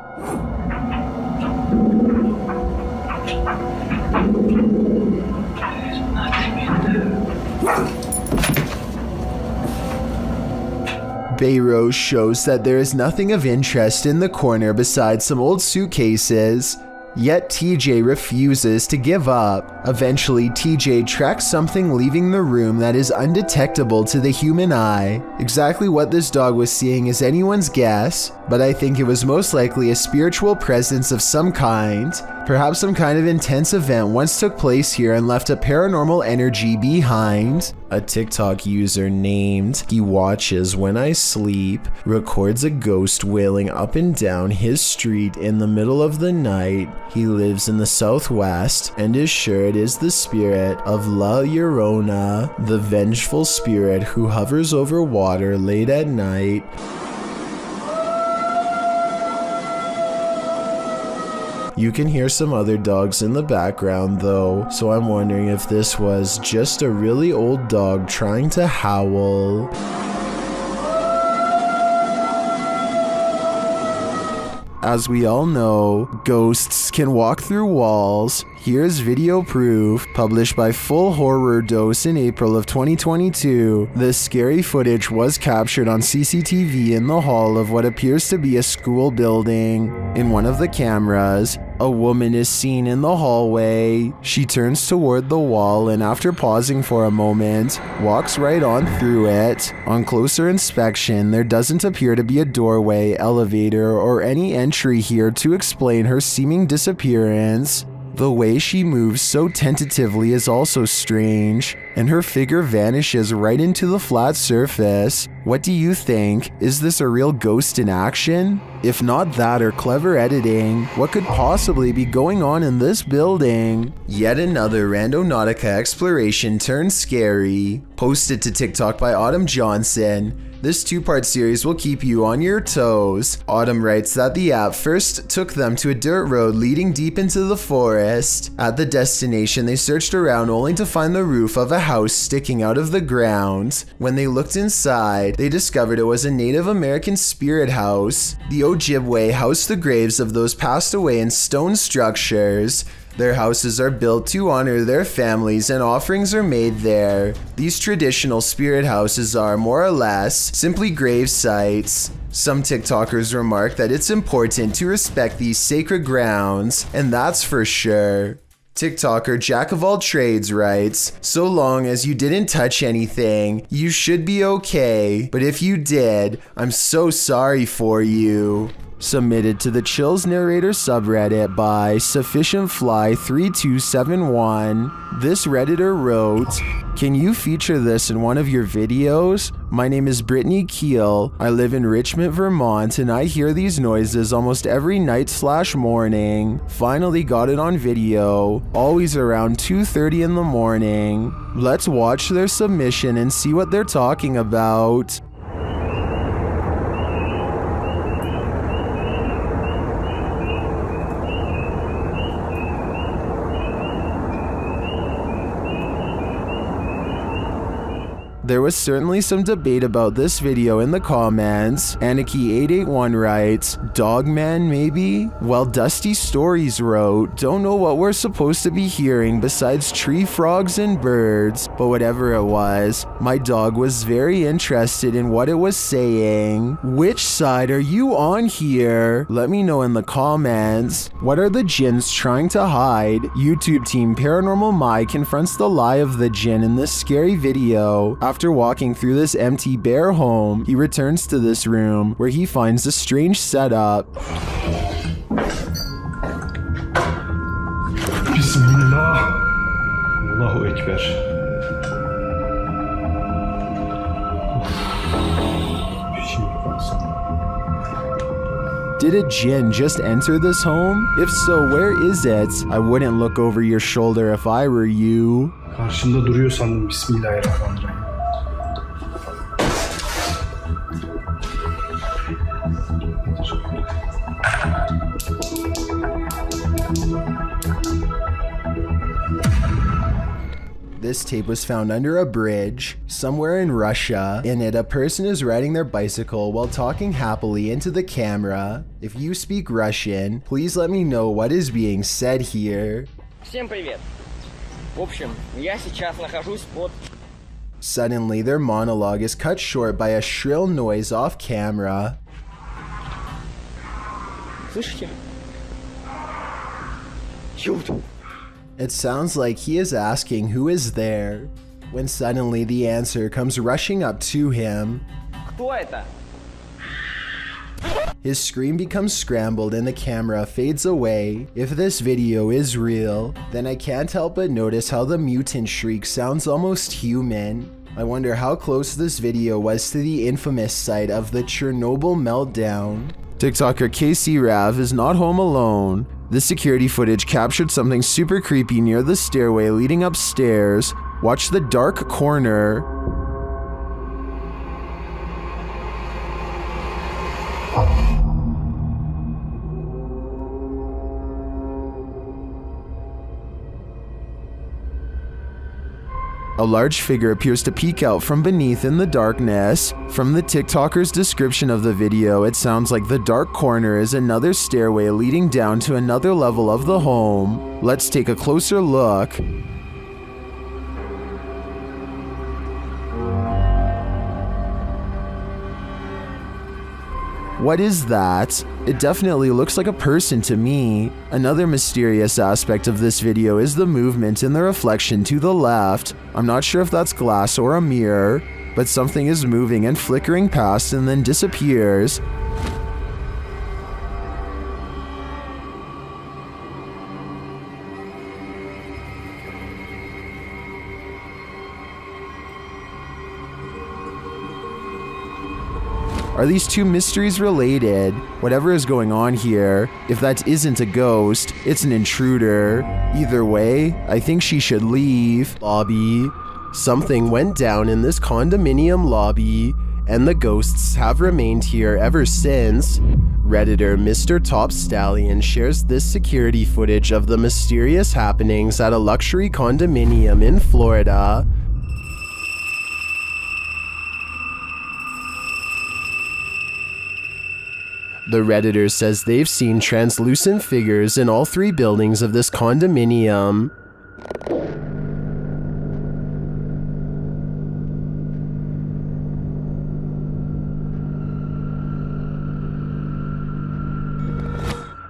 Bayrose shows that there is nothing of interest in the corner besides some old suitcases. Yet TJ refuses to give up. Eventually, TJ tracks something leaving the room that is undetectable to the human eye. Exactly what this dog was seeing is anyone's guess, but I think it was most likely a spiritual presence of some kind. Perhaps some kind of intense event once took place here and left a paranormal energy behind. A TikTok user named He Watches When I Sleep records a ghost wailing up and down his street in the middle of the night. He lives in the southwest and is sure it is the spirit of La Llorona, the vengeful spirit who hovers over water late at night. You can hear some other dogs in the background though, so I'm wondering if this was just a really old dog trying to howl. As we all know, ghosts can walk through walls. Here's video proof, published by Full Horror Dose in April of 2022. This scary footage was captured on CCTV in the hall of what appears to be a school building. In one of the cameras, a woman is seen in the hallway. She turns toward the wall and after pausing for a moment, walks right on through it. On closer inspection, there doesn't appear to be a doorway, elevator, or any entry here to explain her seeming disappearance. The way she moves so tentatively is also strange. and her figure vanishes right into the flat surface. What do you think? Is this a real ghost in action? If not that or clever editing, what could possibly be going on in this building? Yet another Randonautica exploration turned scary. Posted to TikTok by Autumn Johnson. This two-part series will keep you on your toes. Autumn writes that the app first took them to a dirt road leading deep into the forest. At the destination, they searched around only to find the roof of a house sticking out of the ground. When they looked inside, they discovered it was a Native American spirit house. The Ojibwe housed the graves of those passed away in stone structures. Their houses are built to honor their families and offerings are made there. These traditional spirit houses are, more or less, simply grave sites. Some TikTokers remark that it's important to respect these sacred grounds, and that's for sure. TikToker Jack of All Trades writes, so long as you didn't touch anything, you should be okay, but if you did, I'm so sorry for you. Submitted to the Chills Narrator subreddit by SufficientFly3271. This Redditor wrote, can you feature this in one of your videos? My name is Brittany Keel. I live in Richmond, Vermont, and I hear these noises almost every night/morning. Finally got it on video, always around 2:30 in the morning. Let's watch their submission and see what they're talking about. There was certainly some debate about this video in the comments. Aniki881 writes, Dogman maybe? While Dusty Stories wrote, don't know what we're supposed to be hearing besides tree frogs and birds, but whatever it was, my dog was very interested in what it was saying. Which side are you on here? Let me know in the comments. What are the jinns trying to hide? YouTube team Paranormal Mai confronts the lie of the jinn in this scary video. After walking through this empty bare home, he returns to this room where he finds a strange setup. Bismillah. Allahu Ekber. Did a jinn just enter this home? If so, where is it? I wouldn't look over your shoulder if I were you. Karşımda duruyor sandım. Bismillahirrahmanirrahim. This tape was found under a bridge somewhere in Russia. In it, a person is riding their bicycle while talking happily into the camera. If you speak Russian, please let me know what is being said here. Всем привет. В общем, я сейчас нахожусь под... Suddenly, their monologue is cut short by a shrill noise off camera. Слышите? Shoot. It sounds like he is asking who is there, when suddenly the answer comes rushing up to him. Кто это? His screen becomes scrambled and the camera fades away. If this video is real, then I can't help but notice how the mutant shriek sounds almost human. I wonder how close this video was to the infamous site of the Chernobyl meltdown. TikToker KC Rav is not home alone. This security footage captured something super creepy near the stairway leading upstairs. Watch the dark corner. A large figure appears to peek out from beneath in the darkness. From the TikToker's description of the video, it sounds like the dark corner is another stairway leading down to another level of the home. Let's take a closer look. What is that? It definitely looks like a person to me. Another mysterious aspect of this video is the movement in the reflection to the left. I'm not sure if that's glass or a mirror, but something is moving and flickering past and then disappears. Are these two mysteries related? Whatever is going on here, if that isn't a ghost, it's an intruder. Either way, I think she should leave. Lobby. Something went down in this condominium lobby, and the ghosts have remained here ever since. Redditor Mr. Top Stallion shares this security footage of the mysterious happenings at a luxury condominium in Florida. The Redditor says they've seen translucent figures in all 3 buildings of this condominium.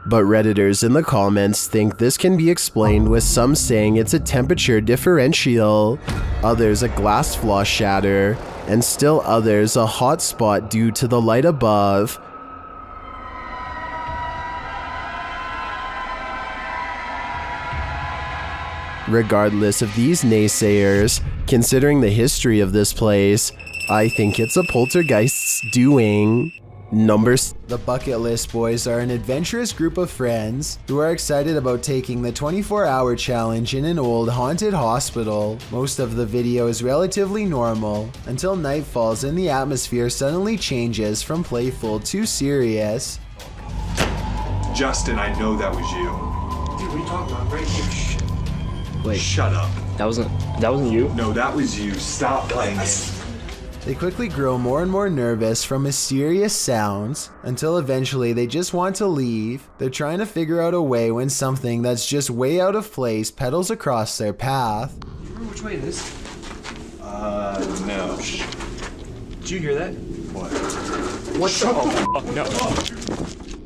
But Redditors in the comments think this can be explained with some saying it's a temperature differential, others a glass flaw shatter, and still others a hot spot due to the light above. Regardless of these naysayers, considering the history of this place, I think it's a poltergeist's doing. The Bucket List Boys are an adventurous group of friends who are excited about taking the 24-hour challenge in an old haunted hospital. Most of the video is relatively normal until night falls and the atmosphere suddenly changes from playful to serious. Justin, I know that was you. Dude, what are you talking about? Right here. Wait. Shut up. That wasn't you? No, that was you. Stop playing it. They quickly grow more and more nervous from mysterious sounds until eventually they just want to leave. They're trying to figure out a way when something that's just way out of place pedals across their path. You remember which way it is? No. Did you hear that? What? What the fuck? No.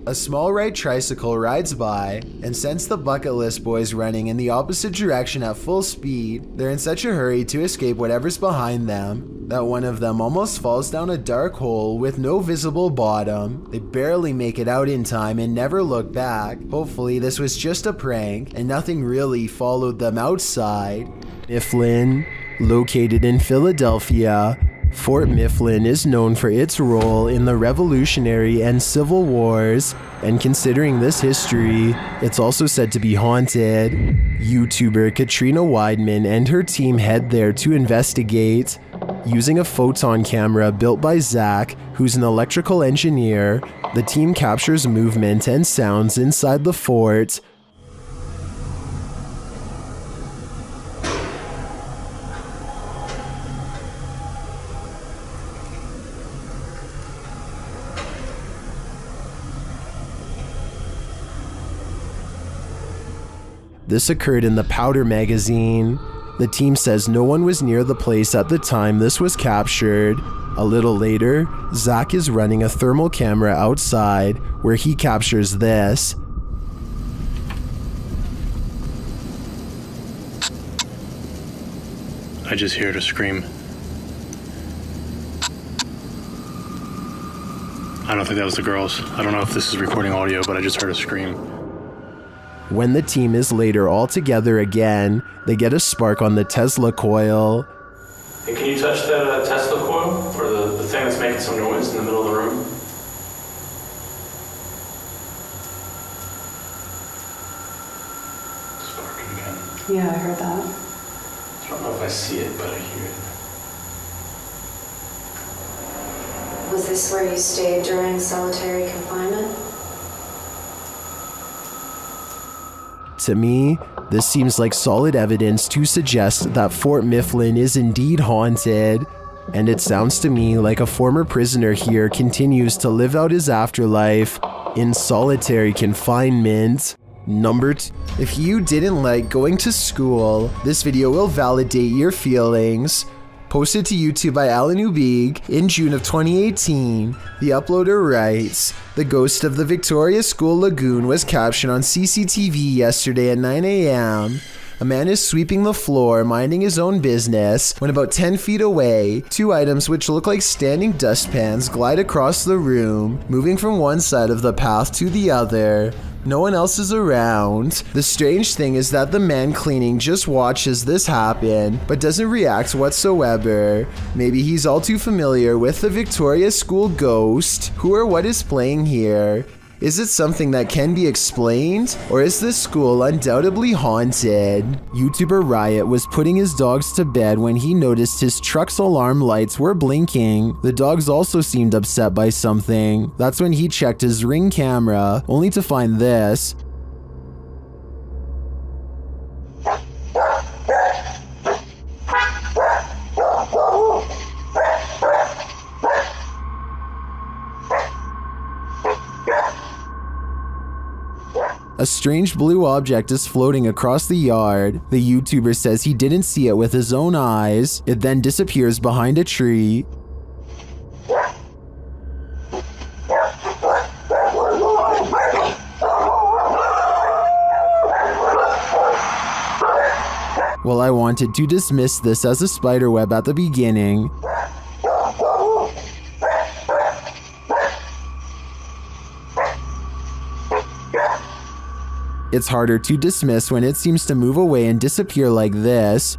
A small right tricycle rides by and sends the Bucket List Boys running in the opposite direction at full speed. They're in such a hurry to escape whatever's behind them that one of them almost falls down a dark hole with no visible bottom. They barely make it out in time and never look back. Hopefully this was just a prank and nothing really followed them outside. Mifflin, located in Philadelphia, Fort Mifflin is known for its role in the Revolutionary and Civil Wars, and considering this history, it's also said to be haunted. YouTuber Katrina Weidman and her team head there to investigate. Using a photon camera built by Zach, who's an electrical engineer, the team captures movement and sounds inside the fort. This occurred in the Powder magazine. The team says no one was near the place at the time this was captured. A little later, Zach is running a thermal camera outside where he captures this. I just heard a scream. I don't think that was the girls. I don't know if this is recording audio, but I just heard a scream. When the team is later all together again, they get a spark on the Tesla coil. Hey, can you touch that Tesla coil? Or the thing that's making some noise in the middle of the room? Sparking again. Yeah, I heard that. I don't know if I see it, but I hear it. Was this where you stayed during solitary confinement? To me, this seems like solid evidence to suggest that Fort Mifflin is indeed haunted, and it sounds to me like a former prisoner here continues to live out his afterlife in solitary confinement. Number 2. If you didn't like going to school, this video will validate your feelings. Posted to YouTube by Alan Ubig in June of 2018, the uploader writes, "The ghost of the Victoria School Lagoon was captured on CCTV yesterday at 9 a.m. A man is sweeping the floor, minding his own business, when about 10 feet away, 2 items which look like standing dustpans glide across the room, moving from one side of the path to the other. No one else is around. The strange thing is that the man cleaning just watches this happen, but doesn't react whatsoever. Maybe he's all too familiar with the Victoria School ghost. Who or what is playing here? Is it something that can be explained? Or is this school undoubtedly haunted? YouTuber Riot was putting his dogs to bed when he noticed his truck's alarm lights were blinking. The dogs also seemed upset by something. That's when he checked his Ring camera, only to find this. A strange blue object is floating across the yard. The YouTuber says he didn't see it with his own eyes. It then disappears behind a tree. Well, I wanted to dismiss this as a spiderweb at the beginning. It's harder to dismiss when it seems to move away and disappear like this.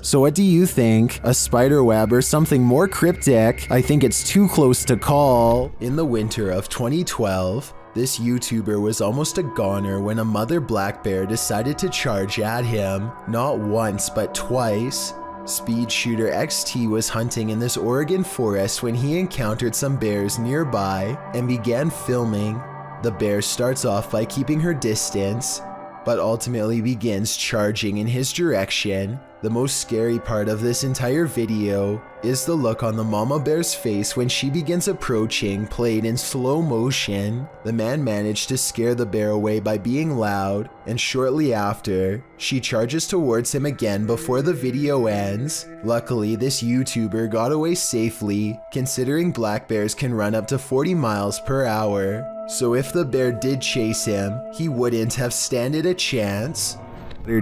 So what do you think? A spider web or something more cryptic? I think it's too close to call. In the winter of 2012, this YouTuber was almost a goner when a mother black bear decided to charge at him. Not once, but twice. Speed Shooter XT was hunting in this Oregon forest when he encountered some bears nearby and began filming. The bear starts off by keeping her distance, but ultimately begins charging in his direction. The most scary part of this entire video is the look on the mama bear's face when she begins approaching, played in slow motion. The man managed to scare the bear away by being loud, and shortly after, she charges towards him again before the video ends. Luckily, this YouTuber got away safely, considering black bears can run up to 40 miles per hour. So if the bear did chase him, he wouldn't have standed a chance.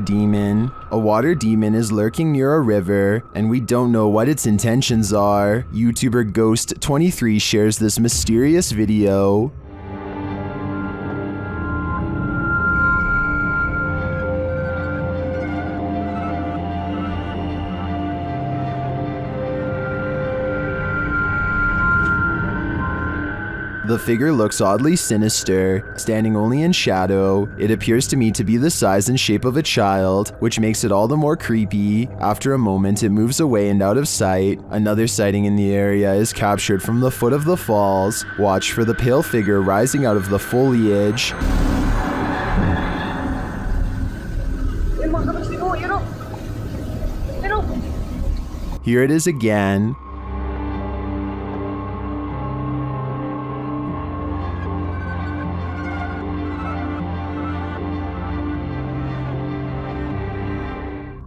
Demon. A water demon is lurking near a river, and we don't know what its intentions are. YouTuber Ghost23 shares this mysterious video. The figure looks oddly sinister, standing only in shadow. It appears to me to be the size and shape of a child, which makes it all the more creepy. After a moment, it moves away and out of sight. Another sighting in the area is captured from the foot of the falls. Watch for the pale figure rising out of the foliage. Here it is again.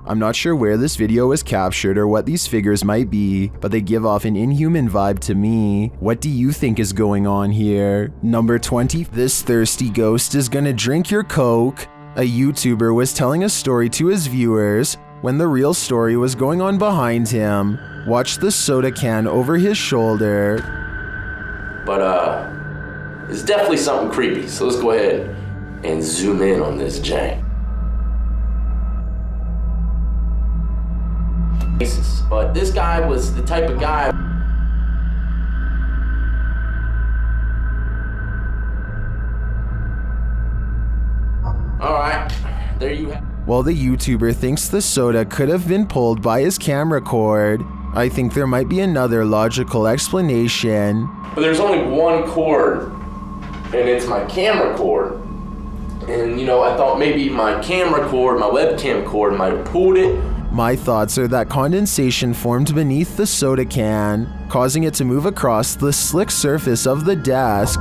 I'm not sure where this video was captured or what these figures might be, but they give off an inhuman vibe to me. What do you think is going on here? Number 20. This thirsty ghost is gonna drink your Coke. A YouTuber was telling a story to his viewers when the real story was going on behind him. Watch the soda can over his shoulder. But it's definitely something creepy, so let's go ahead and zoom in on this jank. But this guy was the type of guy. Alright, there you have. While the YouTuber thinks the soda could have been pulled by his camera cord, I think there might be another logical explanation. But there's only one cord, and it's my camera cord. And you know, I thought maybe my camera cord, my webcam cord might have pulled it. My thoughts are that condensation formed beneath the soda can, causing it to move across the slick surface of the desk.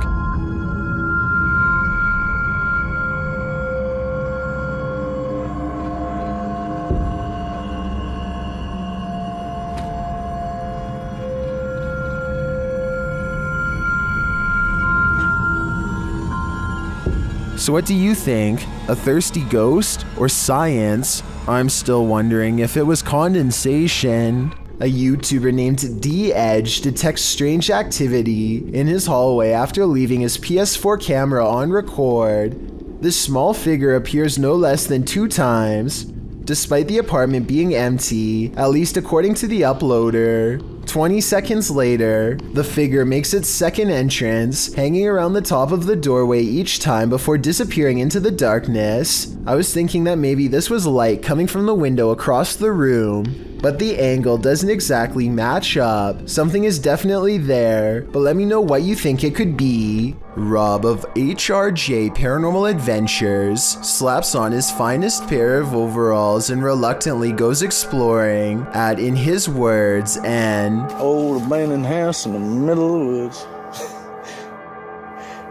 So what do you think? A thirsty ghost or science? I'm still wondering if it was condensation. A YouTuber named D-Edge detects strange activity in his hallway after leaving his PS4 camera on record. This small figure appears no less than 2 times, despite the apartment being empty, at least according to the uploader. 20 seconds later, the figure makes its second entrance, hanging around the top of the doorway each time before disappearing into the darkness. I was thinking that maybe this was light coming from the window across the room, but the angle doesn't exactly match up. Something is definitely there, but let me know what you think it could be. Rob of HRJ Paranormal Adventures slaps on his finest pair of overalls and reluctantly goes exploring at, in his words, an old abandoned house in the middle of the woods.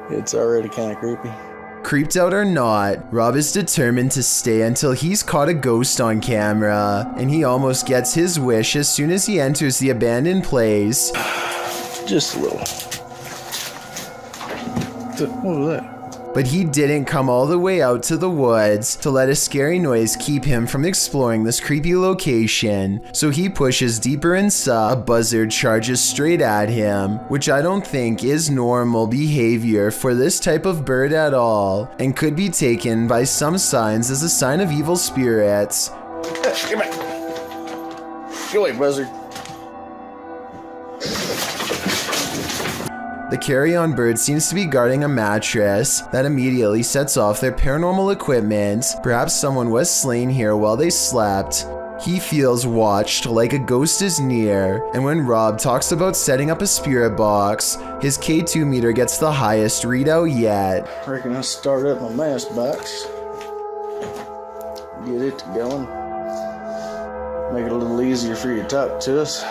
It's already kind of creepy. Creeped out or not, Rob is determined to stay until he's caught a ghost on camera, and he almost gets his wish as soon as he enters the abandoned place. Just a little. What was that? But he didn't come all the way out to the woods to let a scary noise keep him from exploring this creepy location, so he pushes deeper inside. A buzzard charges straight at him, which I don't think is normal behavior for this type of bird at all, and could be taken by some signs as a sign of evil spirits. Get back. Go away, buzzard. The carry-on bird seems to be guarding a mattress that immediately sets off their paranormal equipment. Perhaps someone was slain here while they slept. He feels watched, like a ghost is near, and when Rob talks about setting up a spirit box, his K2 meter gets the highest readout yet. I reckon I'll start up my mask box. Get it going. Make it a little easier for you to talk to us.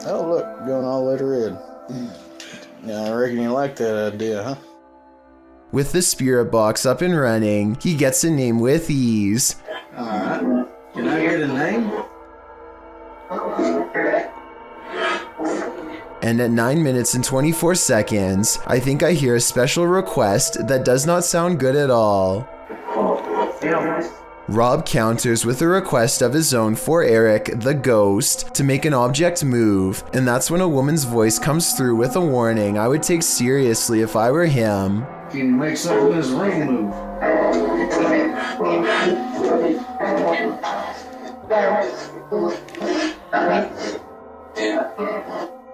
Oh look, going all the way to red. Yeah, I reckon you like that idea, huh? With the spirit box up and running, he gets a name with ease. Alright. Can I get a name? And at 9 minutes and 24 seconds, I think I hear a special request that does not sound good at all. Rob counters with a request of his own for Eric, the ghost, to make an object move, and that's when a woman's voice comes through with a warning I would take seriously if I were him. Can you make something in this ring move?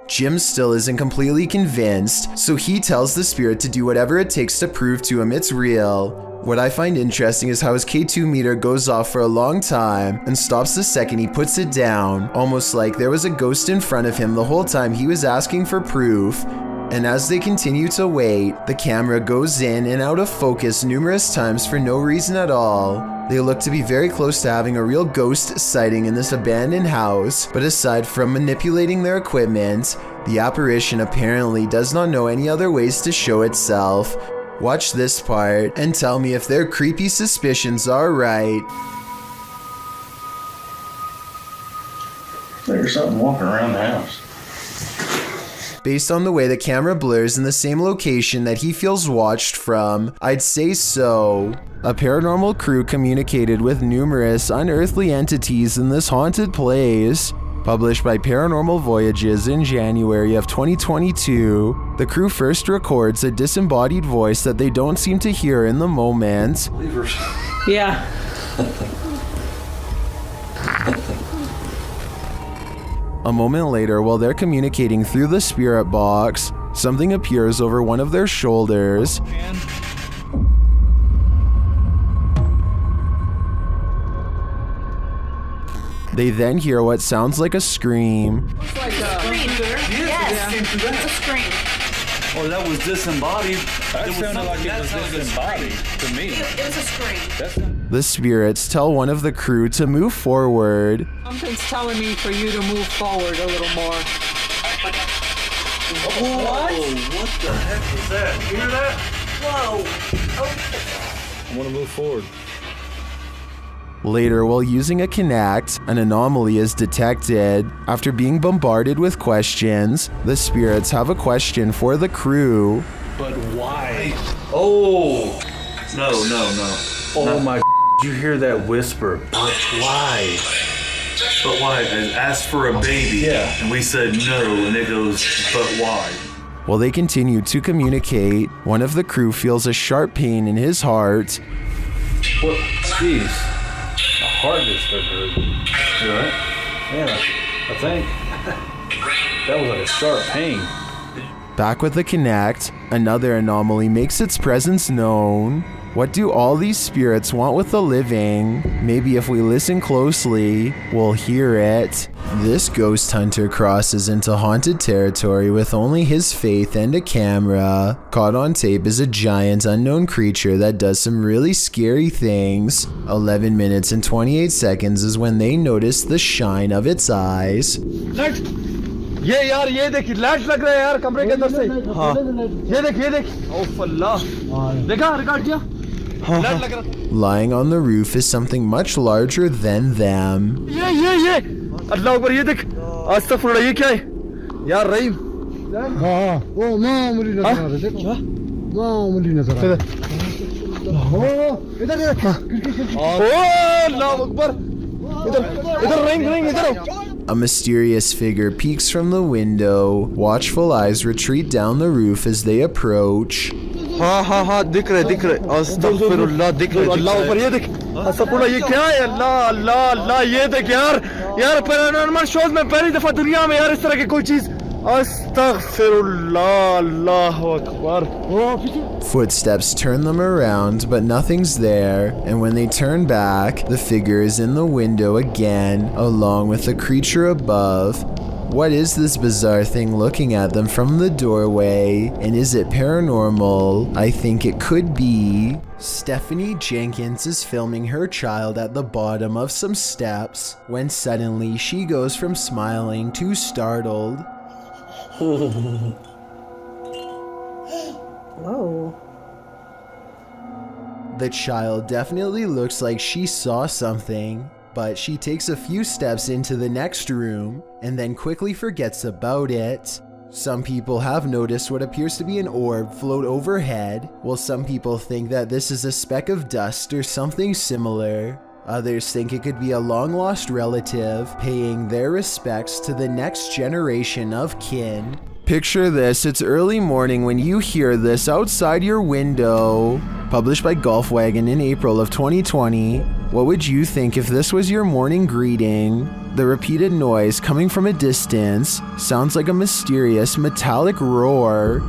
Jim still isn't completely convinced, so he tells the spirit to do whatever it takes to prove to him it's real. What I find interesting is how his K2 meter goes off for a long time and stops the second he puts it down, almost like there was a ghost in front of him the whole time he was asking for proof. And as they continue to wait, the camera goes in and out of focus numerous times for no reason at all. They look to be very close to having a real ghost sighting in this abandoned house, but aside from manipulating their equipment, the apparition apparently does not know any other ways to show itself. Watch this part and tell me if their creepy suspicions are right. There's something walking around the house. Based on the way the camera blurs in the same location that he feels watched from, I'd say so. A paranormal crew communicated with numerous unearthly entities in this haunted place. Published by Paranormal Voyages in January of 2022, the crew first records a disembodied voice that they don't seem to hear in the moment. Yeah. A moment later, while they're communicating through the spirit box, something appears over one of their shoulders. They then hear what sounds like a scream. It's like a scream. Yes, it's a scream. Oh, that was disembodied. That sounded like it was disembodied to me. It was a scream. The spirits tell one of the crew to move forward. Something's telling me for you to move forward a little more. What? What the heck was that? You hear that? Whoa. Oh. I want to move forward. Later, while using a Kinect, an anomaly is detected. After being bombarded with questions, the spirits have a question for the crew. But why? Oh! No. Oh my, you hear that whisper? But why? But why? I asked for a baby, and we said no, and it goes, but why? While they continue to communicate, one of the crew feels a sharp pain in his heart. What? Jeez. My heart just started hurting. You alright? Yeah, I think. That was like a sharp pain. Back with the Connect, another anomaly makes its presence known. What do all these spirits want with the living? Maybe if we listen closely, we'll hear it. This ghost hunter crosses into haunted territory with only his faith and a camera. Caught on tape is a giant unknown creature that does some really scary things. 11 minutes and 28 seconds is when they notice the shine of its eyes. ये यार ये देख light लग रहा है यार कमरे के अंदर से हाँ ये देख ओफ अल्लाह देखा रिकॉर्ड किया लाइट लग रहा Lying on the roof is something much larger than them. ये अल्लाह अकबर ये देख अस्तगफुरुल्लाह ये क्या है यार रहीम हाँ वो मामूली नजर आ रहा है देखो मामूली नजर आ रहा है इधर ओ अल्लाह अकबर इधर रहीम इधर A mysterious figure peeks from the window. Watchful eyes retreat down the roof as they approach. हाँ दिख रहे अस्तगफिरुल्लाह दिख रहे अल्लाह ऊपर ये देख अस्तगफिरुल्लाह ये क्या है अल्लाह ये देख यार पैरानॉर्मल शोज में पहली दफा दुनिया में यार इस तरह की कोई चीज अस्तगफिरुल्लाह अल्लाहु Akbar. Footsteps turn them around, but nothing's there, and when they turn back, the figure is in the window again, along with the creature above. What is this bizarre thing looking at them from the doorway? And is it paranormal? I think it could be. Stephanie Jenkins is filming her child at the bottom of some steps when suddenly she goes from smiling to startled. Whoa. The child definitely looks like she saw something, but she takes a few steps into the next room and then quickly forgets about it. Some people have noticed what appears to be an orb float overhead, while some people think that this is a speck of dust or something similar. Others think it could be a long-lost relative paying their respects to the next generation of kin. Picture this, it's early morning when you hear this outside your window. Published by Golfwagon in April of 2020. What would you think if this was your morning greeting? The repeated noise coming from a distance sounds like a mysterious metallic roar.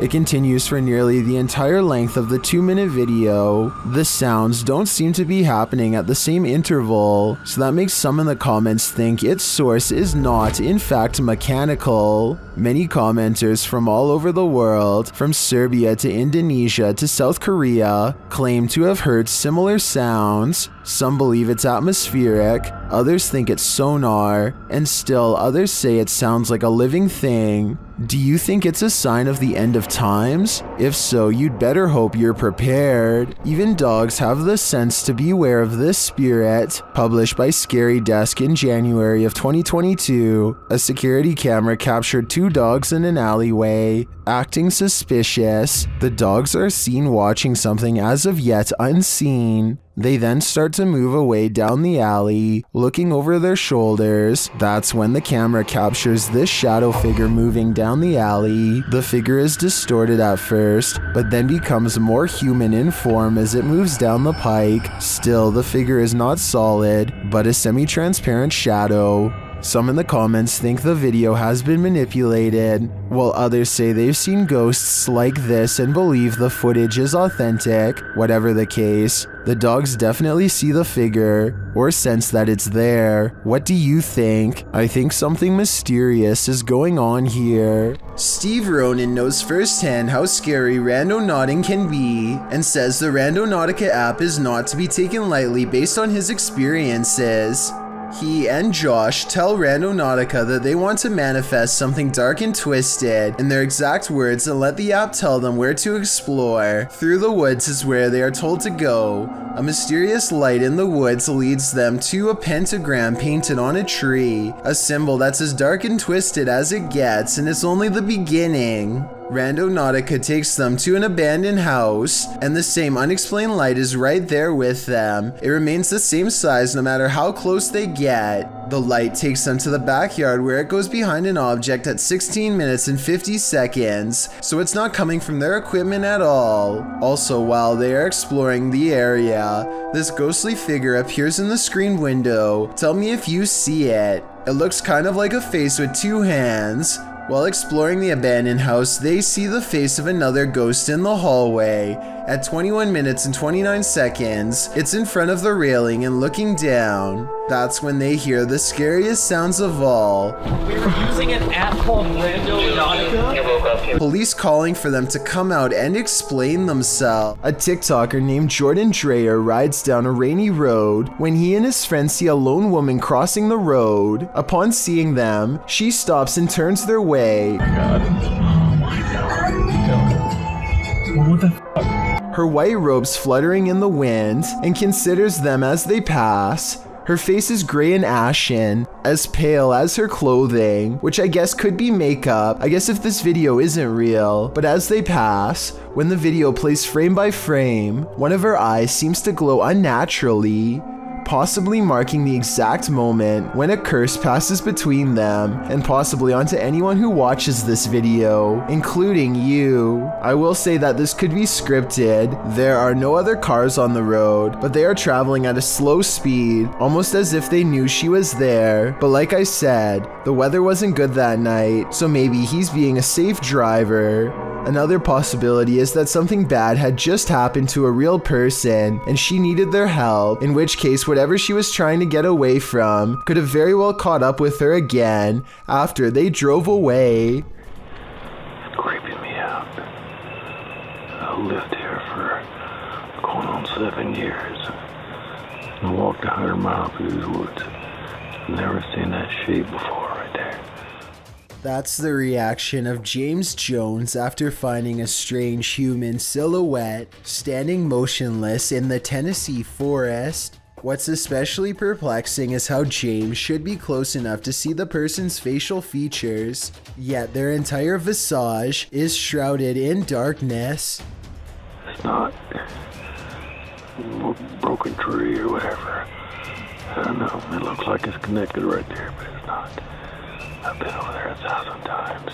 It continues for nearly the entire length of the 2-minute video. The sounds don't seem to be happening at the same interval, so that makes some in the comments think its source is not in fact mechanical. Many commenters from all over the world, from Serbia to Indonesia to South Korea, claim to have heard similar sounds. Some believe it's atmospheric, others think it's sonar, and still others say it sounds like a living thing. Do you think it's a sign of the end of times? If so, you'd better hope you're prepared. Even dogs have the sense to beware of this spirit. Published by Scary Desk in January of 2022, a security camera captured 2 dogs in an alleyway, acting suspicious. The dogs are seen watching something as of yet unseen. They then start to move away down the alley, looking over their shoulders. That's when the camera captures this shadow figure moving down the alley. The figure is distorted at first, but then becomes more human in form as it moves down the pike. Still, the figure is not solid, but a semi-transparent shadow. Some in the comments think the video has been manipulated, while others say they've seen ghosts like this and believe the footage is authentic. Whatever the case, the dogs definitely see the figure, or sense that it's there. What do you think? I think something mysterious is going on here. Steve Ronan knows firsthand how scary randonauting can be, and says the Randonautica app is not to be taken lightly based on his experiences. He and Josh tell Randonautica that they want to manifest something dark and twisted in their exact words and let the app tell them where to explore. Through the woods is where they are told to go. A mysterious light in the woods leads them to a pentagram painted on a tree, a symbol that's as dark and twisted as it gets, and it's only the beginning. Randonautica takes them to an abandoned house, and the same unexplained light is right there with them. It remains the same size no matter how close they get. The light takes them to the backyard where it goes behind an object at 16 minutes and 50 seconds, so it's not coming from their equipment at all. Also, while they are exploring the area, this ghostly figure appears in the screen window. Tell me if you see it. It looks kind of like a face with two hands. While exploring the abandoned house, they see the face of another ghost in the hallway. At 21 minutes and 29 seconds, it's in front of the railing and looking down. That's when they hear the scariest sounds of all. We were using an app called Randonautica. Police calling for them to come out and explain themselves. A TikToker named Jordan Dreyer rides down a rainy road when he and his friend see a lone woman crossing the road. Upon seeing them, she stops and turns their way. What the fuck? Her white robes fluttering in the wind, and considers them as they pass. Her face is gray and ashen, as pale as her clothing, which I guess could be makeup, I guess if this video isn't real. But as they pass, when the video plays frame by frame, one of her eyes seems to glow unnaturally, possibly marking the exact moment when a curse passes between them, and possibly onto anyone who watches this video, including you. I will say that this could be scripted. There are no other cars on the road, but they are traveling at a slow speed, almost as if they knew she was there. But like I said, the weather wasn't good that night, so maybe he's being a safe driver. Another possibility is that something bad had just happened to a real person and she needed their help, in which case whatever she was trying to get away from could have very well caught up with her again after they drove away. It's creeping me out. I lived here for going on 7 years and walked 100 miles through these woods. Never seen that shape before right there. That's the reaction of James Jones after finding a strange human silhouette standing motionless in the Tennessee forest. What's especially perplexing is how James should be close enough to see the person's facial features, yet their entire visage is shrouded in darkness. It's not a broken tree or whatever. I don't know, it looks like it's connected right there, but it's not. I've been over there 1,000 times.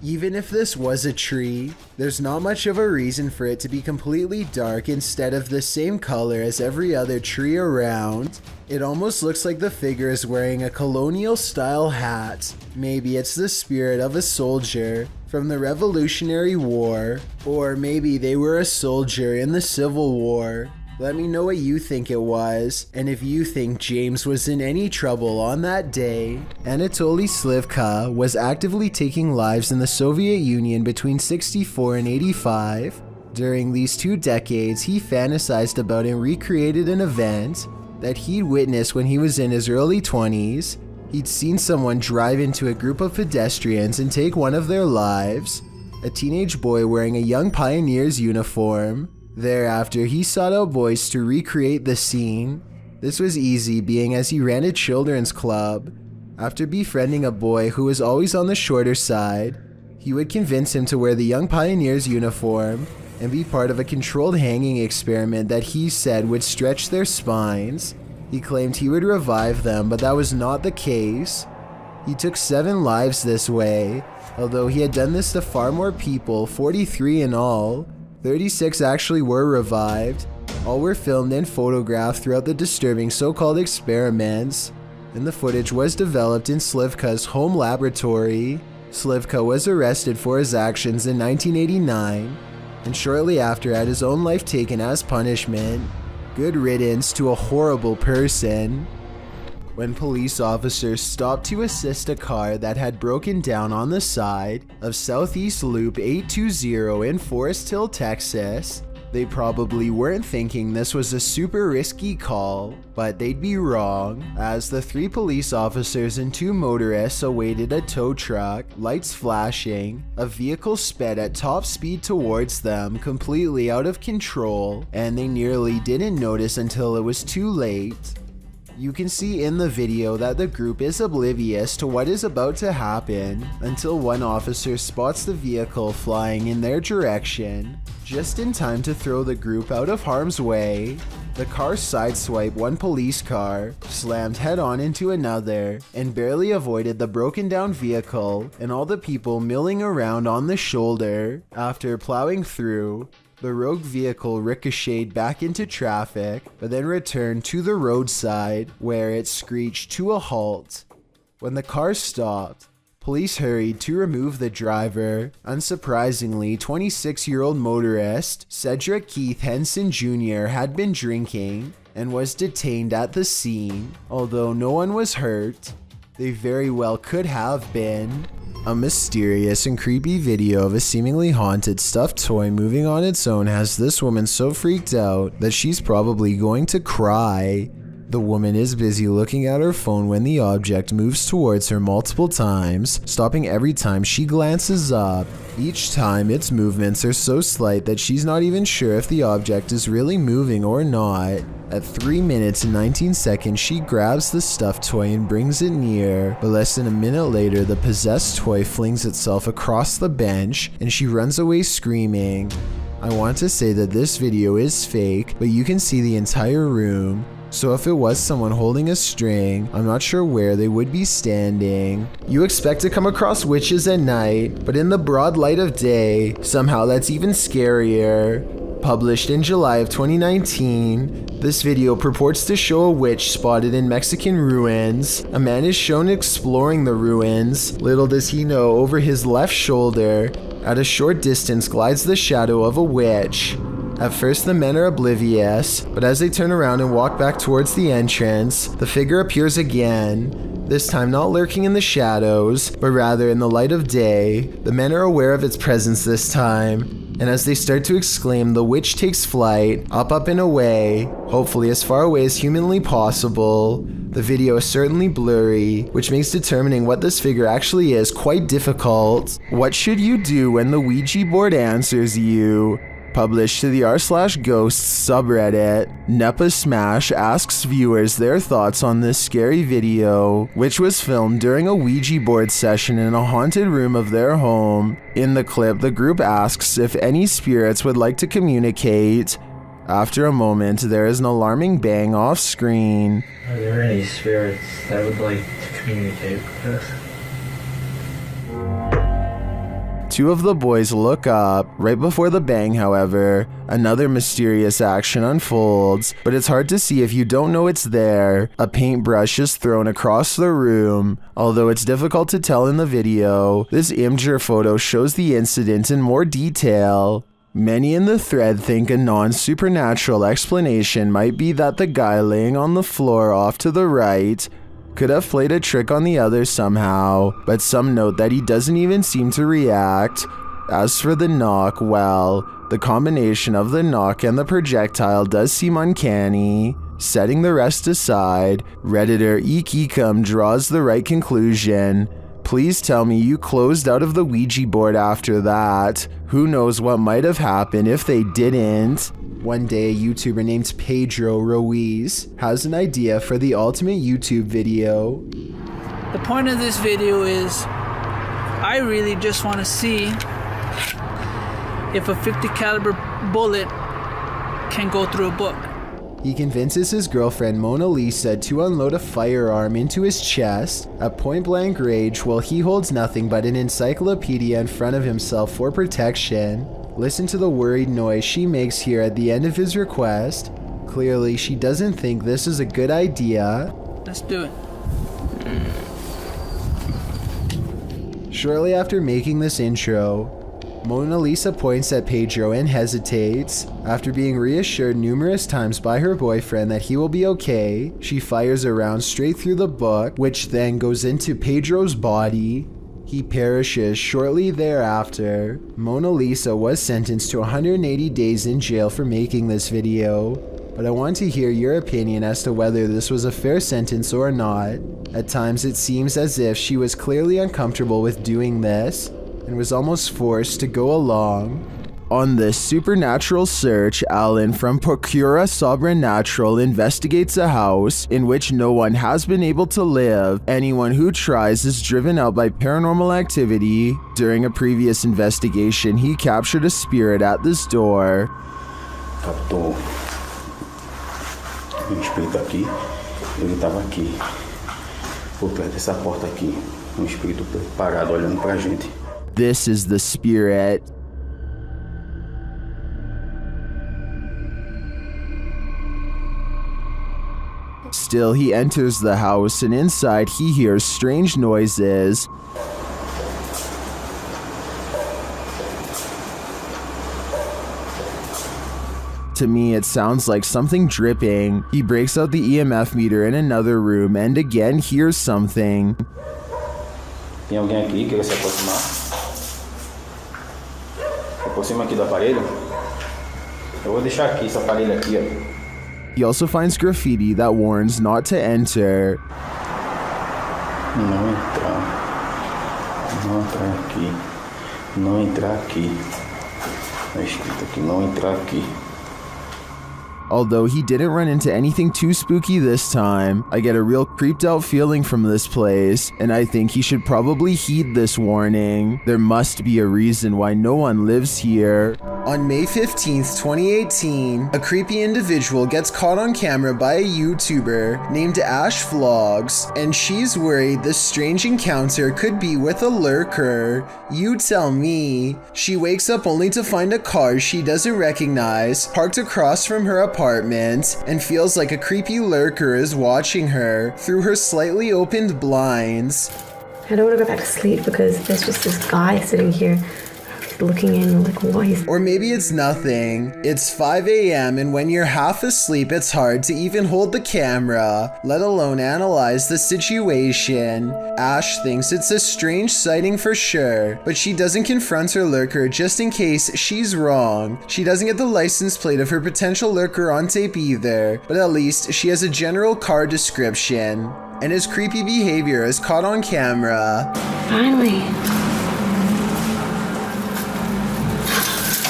Even if this was a tree, there's not much of a reason for it to be completely dark instead of the same color as every other tree around. It almost looks like the figure is wearing a colonial style hat. Maybe it's the spirit of a soldier from the Revolutionary War, or maybe they were a soldier in the Civil War. Let me know what you think it was, and if you think James was in any trouble on that day. Anatoly Slivka was actively taking lives in the Soviet Union between 64 and 85. During these 2 decades, he fantasized about and recreated an event that he'd witnessed when he was in his early 20s. He'd seen someone drive into a group of pedestrians and take one of their lives, a teenage boy wearing a young pioneer's uniform. Thereafter, he sought out boys to recreate the scene. This was easy, being as he ran a children's club. After befriending a boy who was always on the shorter side, he would convince him to wear the young pioneer's uniform and be part of a controlled hanging experiment that he said would stretch their spines. He claimed he would revive them, but that was not the case. He took 7 lives this way, although he had done this to far more people, 43 in all. 36 actually were revived. All were filmed and photographed throughout the disturbing so-called experiments, and the footage was developed in Slivka's home laboratory. Slivka was arrested for his actions in 1989, and shortly after had his own life taken as punishment. Good riddance to a horrible person. When police officers stopped to assist a car that had broken down on the side of Southeast Loop 820 in Forest Hill, Texas, They probably weren't thinking this was a super risky call, but they'd be wrong, as the 3 police officers and 2 motorists awaited a tow truck, lights flashing, a vehicle sped at top speed towards them, completely out of control, and they nearly didn't notice until it was too late. You can see in the video that the group is oblivious to what is about to happen until one officer spots the vehicle flying in their direction, just in time to throw the group out of harm's way. The car sideswiped one police car, slammed head-on into another, and barely avoided the broken down vehicle and all the people milling around on the shoulder. After plowing through, the rogue vehicle ricocheted back into traffic, but then returned to the roadside, where it screeched to a halt. When the car stopped, police hurried to remove the driver. Unsurprisingly, 26-year-old motorist Cedric Keith Henson Jr. had been drinking and was detained at the scene. Although no one was hurt, they very well could have been. A mysterious and creepy video of a seemingly haunted stuffed toy moving on its own has this woman so freaked out that she's probably going to cry. The woman is busy looking at her phone when the object moves towards her multiple times, stopping every time she glances up. Each time its movements are so slight that she's not even sure if the object is really moving or not. At 3 minutes and 19 seconds, she grabs the stuffed toy and brings it near, but less than a minute later, the possessed toy flings itself across the bench and she runs away screaming. I want to say that this video is fake, but you can see the entire room. So if it was someone holding a string, I'm not sure where they would be standing. You expect to come across witches at night, but in the broad light of day, somehow that's even scarier. Published in July of 2019, this video purports to show a witch spotted in Mexican ruins. A man is shown exploring the ruins. Little does he know, over his left shoulder, at a short distance glides the shadow of a witch. At first the men are oblivious, but as they turn around and walk back towards the entrance, the figure appears again, this time not lurking in the shadows, but rather in the light of day. The men are aware of its presence this time, and as they start to exclaim, the witch takes flight, up and away, hopefully as far away as humanly possible. The video is certainly blurry, which makes determining what this figure actually is quite difficult. What should you do when the Ouija board answers you? Published to the r/ghosts subreddit, Nepa Smash asks viewers their thoughts on this scary video, which was filmed during a Ouija board session in a haunted room of their home. In the clip, the group asks if any spirits would like to communicate. After a moment, there is an alarming bang off screen. Are there any spirits that would like to communicate with us? 2 of the boys look up. Right before the bang, however, another mysterious action unfolds, but it's hard to see if you don't know it's there. A paintbrush is thrown across the room. Although it's difficult to tell in the video, this Imgur photo shows the incident in more detail. Many in the thread think a non-supernatural explanation might be that the guy laying on the floor off to the right could have played a trick on the others somehow, but some note that he doesn't even seem to react. As for the knock, well, the combination of the knock and the projectile does seem uncanny. Setting the rest aside, Redditor Eekecum draws the right conclusion. Please tell me you closed out of the Ouija board after that. Who knows what might have happened if they didn't. One day, a YouTuber named Pedro Ruiz has an idea for the ultimate YouTube video. The point of this video is, I really just want to see if a .50 caliber bullet can go through a book. He convinces his girlfriend Mona Lisa to unload a firearm into his chest at point-blank range while he holds nothing but an encyclopedia in front of himself for protection. Listen to the worried noise she makes here at the end of his request. Clearly, she doesn't think this is a good idea. Let's do it. Shortly after making this intro, Mona Lisa points at Pedro and hesitates. After being reassured numerous times by her boyfriend that he will be okay, she fires a round straight through the book, which then goes into Pedro's body. He perishes shortly thereafter. Mona Lisa was sentenced to 180 days in jail for making this video, but I want to hear your opinion as to whether this was a fair sentence or not. At times it seems as if she was clearly uncomfortable with doing this and was almost forced to go along. On this supernatural search, Alan from Procura Sobrenatural investigates a house in which no one has been able to live. Anyone who tries is driven out by paranormal activity. During a previous investigation, he captured a spirit at this door. Captou um espírito aqui, ele estava aqui, por trás dessa porta aqui, espírito parado olhando pra gente. This is the spirit. Still, he enters the house, and inside he hears strange noises. To me, it sounds like something dripping. He breaks out the EMF meter in another room and again hears something. Tem alguém aqui que quer se aproximar? Se aproxima aqui do aparelho. Eu vou deixar aqui esse aparelho aqui, ó. He also finds graffiti that warns not to enter. Não entrar. Não entrar aqui. Não entrar aqui. Tá escrito aqui, não entrar aqui. Although he didn't run into anything too spooky this time, I get a real creeped out feeling from this place, and I think he should probably heed this warning. There must be a reason why no one lives here. On May 15th, 2018, a creepy individual gets caught on camera by a YouTuber named Ash Vlogs, and she's worried this strange encounter could be with a lurker. You tell me. She wakes up only to find a car she doesn't recognize parked across from her apartment and feels like a creepy lurker is watching her through her slightly opened blinds. I don't want to go back to sleep because there's just this guy sitting here looking in like, what is... Or maybe it's nothing. It's 5 a.m. and when you're half asleep, it's hard to even hold the camera, let alone analyze the situation. Ash thinks it's a strange sighting for sure, but she doesn't confront her lurker just in case she's wrong. She doesn't get the license plate of her potential lurker on tape either, but at least she has a general car description. And his creepy behavior is caught on camera. Finally.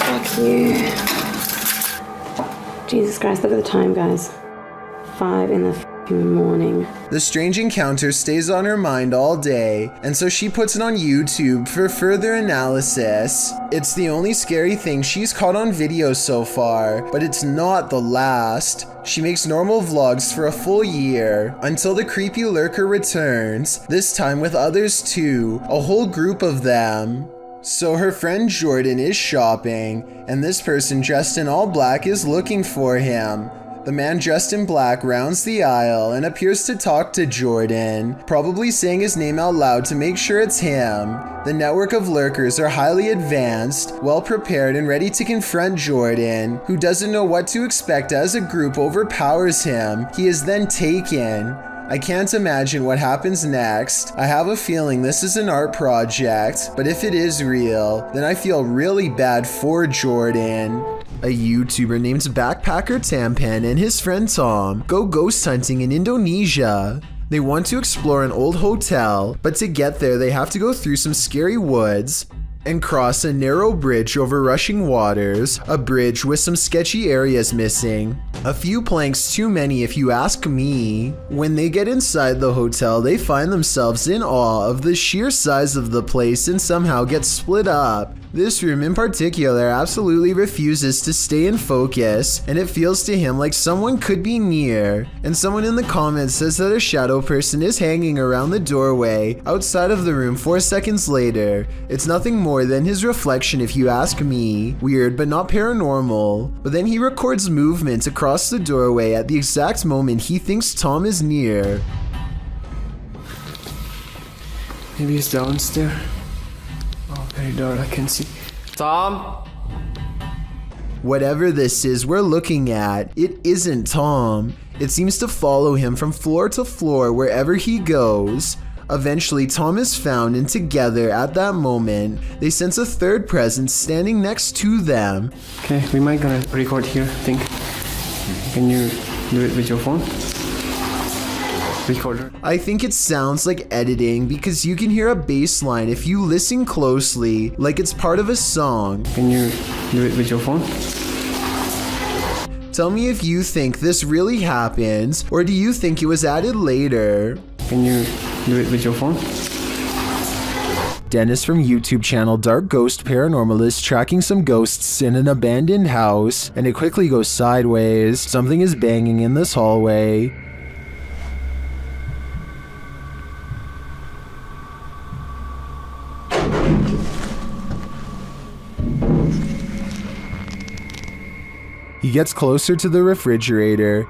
Fuck you. Jesus Christ, look at the time, guys. 5 in the f***ing morning. The strange encounter stays on her mind all day, and so she puts it on YouTube for further analysis. It's the only scary thing she's caught on video so far, but it's not the last. She makes normal vlogs for a full year, until the creepy lurker returns, this time with others too, a whole group of them. So her friend Jordan is shopping, and this person dressed in all black is looking for him. The man dressed in black rounds the aisle and appears to talk to Jordan, probably saying his name out loud to make sure it's him. The network of lurkers are highly advanced, well prepared and ready to confront Jordan, who doesn't know what to expect as a group overpowers him. He is then taken. I can't imagine what happens next. I have a feeling this is an art project, but if it is real, then I feel really bad for Jordan. A YouTuber named Backpacker Tampan and his friend Tom go ghost hunting in Indonesia. They want to explore an old hotel, but to get there they have to go through some scary woods and cross a narrow bridge over rushing waters, a bridge with some sketchy areas missing. A few planks too many if you ask me. When they get inside the hotel, they find themselves in awe of the sheer size of the place and somehow get split up. This room in particular absolutely refuses to stay in focus, and it feels to him like someone could be near. And someone in the comments says that a shadow person is hanging around the doorway outside of the room 4 seconds later. It's nothing more than his reflection if you ask me. Weird but not paranormal. But then he records movement across the doorway at the exact moment he thinks Tom is near. Maybe he's downstairs. Oh, very dark, I can see. Tom? Whatever this is we're looking at, it isn't Tom. It seems to follow him from floor to floor wherever he goes. Eventually, Tom is found, and together at that moment, they sense a third presence standing next to them. Okay, we might gonna record here, I think. Can you do it with your phone? Recorder. I think it sounds like editing because you can hear a bass line if you listen closely, like it's part of a song. Can you do it with your phone? Tell me if you think this really happens, or do you think it was added later? Can you do it with your phone? Dennis from YouTube channel Dark Ghost Paranormal is tracking some ghosts in an abandoned house, and it quickly goes sideways. Something is banging in this hallway. He gets closer to the refrigerator.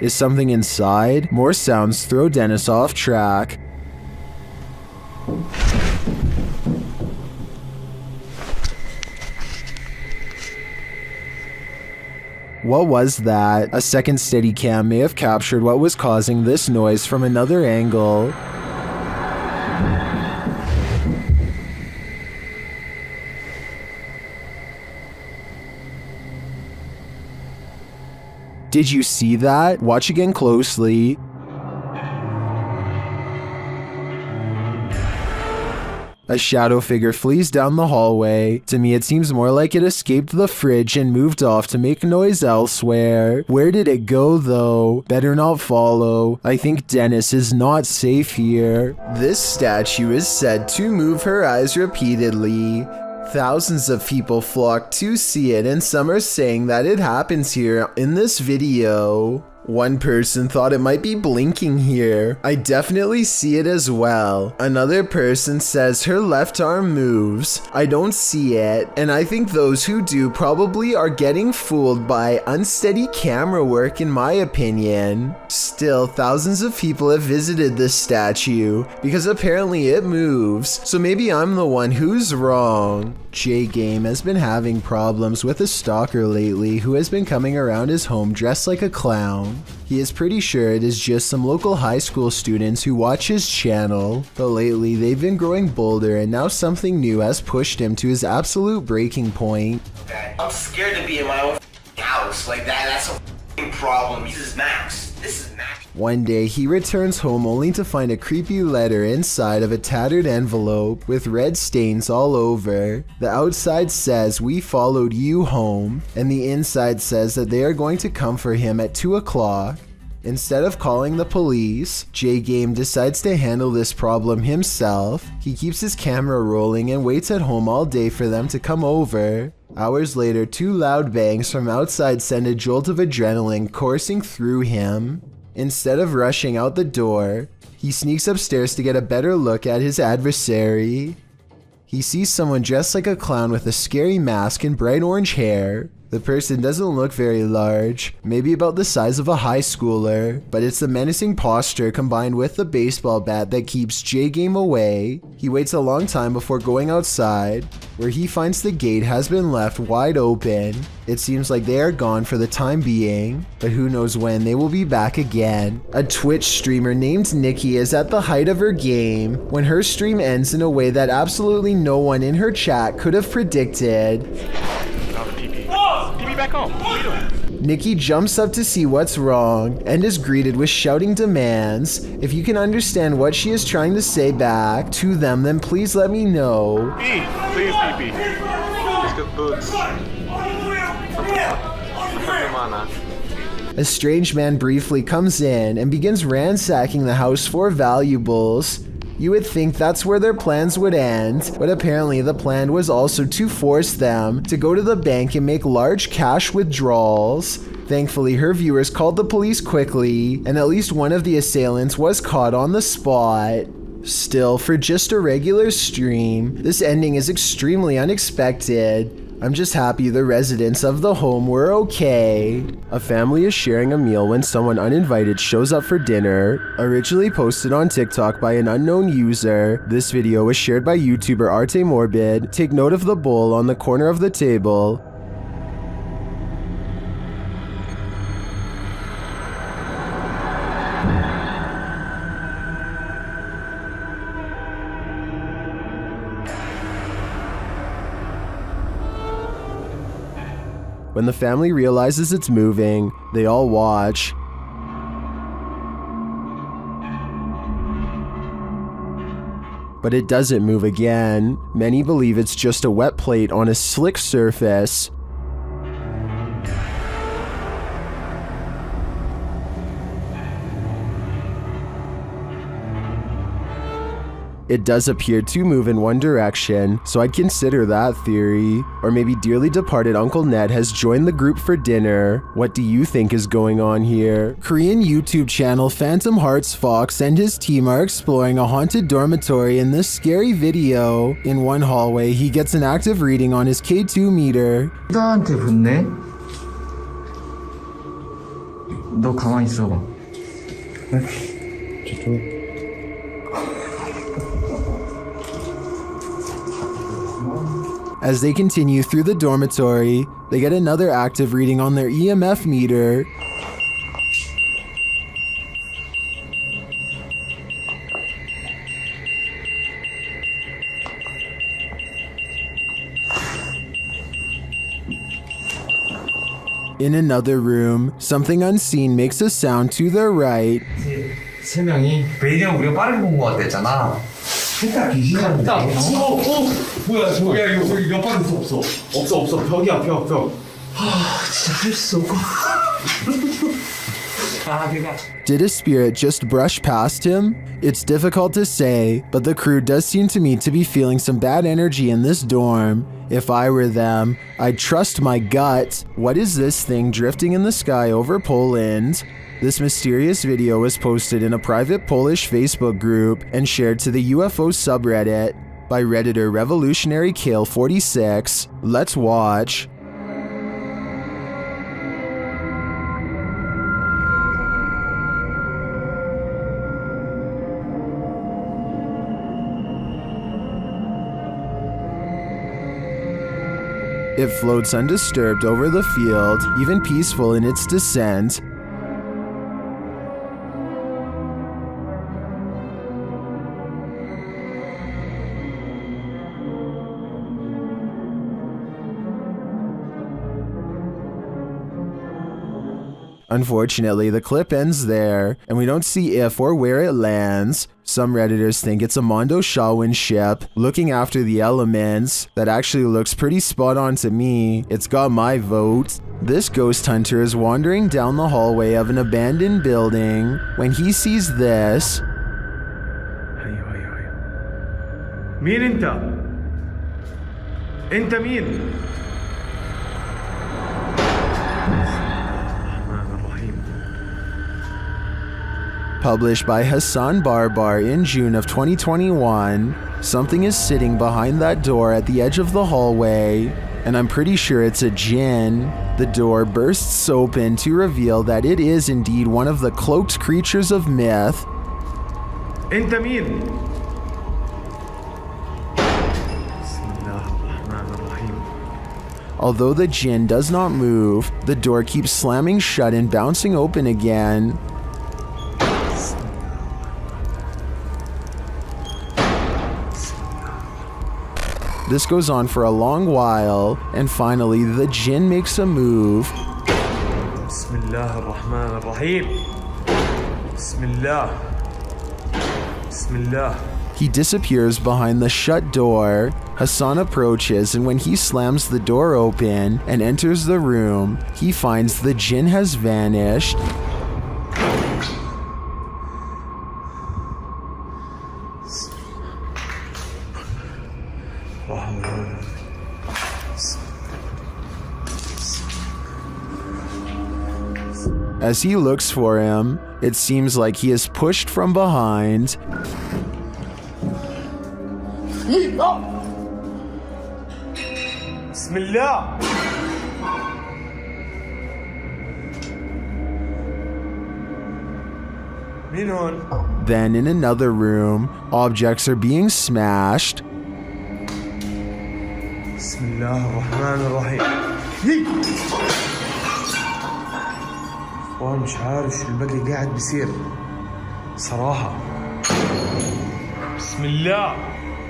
Is something inside? More sounds throw Dennis off track. What was that? A second Steadicam may have captured what was causing this noise from another angle. Did you see that? Watch again closely. A shadow figure flees down the hallway. To me, it seems more like it escaped the fridge and moved off to make noise elsewhere. Where did it go, though? Better not follow. I think Dennis is not safe here. This statue is said to move her eyes repeatedly. Thousands of people flock to see it, and some are saying that it happens here in this video. One person thought it might be blinking here. I definitely see it as well. Another person says her left arm moves. I don't see it, and I think those who do probably are getting fooled by unsteady camera work in my opinion. Still, thousands of people have visited this statue because apparently it moves, so maybe I'm the one who's wrong. J-Game has been having problems with a stalker lately who has been coming around his home dressed like a clown. He is pretty sure it is just some local high school students who watch his channel, but lately they've been growing bolder and now something new has pushed him to his absolute breaking point. I'm scared to be in my own house like that. That's a problem. This is Max. This is Max. One day, he returns home only to find a creepy letter inside of a tattered envelope with red stains all over. The outside says, "We followed you home," and the inside says that they are going to come for him at 2 o'clock. Instead of calling the police, J-Game decides to handle this problem himself. He keeps his camera rolling and waits at home all day for them to come over. Hours later, 2 loud bangs from outside send a jolt of adrenaline coursing through him. Instead of rushing out the door, he sneaks upstairs to get a better look at his adversary. He sees someone dressed like a clown with a scary mask and bright orange hair. The person doesn't look very large, maybe about the size of a high schooler, but it's the menacing posture combined with the baseball bat that keeps J-Game away. He waits a long time before going outside, where he finds the gate has been left wide open. It seems like they are gone for the time being, but who knows when they will be back again. A Twitch streamer named Nikki is at the height of her game when her stream ends in a way that absolutely no one in her chat could have predicted. Back home. What are you doing? Nikki jumps up to see what's wrong and is greeted with shouting demands. If you can understand what she is trying to say back to them, then please let me know. Please, PP. Let's get boots. A strange man briefly comes in and begins ransacking the house for valuables. You would think that's where their plans would end, but apparently the plan was also to force them to go to the bank and make large cash withdrawals. Thankfully, her viewers called the police quickly, and at least one of the assailants was caught on the spot. Still, for just a regular stream, this ending is extremely unexpected. I'm just happy the residents of the home were okay. A family is sharing a meal when someone uninvited shows up for dinner. Originally posted on TikTok by an unknown user, this video was shared by YouTuber Arte Morbid. Take note of the bowl on the corner of the table. When the family realizes it's moving, they all watch. But it doesn't move again. Many believe it's just a wet plate on a slick surface. It does appear to move in one direction, so I'd consider that theory. Or maybe dearly departed Uncle Ned has joined the group for dinner. What do you think is going on here? Korean YouTube channel Phantom Hearts Fox and his team are exploring a haunted dormitory in this scary video. In one hallway, he gets an active reading on his K2 meter. 나한테 붙네? 너 가만히 있어봐. 저쪽에. As they continue through the dormitory, they get another active reading on their EMF meter. In another room, something unseen makes a sound to their right. 세 명이 베이지는 우리가 빠르게 본 것 같았잖아. 일단 귀신한데. 뭐야 저기야 이거 몇 번도 없어. 벽이야 벽. 진짜 할 수 없고. Did a spirit just brush past him? It's difficult to say, but the crew does seem to me to be feeling some bad energy in this dorm. If I were them, I'd trust my gut. What is this thing drifting in the sky over Poland? This mysterious video was posted in a private Polish Facebook group and shared to the UFO subreddit by Redditor Revolutionary Kale 46. Let's watch. It floats undisturbed over the field, even peaceful in its descent. Unfortunately, the clip ends there, and we don't see if or where it lands. Some Redditors think it's a Mondo Shawin ship looking after the elements. That actually looks pretty spot on to me. It's got my vote. This ghost hunter is wandering down the hallway of an abandoned building when he sees this. مين انت؟ انت مين؟ Published by Hassan Barbar in June of 2021, something is sitting behind that door at the edge of the hallway, and I'm pretty sure it's a djinn. The door bursts open to reveal that it is indeed one of the cloaked creatures of myth. انت مين؟ Although the djinn does not move, the door keeps slamming shut and bouncing open again. This goes on for a long while, and finally the djinn makes a move. Bismillah ar-Rahman ar-Rahim. Bismillah. Bismillah. He disappears behind the shut door. Hassan approaches, and when he slams the door open and enters the room, he finds the djinn has vanished. As he looks for him, it seems like he is pushed from behind. بسم الله. مين هون؟ Then in another room, objects are being smashed. بسم الله الرحمن الرحيم. اخوان مش عارف شو البقى قاعد بيصير صراحة. بسم الله.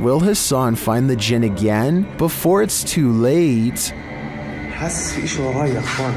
Will Hassan find the jinn again before it's too late? حاسس في اشي وراي يا اخوان.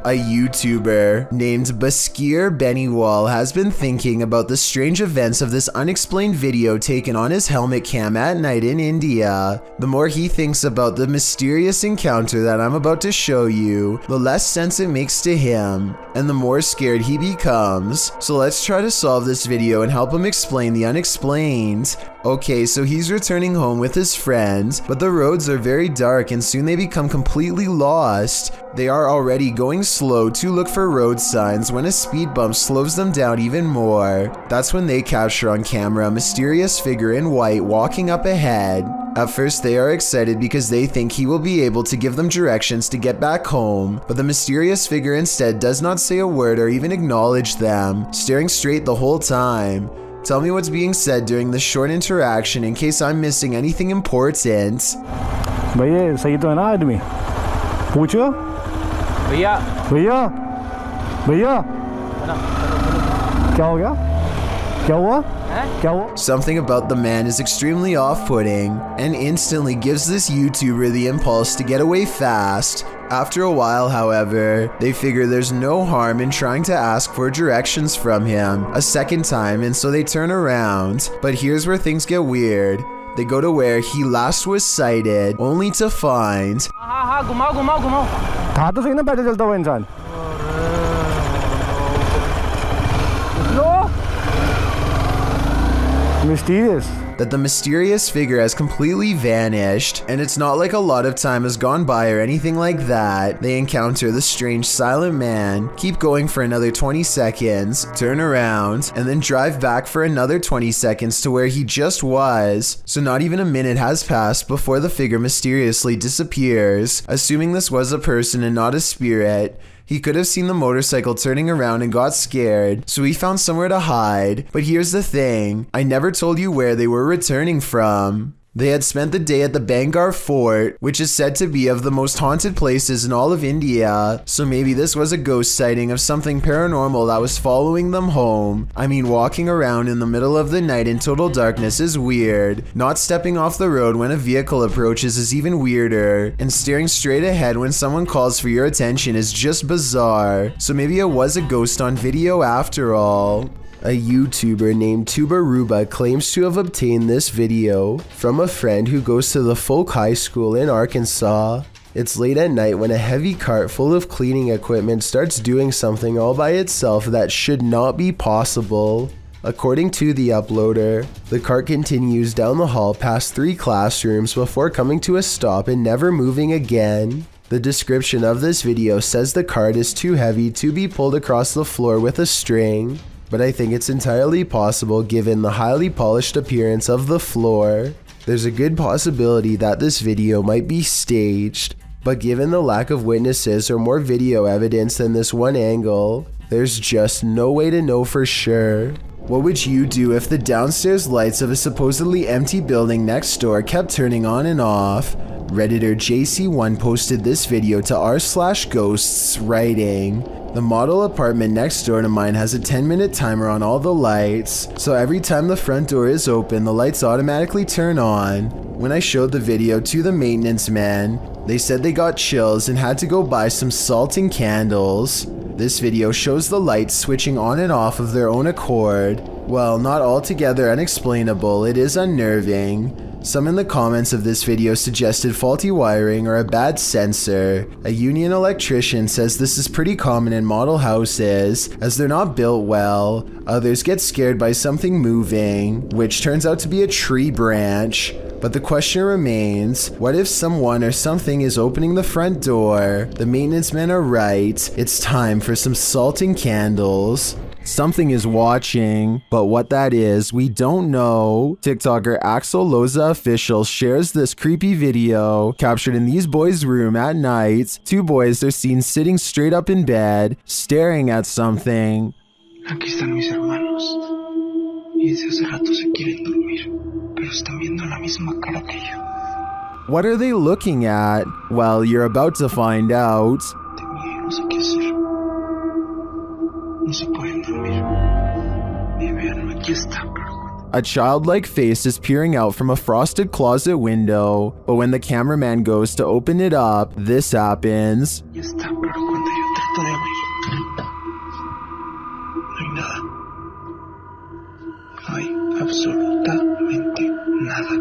A YouTuber named Baskir Beniwal has been thinking about the strange events of this unexplained video taken on his helmet cam at night in India. The more he thinks about the mysterious encounter that I'm about to show you, the less sense it makes to him, and the more scared he becomes. So let's try to solve this video and help him explain the unexplained. Okay, so he's returning home with his friends, but the roads are very dark and soon they become completely lost. They are already going slow to look for road signs when a speed bump slows them down even more. That's when they capture on camera a mysterious figure in white walking up ahead. At first they are excited because they think he will be able to give them directions to get back home, but the mysterious figure instead does not say a word or even acknowledge them, staring straight the whole time. Tell me what's being said during this short interaction in case I'm missing anything important. भैया सही तो है ना आदमी? पूछो भैया भैया भैया क्या हो गया? क्या हुआ? क्या हुआ? Something about the man is extremely off-putting and instantly gives this YouTuber the impulse to get away fast. After a while, however, they figure there's no harm in trying to ask for directions from him a second time, and so they turn around. But here's where things get weird. They go to where he last was sighted, only to find... था तो सही ना पैदल चलता हुआ इंसान. Mysterious. That the mysterious figure has completely vanished, and it's not like a lot of time has gone by or anything like that. They encounter the strange silent man, keep going for another 20 seconds, turn around, and then drive back for another 20 seconds to where he just was. So not even a minute has passed before the figure mysteriously disappears. Assuming this was a person and not a spirit, he could have seen the motorcycle turning around and got scared, so he found somewhere to hide. But here's the thing, I never told you where they were returning from. They had spent the day at the Bangar Fort, which is said to be of the most haunted places in all of India, so maybe this was a ghost sighting of something paranormal that was following them home. I mean, walking around in the middle of the night in total darkness is weird. Not stepping off the road when a vehicle approaches is even weirder, and staring straight ahead when someone calls for your attention is just bizarre. So maybe it was a ghost on video after all. A YouTuber named Tubaruba claims to have obtained this video from a friend who goes to the Folk High School in Arkansas. It's late at night when a heavy cart full of cleaning equipment starts doing something all by itself that should not be possible. According to the uploader, the cart continues down the hall past 3 classrooms before coming to a stop and never moving again. The description of this video says the cart is too heavy to be pulled across the floor with a string, but I think it's entirely possible given the highly polished appearance of the floor. There's a good possibility that this video might be staged, but given the lack of witnesses or more video evidence than this one angle, there's just no way to know for sure. What would you do if the downstairs lights of a supposedly empty building next door kept turning on and off? Redditor JC1 posted this video to r/ghosts, writing, "The model apartment next door to mine has a 10-minute timer on all the lights, so every time the front door is open, the lights automatically turn on. When I showed the video to the maintenance man, they said they got chills and had to go buy some salt and candles. This video shows the lights switching on and off of their own accord. Well, not altogether unexplainable, it is unnerving. Some in the comments of this video suggested faulty wiring or a bad sensor. A union electrician says this is pretty common in model houses, as they're not built well. Others get scared by something moving, which turns out to be a tree branch. But the question remains, what if someone or something is opening the front door? The maintenance men are right, it's time for some salt and candles." Something is watching, but what that is, we don't know. TikToker Axel Loza Official shares this creepy video captured in these boys' room at night. Two boys are seen sitting straight up in bed, staring at something. Aquí están mis hermanos. Y desde hace rato se quieren dormir, pero están viendo la misma cara que yo. What are they looking at? Well, you're about to find out. No sé qué hacer. No se pueden dormir. Y vean, aquí está. A childlike face is peering out from a frosted closet window, but when the cameraman goes to open it up, this happens. Ya está, pero cuando yo trato de abrir, no hay nada. No hay absolutamente nada.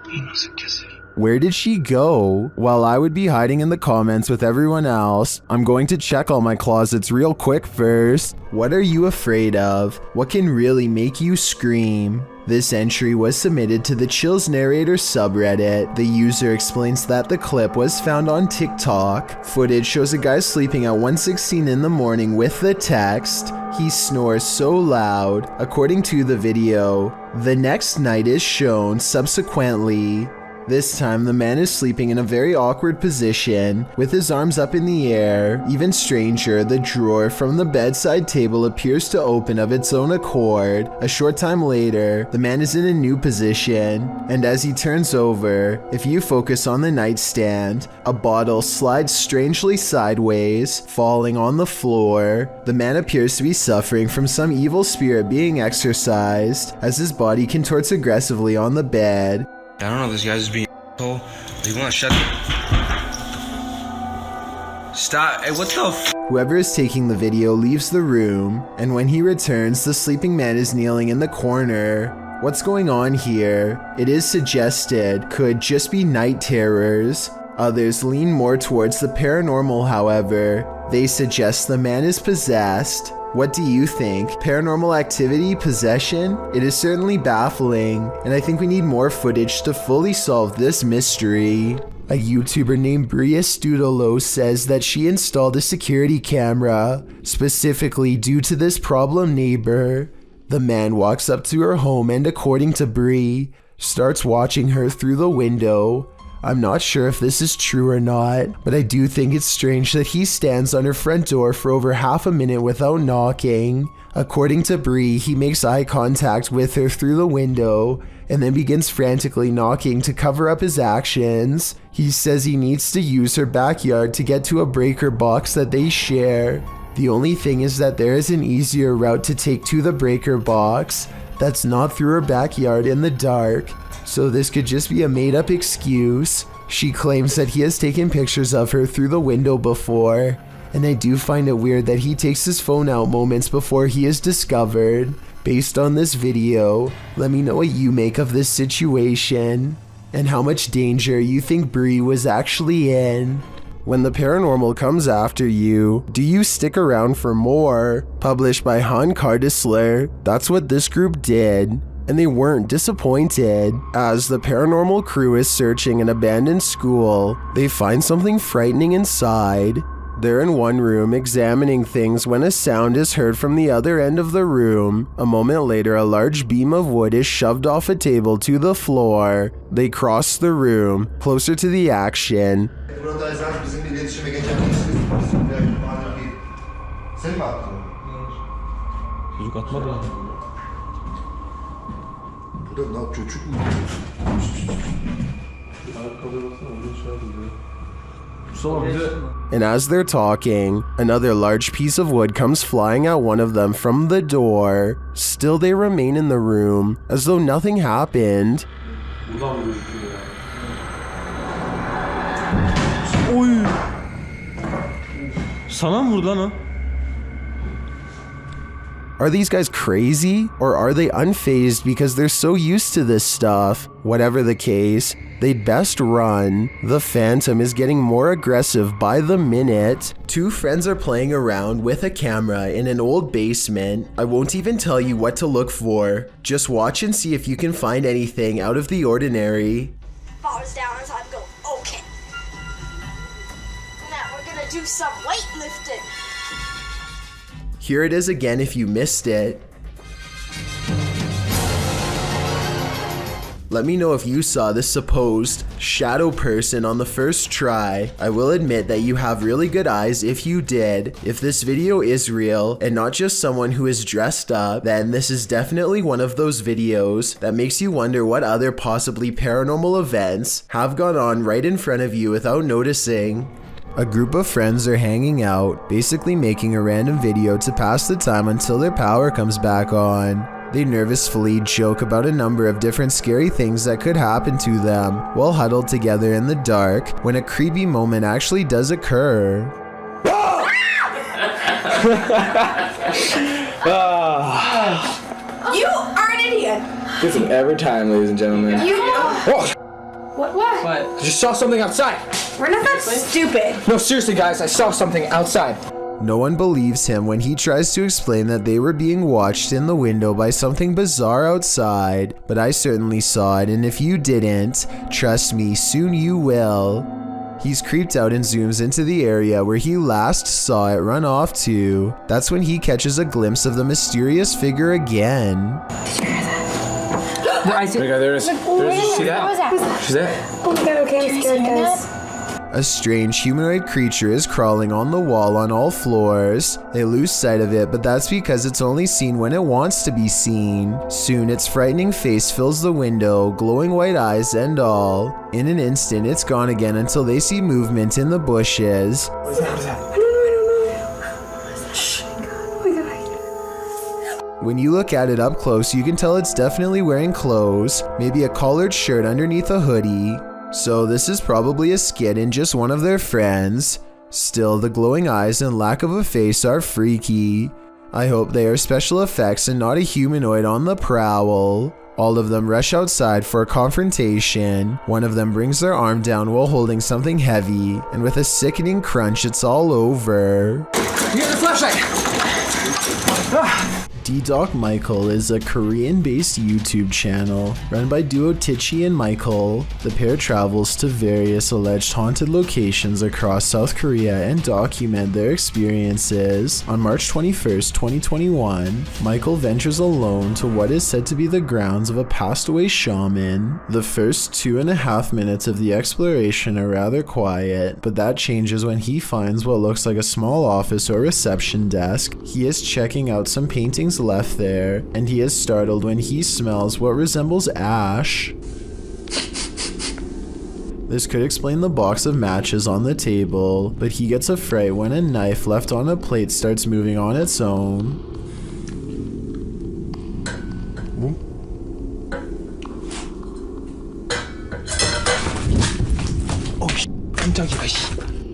Y no sé qué hacer. Where did she go? While I would be hiding in the comments with everyone else, I'm going to check all my closets real quick first. What are you afraid of? What can really make you scream? This entry was submitted to the Chills Narrator subreddit. The user explains that the clip was found on TikTok. Footage shows a guy sleeping at 1:16 in the morning with the text, "He snores so loud." According to the video, the next night is shown subsequently. This time, the man is sleeping in a very awkward position, with his arms up in the air. Even stranger, the drawer from the bedside table appears to open of its own accord. A short time later, the man is in a new position, and as he turns over, if you focus on the nightstand, a bottle slides strangely sideways, falling on the floor. The man appears to be suffering from some evil spirit being exorcised, as his body contorts aggressively on the bed. I don't know, this guy's just being an asshole. He won't shut. Stop. Hey, what the f? Whoever is taking the video leaves the room, and when he returns, the sleeping man is kneeling in the corner. What's going on here? It is suggested could just be night terrors. Others lean more towards the paranormal, however. They suggest the man is possessed. What do you think? Paranormal activity? Possession? It is certainly baffling, and I think we need more footage to fully solve this mystery. A YouTuber named Bria Studolo says that she installed a security camera, specifically due to this problem neighbor. The man walks up to her home and, according to Brie, starts watching her through the window. I'm not sure if this is true or not, but I do think it's strange that he stands on her front door for over half a minute without knocking. According to Brie, he makes eye contact with her through the window and then begins frantically knocking to cover up his actions. He says he needs to use her backyard to get to a breaker box that they share. The only thing is that there is an easier route to take to the breaker box that's not through her backyard in the dark. So this could just be a made-up excuse. She claims that he has taken pictures of her through the window before, and I do find it weird that he takes his phone out moments before he is discovered. Based on this video, let me know what you make of this situation, and how much danger you think Brie was actually in. When the paranormal comes after you, do you stick around for more? Published by Han Cardisler, that's what this group did. And they weren't disappointed. As the paranormal crew is searching an abandoned school, they find something frightening inside. They're in one room examining things when a sound is heard from the other end of the room. A moment later, a large beam of wood is shoved off a table to the floor. They cross the room, closer to the action. And as they're talking, another large piece of wood comes flying at one of them from the door. Still, they remain in the room, as though nothing happened. Oy! Sana mı vurdu lan o? Are these guys crazy, or are they unfazed because they're so used to this stuff? Whatever the case, they'd best run. The Phantom is getting more aggressive by the minute. Two friends are playing around with a camera in an old basement. I won't even tell you what to look for. Just watch and see if you can find anything out of the ordinary. Falls down as I go, okay. Now we're gonna do some weightlifting. Here it is again if you missed it. Let me know if you saw this supposed shadow person on the first try. I will admit that you have really good eyes if you did. If this video is real and not just someone who is dressed up, then this is definitely one of those videos that makes you wonder what other possibly paranormal events have gone on right in front of you without noticing. A group of friends are hanging out, basically making a random video to pass the time until their power comes back on. They nervously joke about a number of different scary things that could happen to them while huddled together in the dark when a creepy moment actually does occur. You are an idiot. This is every time, ladies and gentlemen. You. Oh, What? I just saw something outside. We're not that stupid. No, seriously, guys, I saw something outside. No one believes him when he tries to explain that they were being watched in the window by something bizarre outside, but I certainly saw it, and if you didn't, trust me, soon you will. He's creeped out and zooms into the area where he last saw it run off to. That's when he catches a glimpse of the mysterious figure again. I see. There it is. See that? She's there. Oh my god, okay, I'm scared, guys. A strange humanoid creature is crawling on the wall on all floors. They lose sight of it, but that's because it's only seen when it wants to be seen. Soon, its frightening face fills the window, glowing white eyes and all. In an instant, it's gone again until they see movement in the bushes. What is that? What is that? I don't know. Shh. Oh my god. When you look at it up close, you can tell it's definitely wearing clothes, maybe a collared shirt underneath a hoodie. So this is probably a skit in just one of their friends. Still, the glowing eyes and lack of a face are freaky. I hope they are special effects and not a humanoid on the prowl. All of them rush outside for a confrontation. One of them brings their arm down while holding something heavy, and with a sickening crunch, it's all over. You get the flashlight! D-Doc Michael is a Korean-based YouTube channel run by duo Tichy and Michael. The pair travels to various alleged haunted locations across South Korea and document their experiences. On March 21st, 2021, Michael ventures alone to what is said to be the grounds of a passed-away shaman. The first 2.5 minutes of the exploration are rather quiet, but that changes when he finds what looks like a small office or reception desk. He is checking out some paintings left there, and he is startled when he smells what resembles ash. This could explain the box of matches on the table, but he gets a fright when a knife left on a plate starts moving on its own.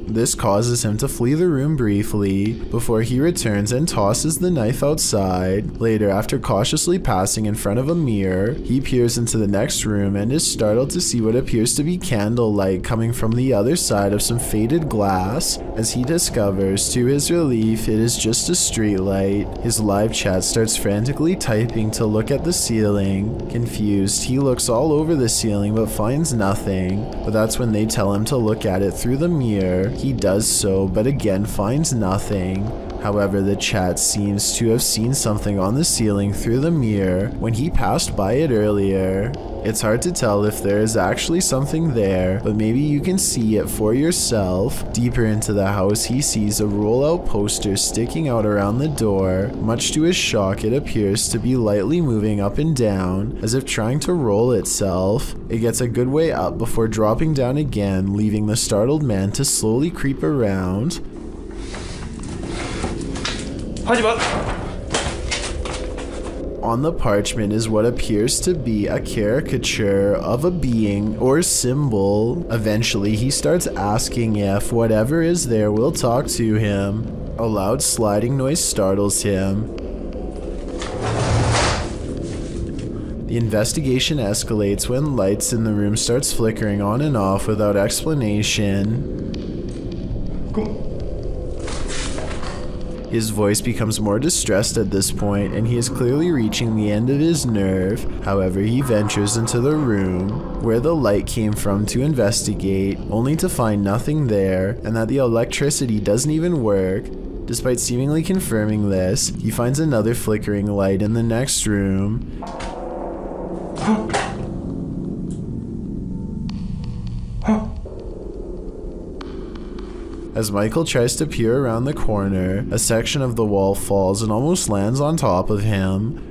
This causes him to flee the room briefly, before he returns and tosses the knife outside. Later, after cautiously passing in front of a mirror, he peers into the next room and is startled to see what appears to be candlelight coming from the other side of some faded glass. As he discovers, to his relief, it is just a street light. His live chat starts frantically typing to look at the ceiling. Confused, he looks all over the ceiling but finds nothing. But that's when they tell him to look at it through the mirror. He does so, but again finds nothing. However, the chat seems to have seen something on the ceiling through the mirror when he passed by it earlier. It's hard to tell if there is actually something there, but maybe you can see it for yourself. Deeper into the house, he sees a roll-out poster sticking out around the door. Much to his shock, it appears to be lightly moving up and down, as if trying to roll itself. It gets a good way up before dropping down again, leaving the startled man to slowly creep around. On the parchment is what appears to be a caricature of a being or symbol. Eventually, he starts asking if whatever is there will talk to him. A loud sliding noise startles him. The investigation escalates when lights in the room starts flickering on and off without explanation. His voice becomes more distressed at this point, and he is clearly reaching the end of his nerve. However, he ventures into the room where the light came from to investigate, only to find nothing there, and that the electricity doesn't even work. Despite seemingly confirming this, he finds another flickering light in the next room. As Michael tries to peer around the corner, a section of the wall falls and almost lands on top of him.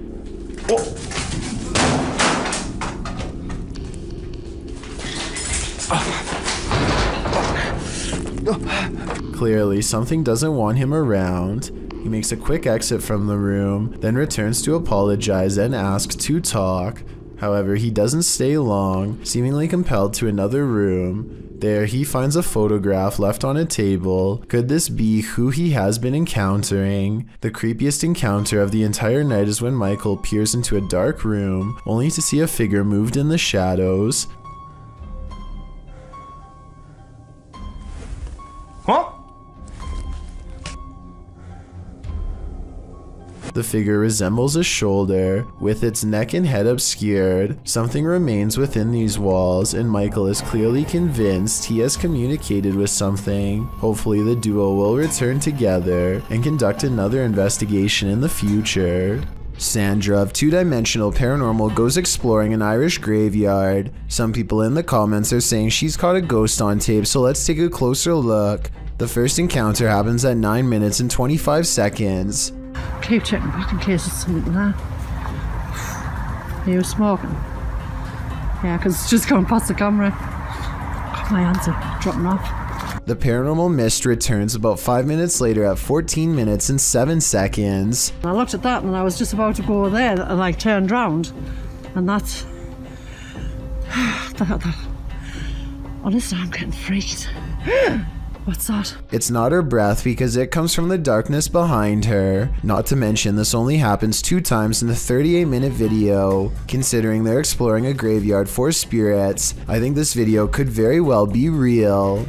Clearly, something doesn't want him around. He makes a quick exit from the room, then returns to apologize and ask to talk. However, he doesn't stay long, seemingly compelled to another room. There, he finds a photograph left on a table. Could this be who he has been encountering? The creepiest encounter of the entire night is when Michael peers into a dark room, only to see a figure moved in the shadows. Huh? The figure resembles a shoulder, with its neck and head obscured. Something remains within these walls, and Michael is clearly convinced he has communicated with something. Hopefully the duo will return together and conduct another investigation in the future. Sandra of Two Dimensional Paranormal goes exploring an Irish graveyard. Some people in the comments are saying she's caught a ghost on tape, so let's take a closer look. The first encounter happens at 9 minutes and 25 seconds. Keep checking back in case it's something there. Are you smoking? Yeah, because it's just going past the camera. My hands are dropping off. The paranormal mist returns about 5 minutes later at 14 minutes and 7 seconds. I looked at that and I was just about to go there and like turned round. And that's... Honestly, I'm getting freaked. What's that? It's not her breath because it comes from the darkness behind her. Not to mention, this only happens 2 times in the 38-minute video. Considering they're exploring a graveyard for spirits, I think this video could very well be real.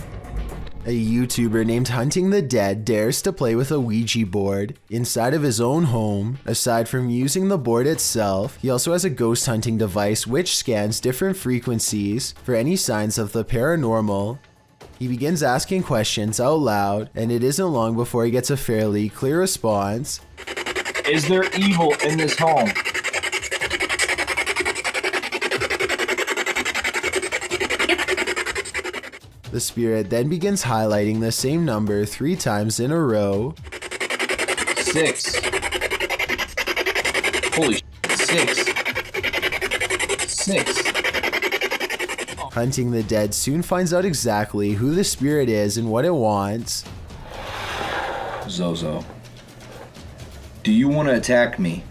A YouTuber named Hunting the Dead dares to play with a Ouija board inside of his own home. Aside from using the board itself, he also has a ghost hunting device which scans different frequencies for any signs of the paranormal. He begins asking questions out loud, and it isn't long before he gets a fairly clear response. Is there evil in this home? The spirit then begins highlighting the same number 3 times in a row. 6. Holy shit, 6. 6. Hunting the Dead soon finds out exactly who the spirit is and what it wants. Zozo, do you want to attack me?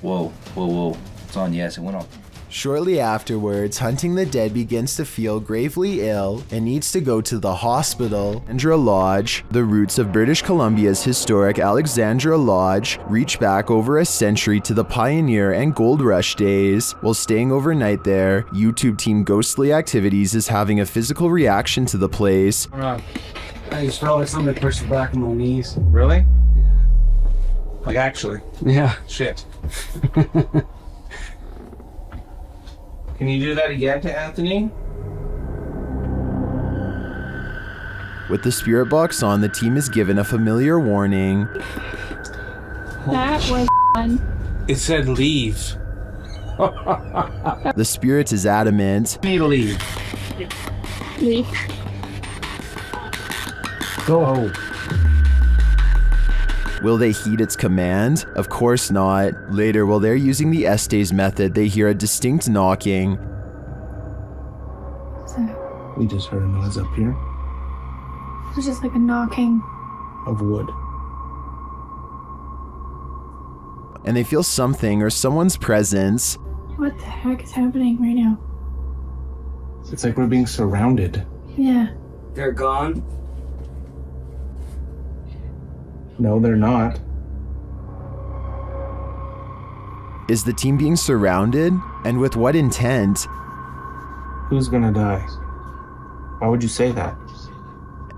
Whoa, whoa, whoa. It's on yes, it went off. Shortly afterwards, Hunting the Dead begins to feel gravely ill and needs to go to the hospital. Alexandra Lodge. The roots of British Columbia's historic Alexandra Lodge reach back over a century to the pioneer and gold rush days. While staying overnight there, YouTube team Ghostly Activities is having a physical reaction to the place. I just felt like somebody pushed the back of my knees. Really? Yeah. Like actually? Yeah. Shit. Can you do that again to Anthony? With the spirit box on, the team is given a familiar warning. That was fun. It said leave. The spirit is adamant. Me leave. Leave. Go. Will they heed its command? Of course not. Later, while they're using the Estes method, they hear a distinct knocking. So, We just heard a noise up here it was just like a knocking. of wood. And they feel something or someone's presence. What the heck is happening right now? It's like we're being surrounded. Yeah. They're gone? No, they're not. Is the team being surrounded? And with what intent? Who's gonna die? Why would you say that?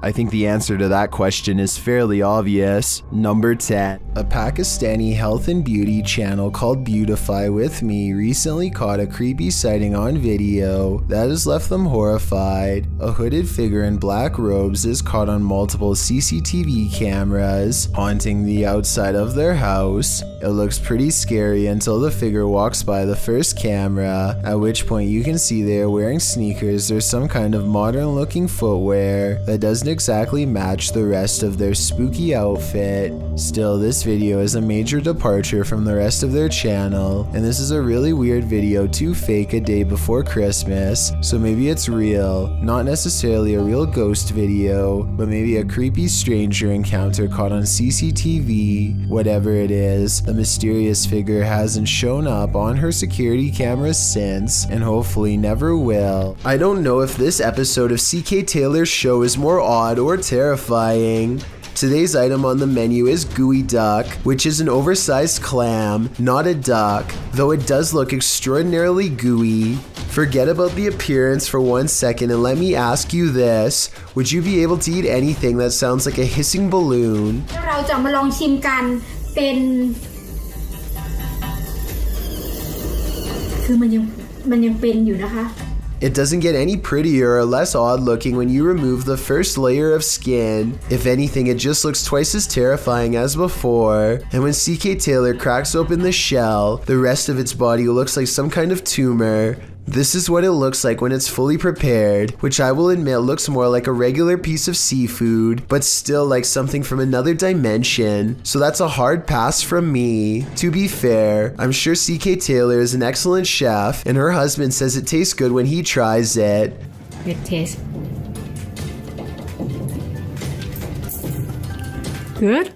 I think the answer to that question is fairly obvious. Number 10. A Pakistani health and beauty channel called Beautify With Me recently caught a creepy sighting on video that has left them horrified. A hooded figure in black robes is caught on multiple CCTV cameras haunting the outside of their house. It looks pretty scary until the figure walks by the first camera, at which point you can see they are wearing sneakers or some kind of modern looking footwear that doesn't exactly match the rest of their spooky outfit. Still, this video is a major departure from the rest of their channel, and this is a really weird video to fake a day before Christmas, so maybe it's real. Not necessarily a real ghost video, but maybe a creepy stranger encounter caught on CCTV. Whatever it is, the mysterious figure hasn't shown up on her security cameras since, and hopefully never will. I don't know if this episode of CK Taylor's show is more odd or terrifying. Today's item on the menu is gooey duck, which is an oversized clam, not a duck, though it does look extraordinarily gooey. Forget about the appearance for 1 second and let me ask you this. Would you be able to eat anything that sounds like a hissing balloon? เราจะมาลองชิมกันเป็นคือมันยังเป็นอยู่นะคะ It doesn't get any prettier or less odd looking when you remove the first layer of skin. If anything, it just looks twice as terrifying as before. And when CK Taylor cracks open the shell, the rest of its body looks like some kind of tumor. This is what it looks like when it's fully prepared, which I will admit looks more like a regular piece of seafood, but still like something from another dimension. So that's a hard pass from me. To be fair, I'm sure CK Taylor is an excellent chef, and her husband says it tastes good when he tries it. It tastes good.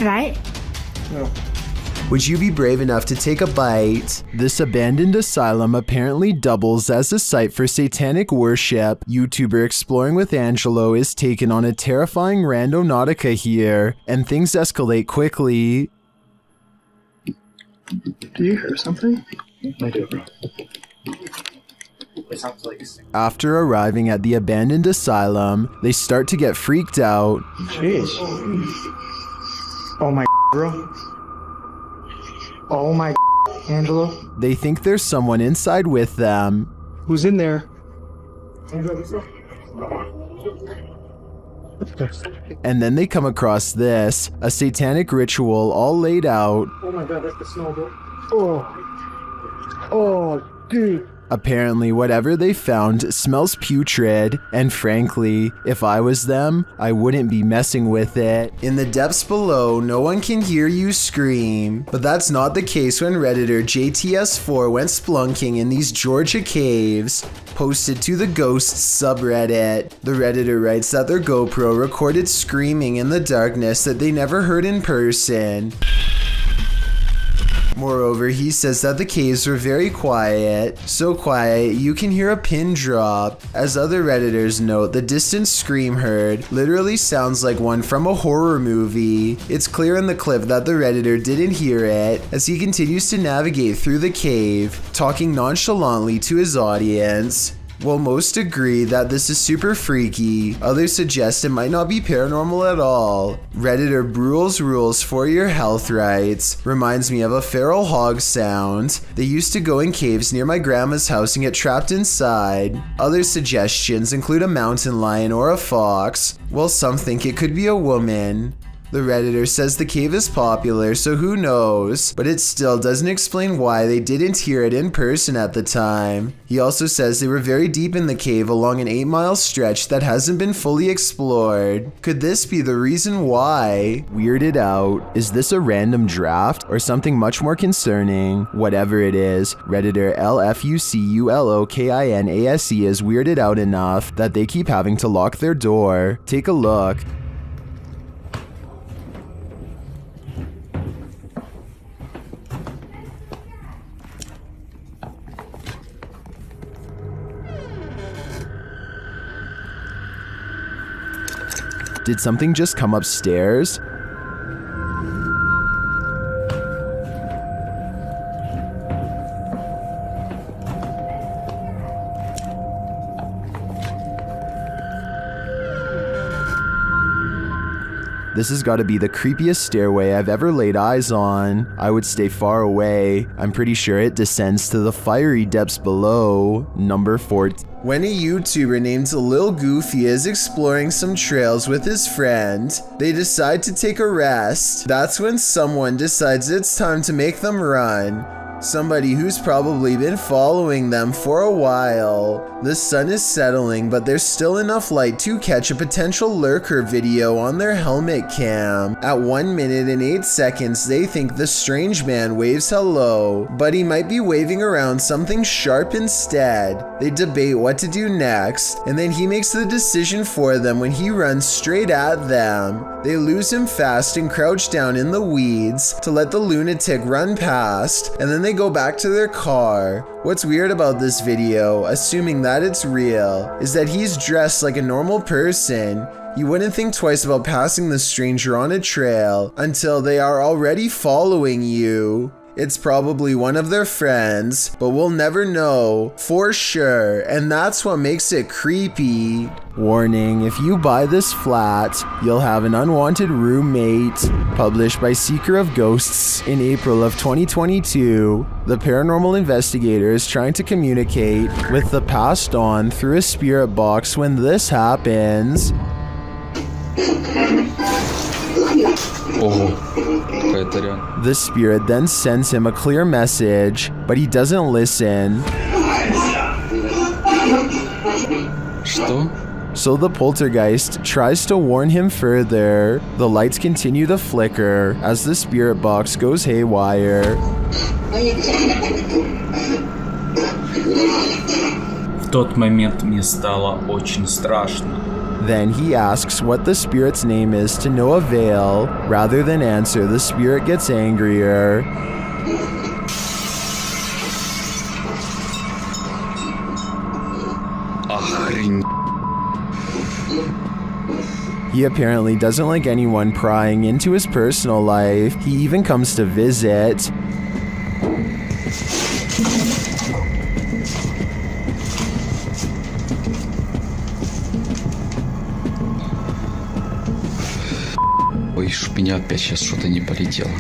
Right? No. Would you be brave enough to take a bite? This abandoned asylum apparently doubles as a site for satanic worship. YouTuber Exploring with Angelo is taken on a terrifying randonautica here, and things escalate quickly. Do you hear something? I do, bro. It sounds like After arriving at the abandoned asylum, they start to get freaked out. Jeez. Oh my bro. Oh my Angelo. They think there's someone inside with them. Who's in there? And then they come across this, a satanic ritual all laid out. Oh my god, that's the snow, bro. Oh, dude. Apparently, whatever they found smells putrid, and frankly, if I was them, I wouldn't be messing with it. In the depths below, no one can hear you scream, but that's not the case when Redditor JTS4 went splunking in these Georgia caves. Posted to the Ghosts subreddit. The Redditor writes that their GoPro recorded screaming in the darkness that they never heard in person. Moreover, he says that the caves were very quiet, so quiet you can hear a pin drop. As other Redditors note, the distant scream heard literally sounds like one from a horror movie. It's clear in the clip that the Redditor didn't hear it, as he continues to navigate through the cave, talking nonchalantly to his audience. While most agree that this is super freaky, others suggest it might not be paranormal at all. Redditor Brule's Rules for Your Health writes, reminds me of a feral hog sound. They used to go in caves near my grandma's house and get trapped inside. Other suggestions include a mountain lion or a fox, while some think it could be a woman. The Redditor says the cave is popular, so who knows, but it still doesn't explain why they didn't hear it in person at the time. He also says they were very deep in the cave along an 8-mile stretch that hasn't been fully explored. Could this be the reason why? Weirded out. Is this a random draft or something much more concerning? Whatever it is, Redditor LFUCULOKINASE is weirded out enough that they keep having to lock their door. Take a look. Did something just come upstairs? This has got to be the creepiest stairway I've ever laid eyes on. I would stay far away. I'm pretty sure it descends to the fiery depths below. Number 14. When a YouTuber named Lil Goofy is exploring some trails with his friend, they decide to take a rest. That's when someone decides it's time to make them run. Somebody who's probably been following them for a while. The sun is settling, but there's still enough light to catch a potential lurker video on their helmet cam. At 1 minute and 8 seconds, they think the strange man waves hello, but he might be waving around something sharp instead. They debate what to do next, and then he makes the decision for them when he runs straight at them. They lose him fast and crouch down in the weeds to let the lunatic run past, and then they go back to their car. What's weird about this video, assuming that it's real, is that he's dressed like a normal person. You wouldn't think twice about passing the stranger on a trail until they are already following you. It's probably one of their friends, but we'll never know for sure, and that's what makes it creepy. Warning, if you buy this flat, you'll have an unwanted roommate. Published by Seeker of Ghosts in April of 2022, the paranormal investigator is trying to communicate with the passed on through a spirit box when this happens. The spirit then sends him a clear message, but he doesn't listen. So the poltergeist tries to warn him further. The lights continue to flicker as the spirit box goes haywire. В тот момент мне стало очень страшно. Then he asks what the spirit's name is to no avail. Rather than answer, the spirit gets angrier. He apparently doesn't like anyone prying into his personal life. He even comes to visit. Ой, чтоб меня опять сейчас что-то не полетело.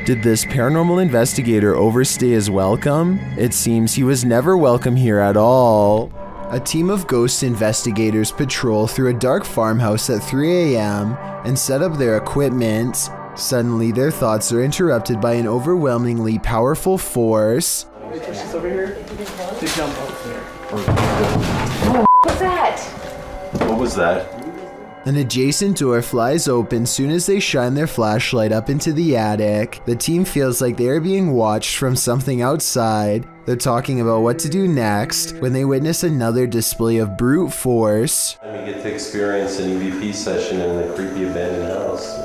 Did this paranormal investigator overstay his welcome? It seems he was never welcome here at all. A team of ghost investigators patrol through a dark farmhouse at 3 a.m. and set up their equipment. Suddenly, their thoughts are interrupted by an overwhelmingly powerful force. Over here to jump up there. What's that? What was that? An adjacent door flies open soon as they shine their flashlight up into the attic. The team feels like they are being watched from something outside. They're talking about what to do next when they witness another display of brute force. We get to experience an EVP session in a creepy abandoned house.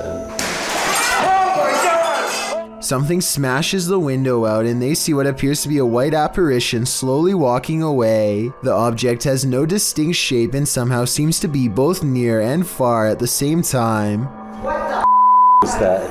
Something smashes the window out and they see what appears to be a white apparition slowly walking away. The object has no distinct shape and somehow seems to be both near and far at the same time. What the was that?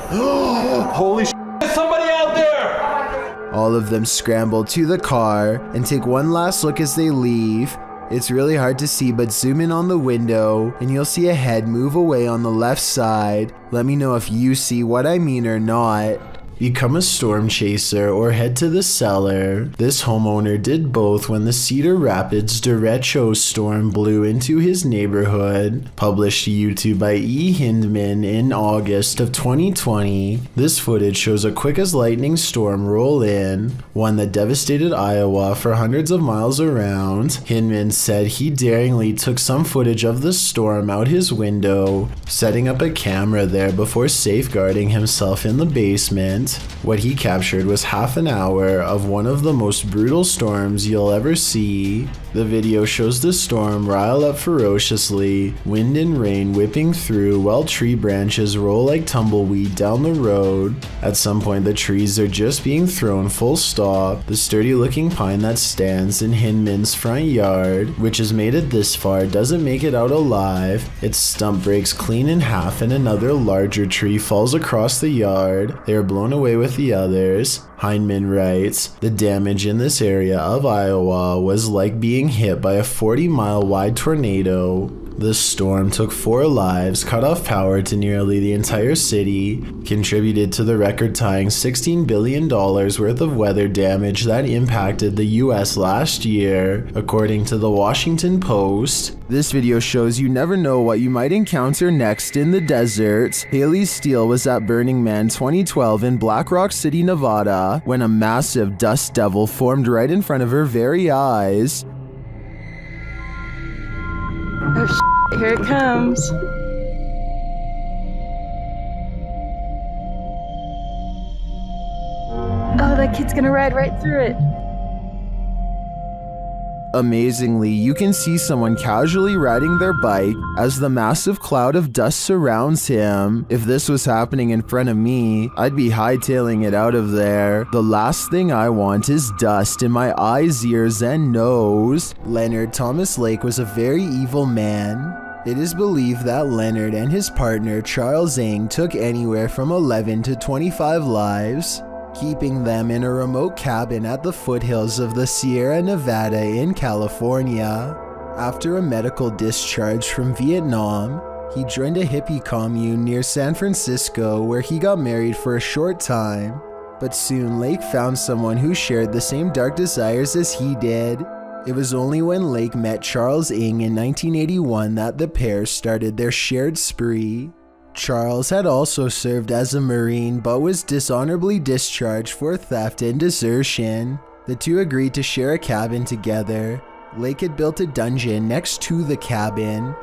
Holy shit! Somebody out there! All of them scramble to the car and take one last look as they leave. It's really hard to see, but zoom in on the window and you'll see a head move away on the left side. Let me know if you see what I mean or not. Become a storm chaser or head to the cellar. This homeowner did both when the Cedar Rapids derecho storm blew into his neighborhood. Published to YouTube by E. Hindman in August of 2020. This footage shows a quick as lightning storm roll in, one that devastated Iowa for hundreds of miles around. Hindman said he daringly took some footage of the storm out his window, setting up a camera there before safeguarding himself in the basement. What he captured was half an hour of one of the most brutal storms you'll ever see. The video shows the storm rile up ferociously, wind and rain whipping through while tree branches roll like tumbleweed down the road. At some point the trees are just being thrown full stop. The sturdy looking pine that stands in Hindman's front yard, which has made it this far, doesn't make it out alive. Its stump breaks clean in half and another larger tree falls across the yard. They are blown away with the others. Hindman writes, the damage in this area of Iowa was like being hit by a 40-mile wide tornado. The storm took 4 lives, cut off power to nearly the entire city, contributed to the record-tying $16 billion worth of weather damage that impacted the US last year, according to the Washington Post. This video shows you never know what you might encounter next in the desert. Haley Steele was at Burning Man 2012 in Black Rock City, Nevada, when a massive dust devil formed right in front of her very eyes. Oh shit, here it comes. Oh, that kid's gonna ride right through it. Amazingly, you can see someone casually riding their bike as the massive cloud of dust surrounds him. If this was happening in front of me, I'd be hightailing it out of there. The last thing I want is dust in my eyes, ears, and nose. Leonard Thomas Lake was a very evil man. It is believed that Leonard and his partner Charles Ng took anywhere from 11 to 25 lives, keeping them in a remote cabin at the foothills of the Sierra Nevada in California. After a medical discharge from Vietnam, he joined a hippie commune near San Francisco where he got married for a short time, but soon Lake found someone who shared the same dark desires as he did. It was only when Lake met Charles Ng in 1981 that the pair started their shared spree. Charles had also served as a Marine but was dishonorably discharged for theft and desertion. The two agreed to share a cabin together. Lake had built a dungeon next to the cabin.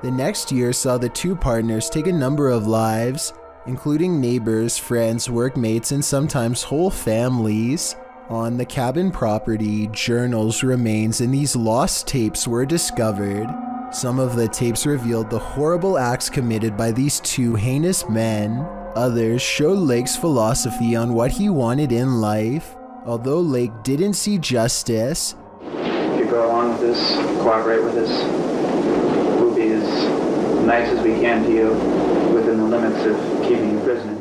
The next year saw the two partners take a number of lives, including neighbors, friends, workmates, and sometimes whole families. On the cabin property, journals, remains, and these lost tapes were discovered. Some of the tapes revealed the horrible acts committed by these two heinous men. Others showed Lake's philosophy on what he wanted in life. Although Lake didn't see justice, if you go along with this, cooperate with us, we'll be as nice as we can to you within the limits of keeping you prisoner.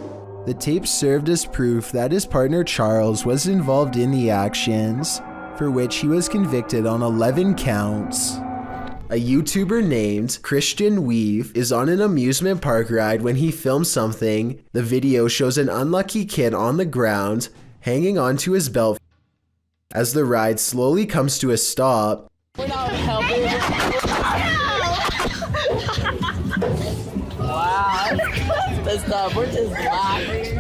the tapes served as proof that his partner Charles was involved in the actions, for which he was convicted on 11 counts. A YouTuber named Christian Weave is on an amusement park ride when he films something. The video shows an unlucky kid on the ground, hanging onto his belt. As the ride slowly comes to a stop, We're not helping. Wow, that's messed up. We're just laughing.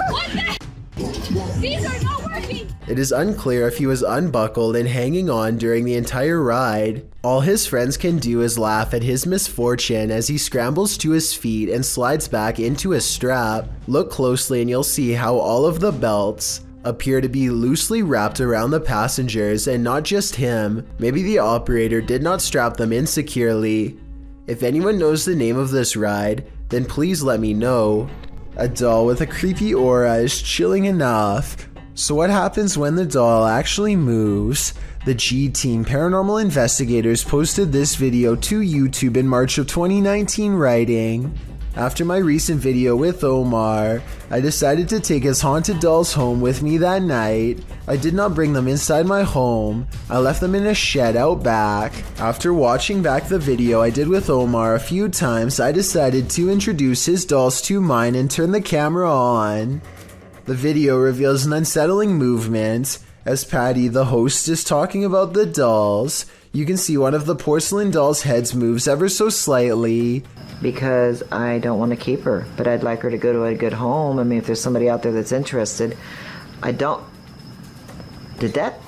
What the? These are not working. It is unclear if he was unbuckled and hanging on during the entire ride. All his friends can do is laugh at his misfortune as he scrambles to his feet and slides back into his strap. Look closely and you'll see how all of the belts appear to be loosely wrapped around the passengers, and not just him. Maybe the operator did not strap them in securely. If anyone knows the name of this ride, then please let me know. A doll with a creepy aura is chilling enough. So what happens when the doll actually moves? The G-Team Paranormal Investigators posted this video to YouTube in March of 2019, writing, "After my recent video with Omar, I decided to take his haunted dolls home with me that night. I did not bring them inside my home. I left them in a shed out back. After watching back the video I did with Omar a few times, I decided to introduce his dolls to mine and turn the camera on." The video reveals an unsettling movement. As Patty, the host, is talking about the dolls, you can see one of the porcelain dolls' heads moves ever so slightly. Because I don't want to keep her, but I'd like her to go to a good home. I mean, if there's somebody out there that's interested, I don't... Did that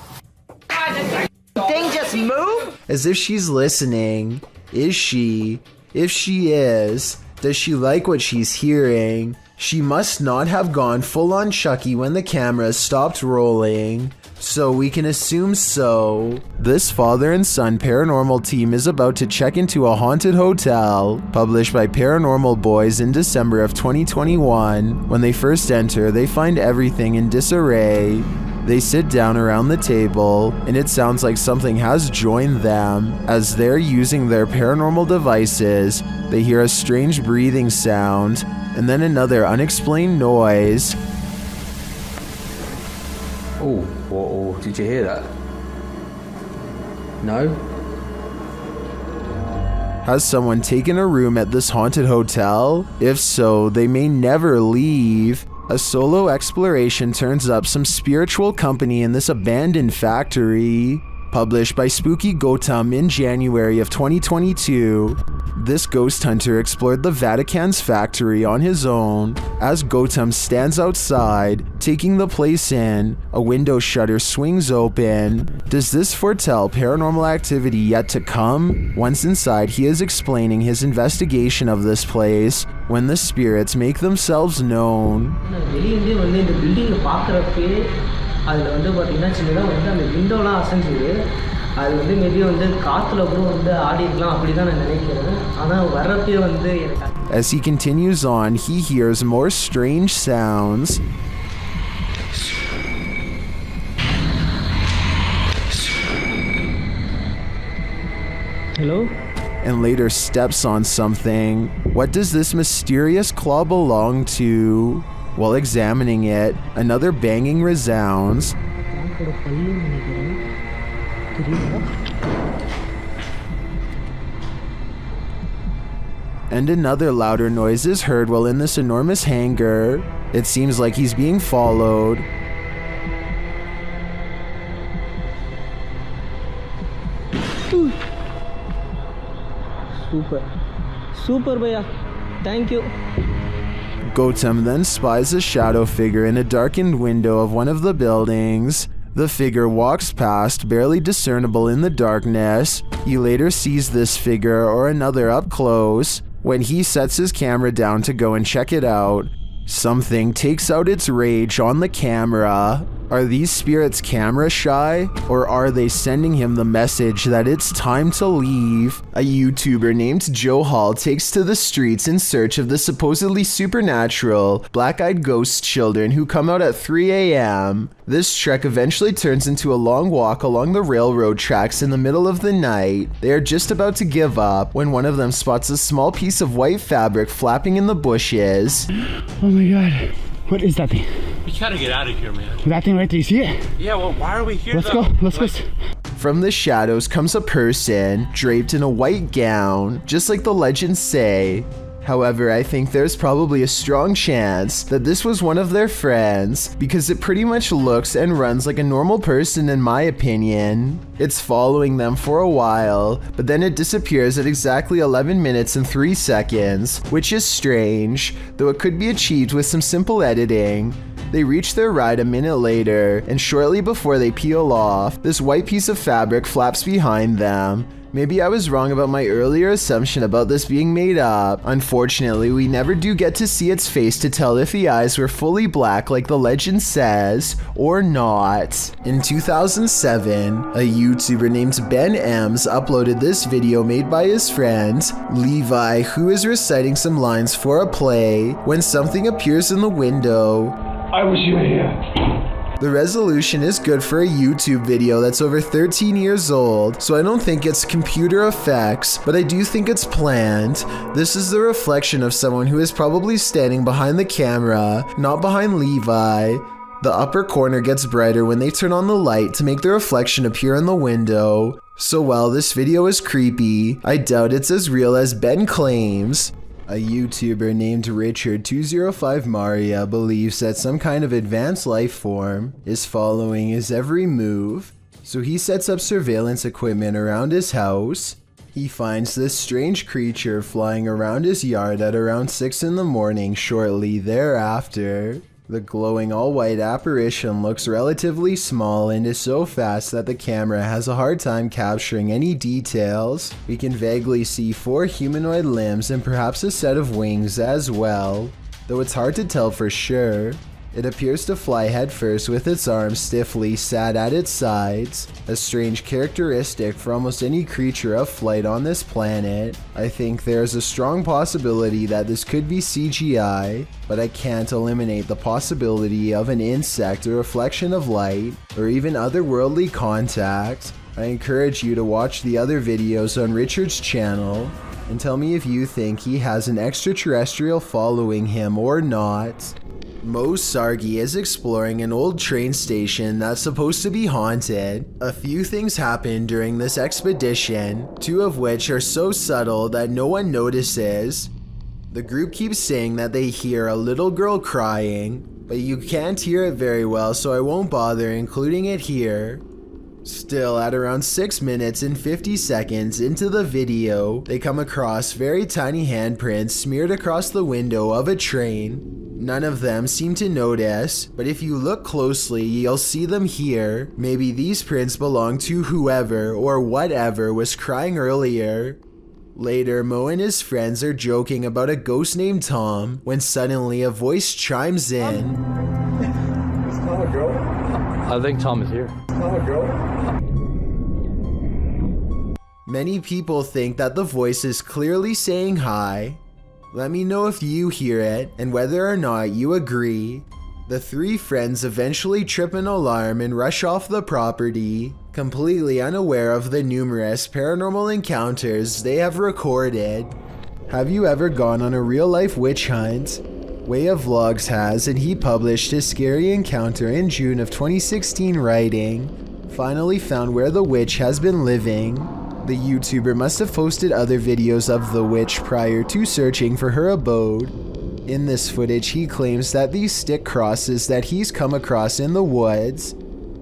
thing just move? As if she's listening. Is she? If she is, does she like what she's hearing? She must not have gone full-on Chucky when the camera stopped rolling, so we can assume so. This father and son paranormal team is about to check into a haunted hotel. Published by Paranormal Boys in December of 2021. When they first enter, they find everything in disarray. They sit down around the table, and it sounds like something has joined them. As they're using their paranormal devices, they hear a strange breathing sound, and then another unexplained noise. Oh, did you hear that? No. Has someone taken a room at this haunted hotel? If so, they may never leave. A solo exploration turns up some spiritual company in this abandoned factory. Published by Spooky Gautam in January of 2022, this ghost hunter explored the Vatican's factory on his own. As Gautam stands outside, taking the place in, a window shutter swings open. Does this foretell paranormal activity yet to come? Once inside, he is explaining his investigation of this place when the spirits make themselves known. அதில் வந்து பார்த்தீங்கன்னா சின்னதாக வந்து அந்த விண்டோலாம் அசைஞ்சுது. அது வந்து maybe வந்து காற்றுல கூட வந்து ஆடி இருக்கலாம் அப்படி தான் நான் நினைக்கிறேன். ஆனால் வர்றப்பே வந்து எனக்கு. As he continues on, he hears more strange sounds. Hello? And later steps on something. What does this mysterious claw belong to? While examining it, another banging resounds. And another louder noise is heard while in this enormous hangar. It seems like he's being followed. Super bhaiya. Thank you. Gautam then spies a shadow figure in a darkened window of one of the buildings. The figure walks past, barely discernible in the darkness. He later sees this figure or another up close. When he sets his camera down to go and check it out, something takes out its rage on the camera. Are these spirits camera shy, or are they sending him the message that it's time to leave? A YouTuber named Joe Hall takes to the streets in search of the supposedly supernatural, black-eyed ghost children who come out at 3 a.m. This trek eventually turns into a long walk along the railroad tracks in the middle of the night. They are just about to give up when one of them spots a small piece of white fabric flapping in the bushes. Oh my god. What is that thing? We gotta get out of here, man. That thing right there, you see it? Yeah, well, why are we here? Let's go, let's go. From the shadows comes a person, draped in a white gown, just like the legends say. However, I think there's probably a strong chance that this was one of their friends, because it pretty much looks and runs like a normal person in my opinion. It's following them for a while, but then it disappears at exactly 11 minutes and 3 seconds, which is strange, though it could be achieved with some simple editing. They reach their ride a minute later, and shortly before they peel off, this white piece of fabric flaps behind them. Maybe I was wrong about my earlier assumption about this being made up. Unfortunately, we never do get to see its face to tell if the eyes were fully black like the legend says, or not. In 2007, a YouTuber named Ben Ems uploaded this video made by his friend, Levi, who is reciting some lines for a play when something appears in the window. I wish you were here. The resolution is good for a YouTube video that's over 13 years old, so I don't think it's computer effects, but I do think it's planned. This is the reflection of someone who is probably standing behind the camera, not behind Levi. The upper corner gets brighter when they turn on the light to make the reflection appear in the window. So while this video is creepy, I doubt it's as real as Ben claims. A YouTuber named Richard205Maria believes that some kind of advanced life form is following his every move, so he sets up surveillance equipment around his house. He finds this strange creature flying around his yard at around 6 in the morning shortly thereafter. The glowing all-white apparition looks relatively small and is so fast that the camera has a hard time capturing any details. We can vaguely see 4 humanoid limbs and perhaps a set of wings as well, though it's hard to tell for sure. It appears to fly headfirst with its arms stiffly sat at its sides, a strange characteristic for almost any creature of flight on this planet. I think there's a strong possibility that this could be CGI, but I can't eliminate the possibility of an insect, a reflection of light, or even otherworldly contact. I encourage you to watch the other videos on Richard's channel and tell me if you think he has an extraterrestrial following him or not. Mo Sargi is exploring an old train station that's supposed to be haunted. A few things happen during this expedition, two of which are so subtle that no one notices. The group keeps saying that they hear a little girl crying, but you can't hear it very well, so I won't bother including it here. Still, at around 6 minutes and 50 seconds into the video, they come across very tiny handprints smeared across the window of a train. None of them seem to notice, but if you look closely, you'll see them here. Maybe these prints belong to whoever or whatever was crying earlier. Later, Mo and his friends are joking about a ghost named Tom when suddenly a voice chimes in. Is Tom a girl? I think Tom is here. Tom a girl? Many people think that the voice is clearly saying hi. Let me know if you hear it and whether or not you agree. The three friends eventually trip an alarm and rush off the property, completely unaware of the numerous paranormal encounters they have recorded. Have you ever gone on a real-life witch hunt? Way of Vlogs has, and he published his scary encounter in June of 2016 writing, "Finally found where the witch has been living." The YouTuber must have posted other videos of the witch prior to searching for her abode. In this footage, he claims that these stick crosses that he's come across in the woods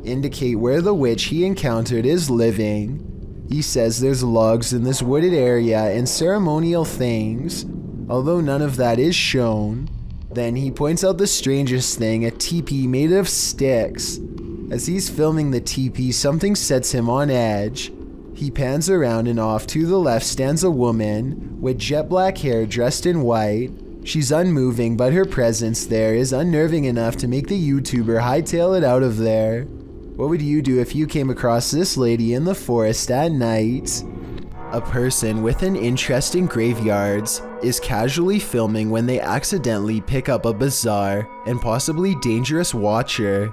indicate where the witch he encountered is living. He says there's logs in this wooded area and ceremonial things, although none of that is shown. Then he points out the strangest thing, a teepee made of sticks. As he's filming the teepee, something sets him on edge. He pans around and off to the left stands a woman with jet black hair dressed in white. She's unmoving, but her presence there is unnerving enough to make the YouTuber hightail it out of there. What would you do if you came across this lady in the forest at night? A person with an interest in graveyards is casually filming when they accidentally pick up a bizarre and possibly dangerous watcher.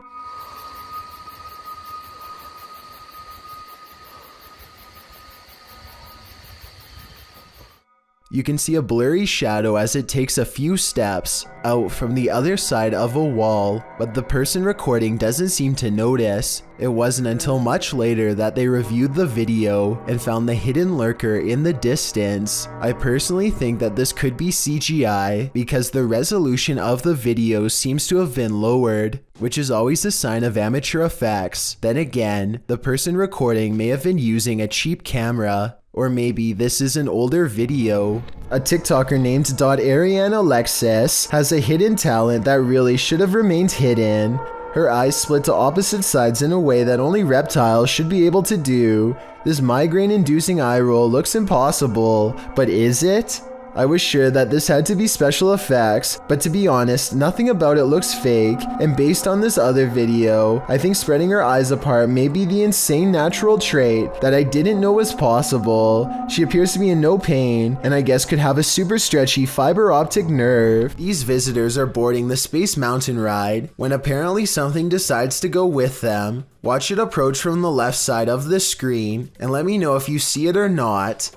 You can see a blurry shadow as it takes a few steps out from the other side of a wall, but the person recording doesn't seem to notice. It wasn't until much later that they reviewed the video and found the hidden lurker in the distance. I personally think that this could be CGI because the resolution of the video seems to have been lowered, which is always a sign of amateur effects. Then again, the person recording may have been using a cheap camera. Or maybe this is an older video. A TikToker named .ArianeAlexis has a hidden talent that really should have remained hidden. Her eyes split to opposite sides in a way that only reptiles should be able to do. This migraine-inducing eye roll looks impossible, but is it? I was sure that this had to be special effects, but to be honest, nothing about it looks fake, and based on this other video, I think spreading her eyes apart may be the insane natural trait that I didn't know was possible. She appears to be in no pain, and I guess could have a super stretchy fiber optic nerve. These visitors are boarding the Space Mountain ride, when apparently something decides to go with them. Watch it approach from the left side of the screen, and let me know if you see it or not.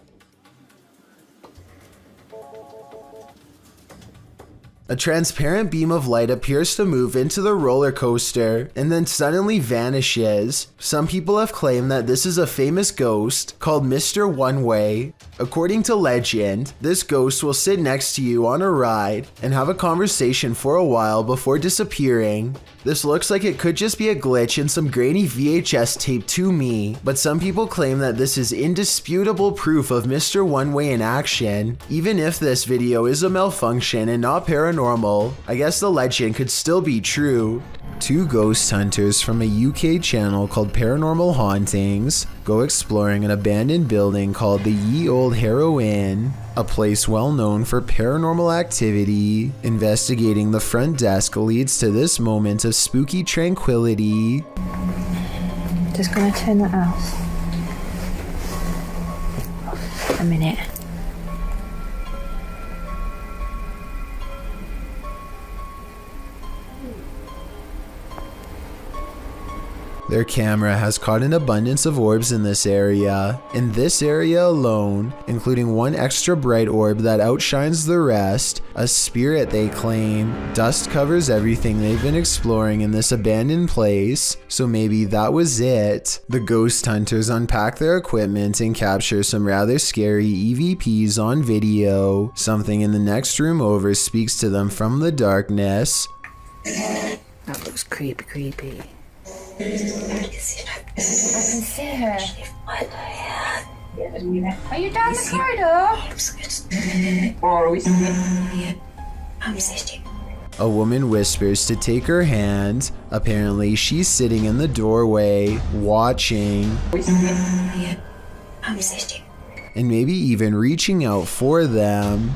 A transparent beam of light appears to move into the roller coaster and then suddenly vanishes. Some people have claimed that this is a famous ghost called Mr. One Way. According to legend, this ghost will sit next to you on a ride and have a conversation for a while before disappearing. This looks like it could just be a glitch in some grainy VHS tape to me, but some people claim that this is indisputable proof of Mr. One Way in action. Even if this video is a malfunction and not paranormal, I guess the legend could still be true. Two ghost hunters from a UK channel called Paranormal Hauntings go exploring an abandoned building called the Ye Old Harrow Inn, a place well known for paranormal activity. Investigating the front desk leads to this moment of spooky tranquility. Just gonna turn that off. A minute. Their camera has caught an abundance of orbs in this area. In this area alone, including one extra bright orb that outshines the rest, a spirit they claim. Dust covers everything they've been exploring in this abandoned place, so maybe that was it. The ghost hunters unpack their equipment and capture some rather scary EVPs on video. Something in the next room over speaks to them from the darkness. That looks creepy. I can see her. Are you down the corridor? A woman whispers to take her hand. Apparently, she's sitting in the doorway, watching, and maybe even reaching out for them.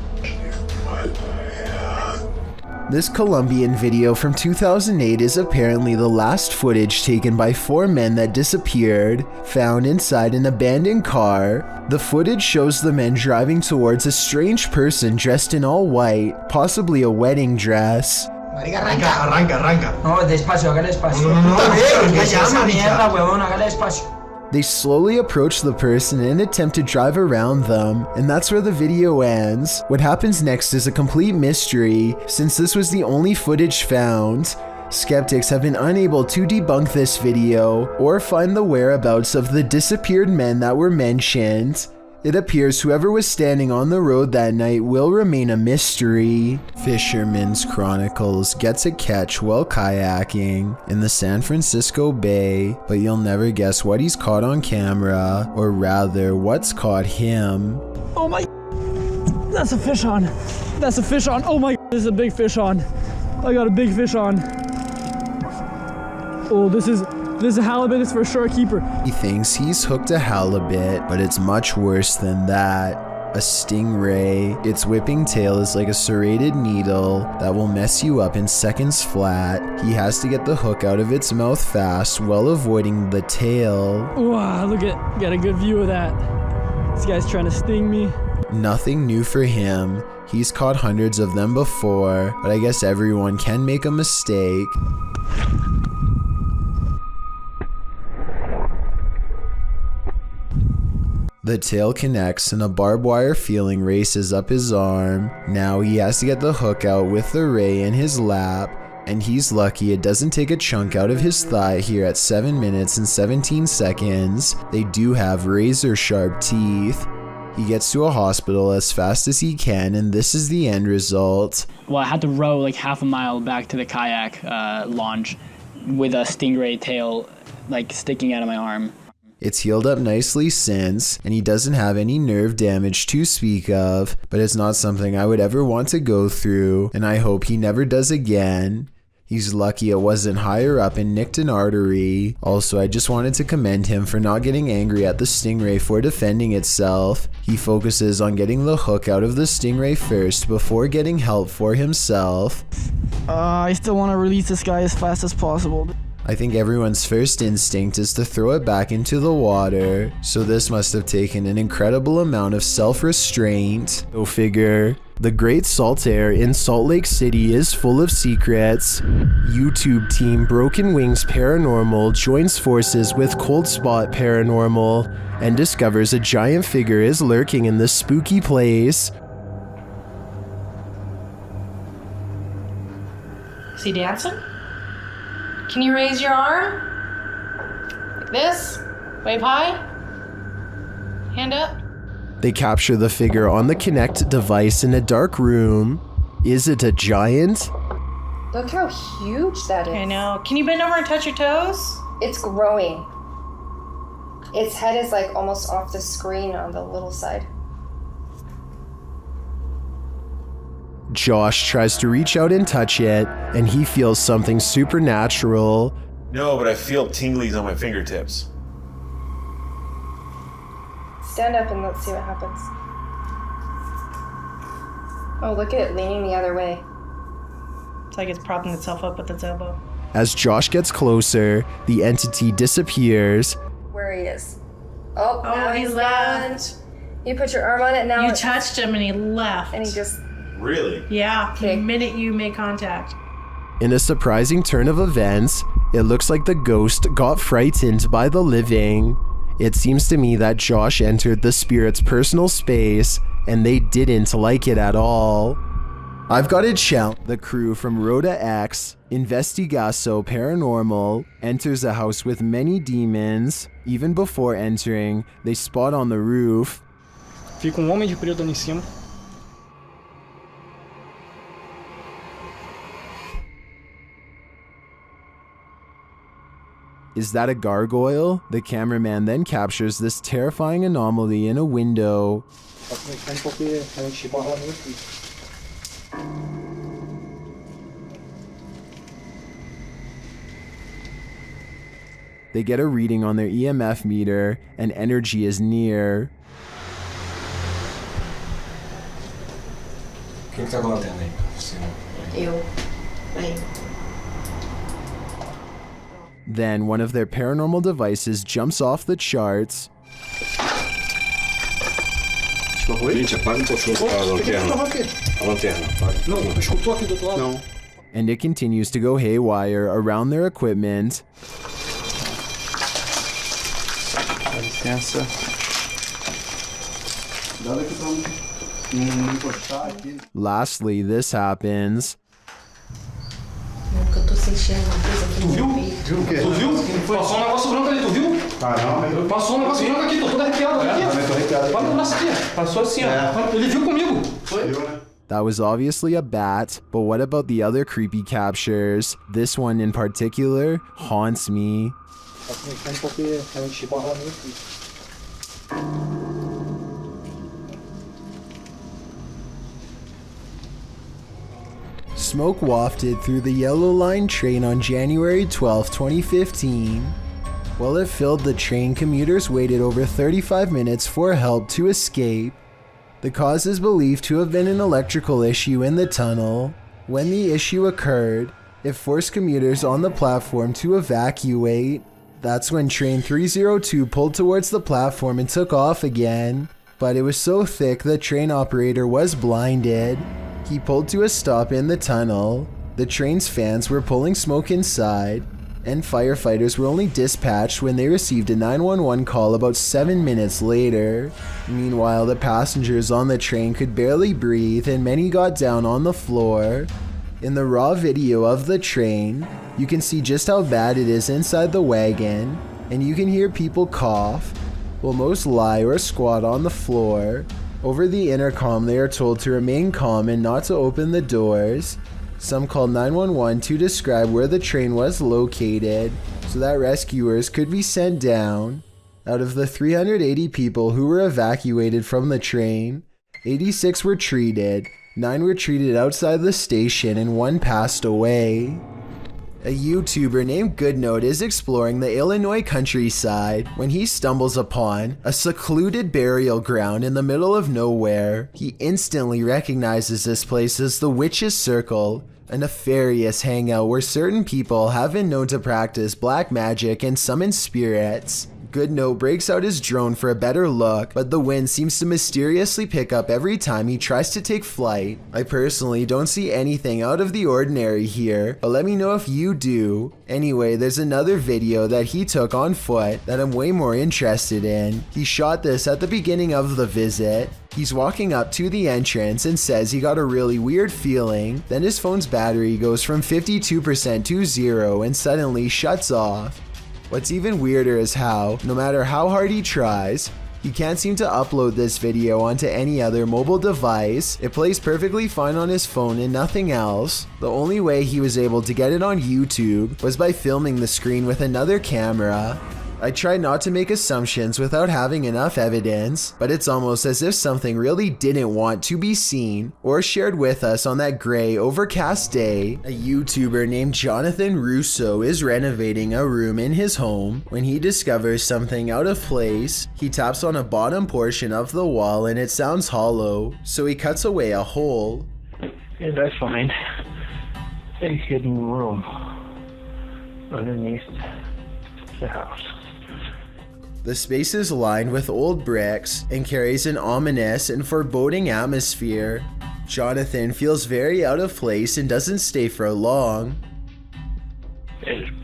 This Colombian video from 2008 is apparently the last footage taken by 4 men that disappeared, found inside an abandoned car. The footage shows the men driving towards a strange person dressed in all white, possibly a wedding dress. Arranca. No, despacio, hágale despacio. Mierda, huevón, hágale despacio. They slowly approach the person and attempt to drive around them, and that's where the video ends. What happens next is a complete mystery, since this was the only footage found. Skeptics have been unable to debunk this video or find the whereabouts of the disappeared men that were mentioned. It appears whoever was standing on the road that night will remain a mystery. Fisherman's Chronicles gets a catch while kayaking in the San Francisco Bay, but you'll never guess what he's caught on camera, or rather, what's caught him. Oh my, that's a fish on. That's a fish on. Oh my, this is a big fish on. I got a big fish on. Oh, this is a halibut, it's for sure a keeper. He thinks he's hooked a halibut, but it's much worse than that. A stingray. Its whipping tail is like a serrated needle that will mess you up in seconds flat. He has to get the hook out of its mouth fast while avoiding the tail. Wow, got a good view of that. This guy's trying to sting me. Nothing new for him. He's caught hundreds of them before, but I guess everyone can make a mistake. The tail connects and a barbed wire feeling races up his arm. Now he has to get the hook out with the ray in his lap, and he's lucky it doesn't take a chunk out of his thigh here at 7 minutes and 17 seconds. They do have razor sharp teeth. He gets to a hospital as fast as he can, and this is the end result. Well, I had to row like half a mile back to the kayak launch with a stingray tail like sticking out of my arm. It's healed up nicely since, and he doesn't have any nerve damage to speak of, but it's not something I would ever want to go through, and I hope he never does again. He's lucky it wasn't higher up and nicked an artery. Also, I just wanted to commend him for not getting angry at the stingray for defending itself. He focuses on getting the hook out of the stingray first before getting help for himself. I still want to release this guy as fast as possible. I think everyone's first instinct is to throw it back into the water, so this must have taken an incredible amount of self-restraint. Go figure. The Great Salt Air in Salt Lake City is full of secrets. YouTube team Broken Wings Paranormal joins forces with Cold Spot Paranormal and discovers a giant figure is lurking in this spooky place. Is he dancing? Can you raise your arm? Like this? Wave high? Hand up? They capture the figure on the Kinect device in a dark room. Is it a giant? Look how huge that is. I know. Can you bend over and touch your toes? It's growing. Its head is like almost off the screen on the little side. Josh tries to reach out and touch it, and he feels something supernatural. No, but I feel tinglies on my fingertips. Stand up and let's see what happens. Oh, look at it leaning the other way. It's like it's propping itself up with its elbow. As Josh gets closer, the entity disappears. Where he is. Oh, now he left. You put your arm on it now. You touched him and he left. And he just... Really? Yeah, the minute you made contact. In a surprising turn of events, it looks like the ghost got frightened by the living. It seems to me that Josh entered the spirit's personal space and they didn't like it at all. I've got to shout, the crew from Rhoda X, Investigaso Paranormal, enters a house with many demons. Even before entering, they spot on the roof. Fica homem de preto ali em cima. Is that a gargoyle? The cameraman then captures this terrifying anomaly in a window. They get a reading on their EMF meter, and energy is near. O que está acontecendo aí? Eu. Then one of their paranormal devices jumps off the charts. Gente, apaga pouquinho a lanterna. A lanterna, apaga. Não, escutou aqui do outro lado? Não. And it continues to go haywire around their equipment. Dá licença. Lastly, this happens. Eu tô sentindo uma coisa aqui no meu peito. Tu viu? Passou um negócio branco ali, tu viu? Caramba. Passou um negócio branco aqui, tô todo arrepiado aqui. Tô arrepiado. Olha o braço aqui. Passou assim, ó. Ele viu comigo. Foi? That was obviously a bat, but what about the other creepy captures? This one in particular haunts me. Smoke wafted through the Yellow Line train on January 12, 2015. While it filled the train, commuters waited over 35 minutes for help to escape. The cause is believed to have been an electrical issue in the tunnel. When the issue occurred, it forced commuters on the platform to evacuate. That's when train 302 pulled towards the platform and took off again. But it was so thick the train operator was blinded. He pulled to a stop in the tunnel. The train's fans were pulling smoke inside, and firefighters were only dispatched when they received a 911 call about 7 minutes later. Meanwhile, the passengers on the train could barely breathe and many got down on the floor. In the raw video of the train, you can see just how bad it is inside the wagon, and you can hear people cough, while most lie or squat on the floor. Over the intercom, they are told to remain calm and not to open the doors. Some called 911 to describe where the train was located so that rescuers could be sent down. Out of the 380 people who were evacuated from the train, 86 were treated, 9 were treated outside the station, and 1 passed away. A YouTuber named Goodnote is exploring the Illinois countryside when he stumbles upon a secluded burial ground in the middle of nowhere. He instantly recognizes this place as the Witch's Circle, a nefarious hangout where certain people have been known to practice black magic and summon spirits. Goodnote breaks out his drone for a better look, but the wind seems to mysteriously pick up every time he tries to take flight. I personally don't see anything out of the ordinary here, but let me know if you do. Anyway, there's another video that he took on foot that I'm way more interested in. He shot this at the beginning of the visit. He's walking up to the entrance and says he got a really weird feeling. Then his phone's battery goes from 52% to 0 and suddenly shuts off. What's even weirder is how, no matter how hard he tries, he can't seem to upload this video onto any other mobile device. It plays perfectly fine on his phone and nothing else. The only way he was able to get it on YouTube was by filming the screen with another camera. I try not to make assumptions without having enough evidence, but it's almost as if something really didn't want to be seen or shared with us on that gray, overcast day. A YouTuber named Jonathan Russo is renovating a room in his home when he discovers something out of place. He taps on a bottom portion of the wall and it sounds hollow, so he cuts away a hole. And I find a hidden room underneath the house. The space is lined with old bricks and carries an ominous and foreboding atmosphere. Jonathan feels very out of place and doesn't stay for long.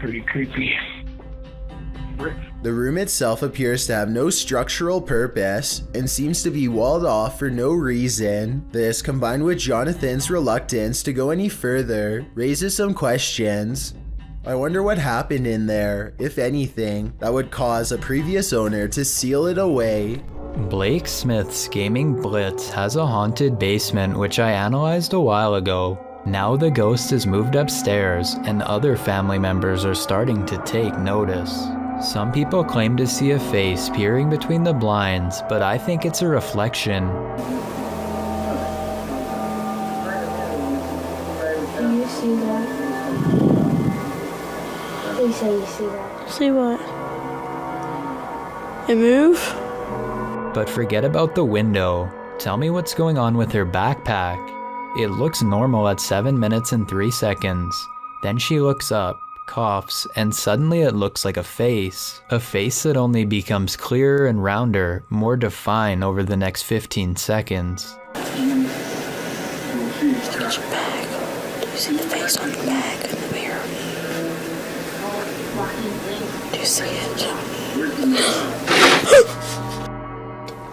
pretty creepy. The room itself appears to have no structural purpose and seems to be walled off for no reason. This, combined with Jonathan's reluctance to go any further, raises some questions. I wonder what happened in there, if anything, that would cause a previous owner to seal it away. Blake Smith's Gaming Blitz has a haunted basement which I analyzed a while ago. Now the ghost has moved upstairs and other family members are starting to take notice. Some people claim to see a face peering between the blinds, but I think it's a reflection. Can you see that? Please say you see that. See what? It move? But forget about the window. Tell me what's going on with her backpack. It looks normal at 7 minutes and 3 seconds. Then she looks up, coughs, and suddenly it looks like a face. A face that only becomes clearer and rounder, more defined over the next 15 seconds. Look at your bag. Do you see the face on your bag in the mirror? Do you see it?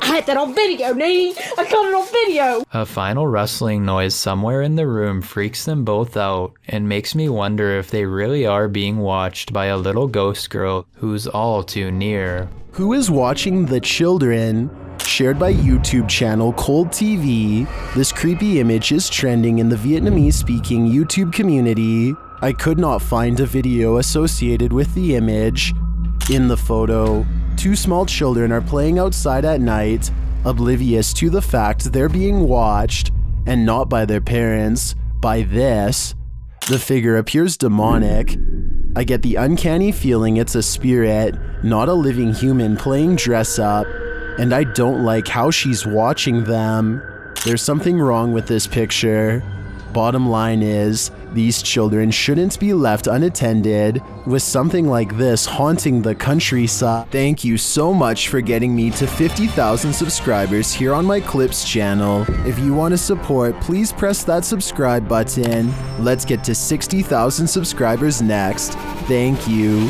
I had that on video, Nene! I caught it on video! A final rustling noise somewhere in the room freaks them both out and makes me wonder if they really are being watched by a little ghost girl who's all too near. Who is watching the children? Shared by YouTube channel Cold TV, this creepy image is trending in the Vietnamese-speaking YouTube community. I could not find a video associated with the image. In the photo, 2 small children are playing outside at night, oblivious to the fact they're being watched, and not by their parents, by this. The figure appears demonic. I get the uncanny feeling it's a spirit, not a living human playing dress up, and I don't like how she's watching them. There's something wrong with this picture. Bottom line is, these children shouldn't be left unattended with something like this haunting the countryside. Thank you so much for getting me to 50,000 subscribers here on my Clips channel. If you want to support, please press that subscribe button. Let's get to 60,000 subscribers next. Thank you.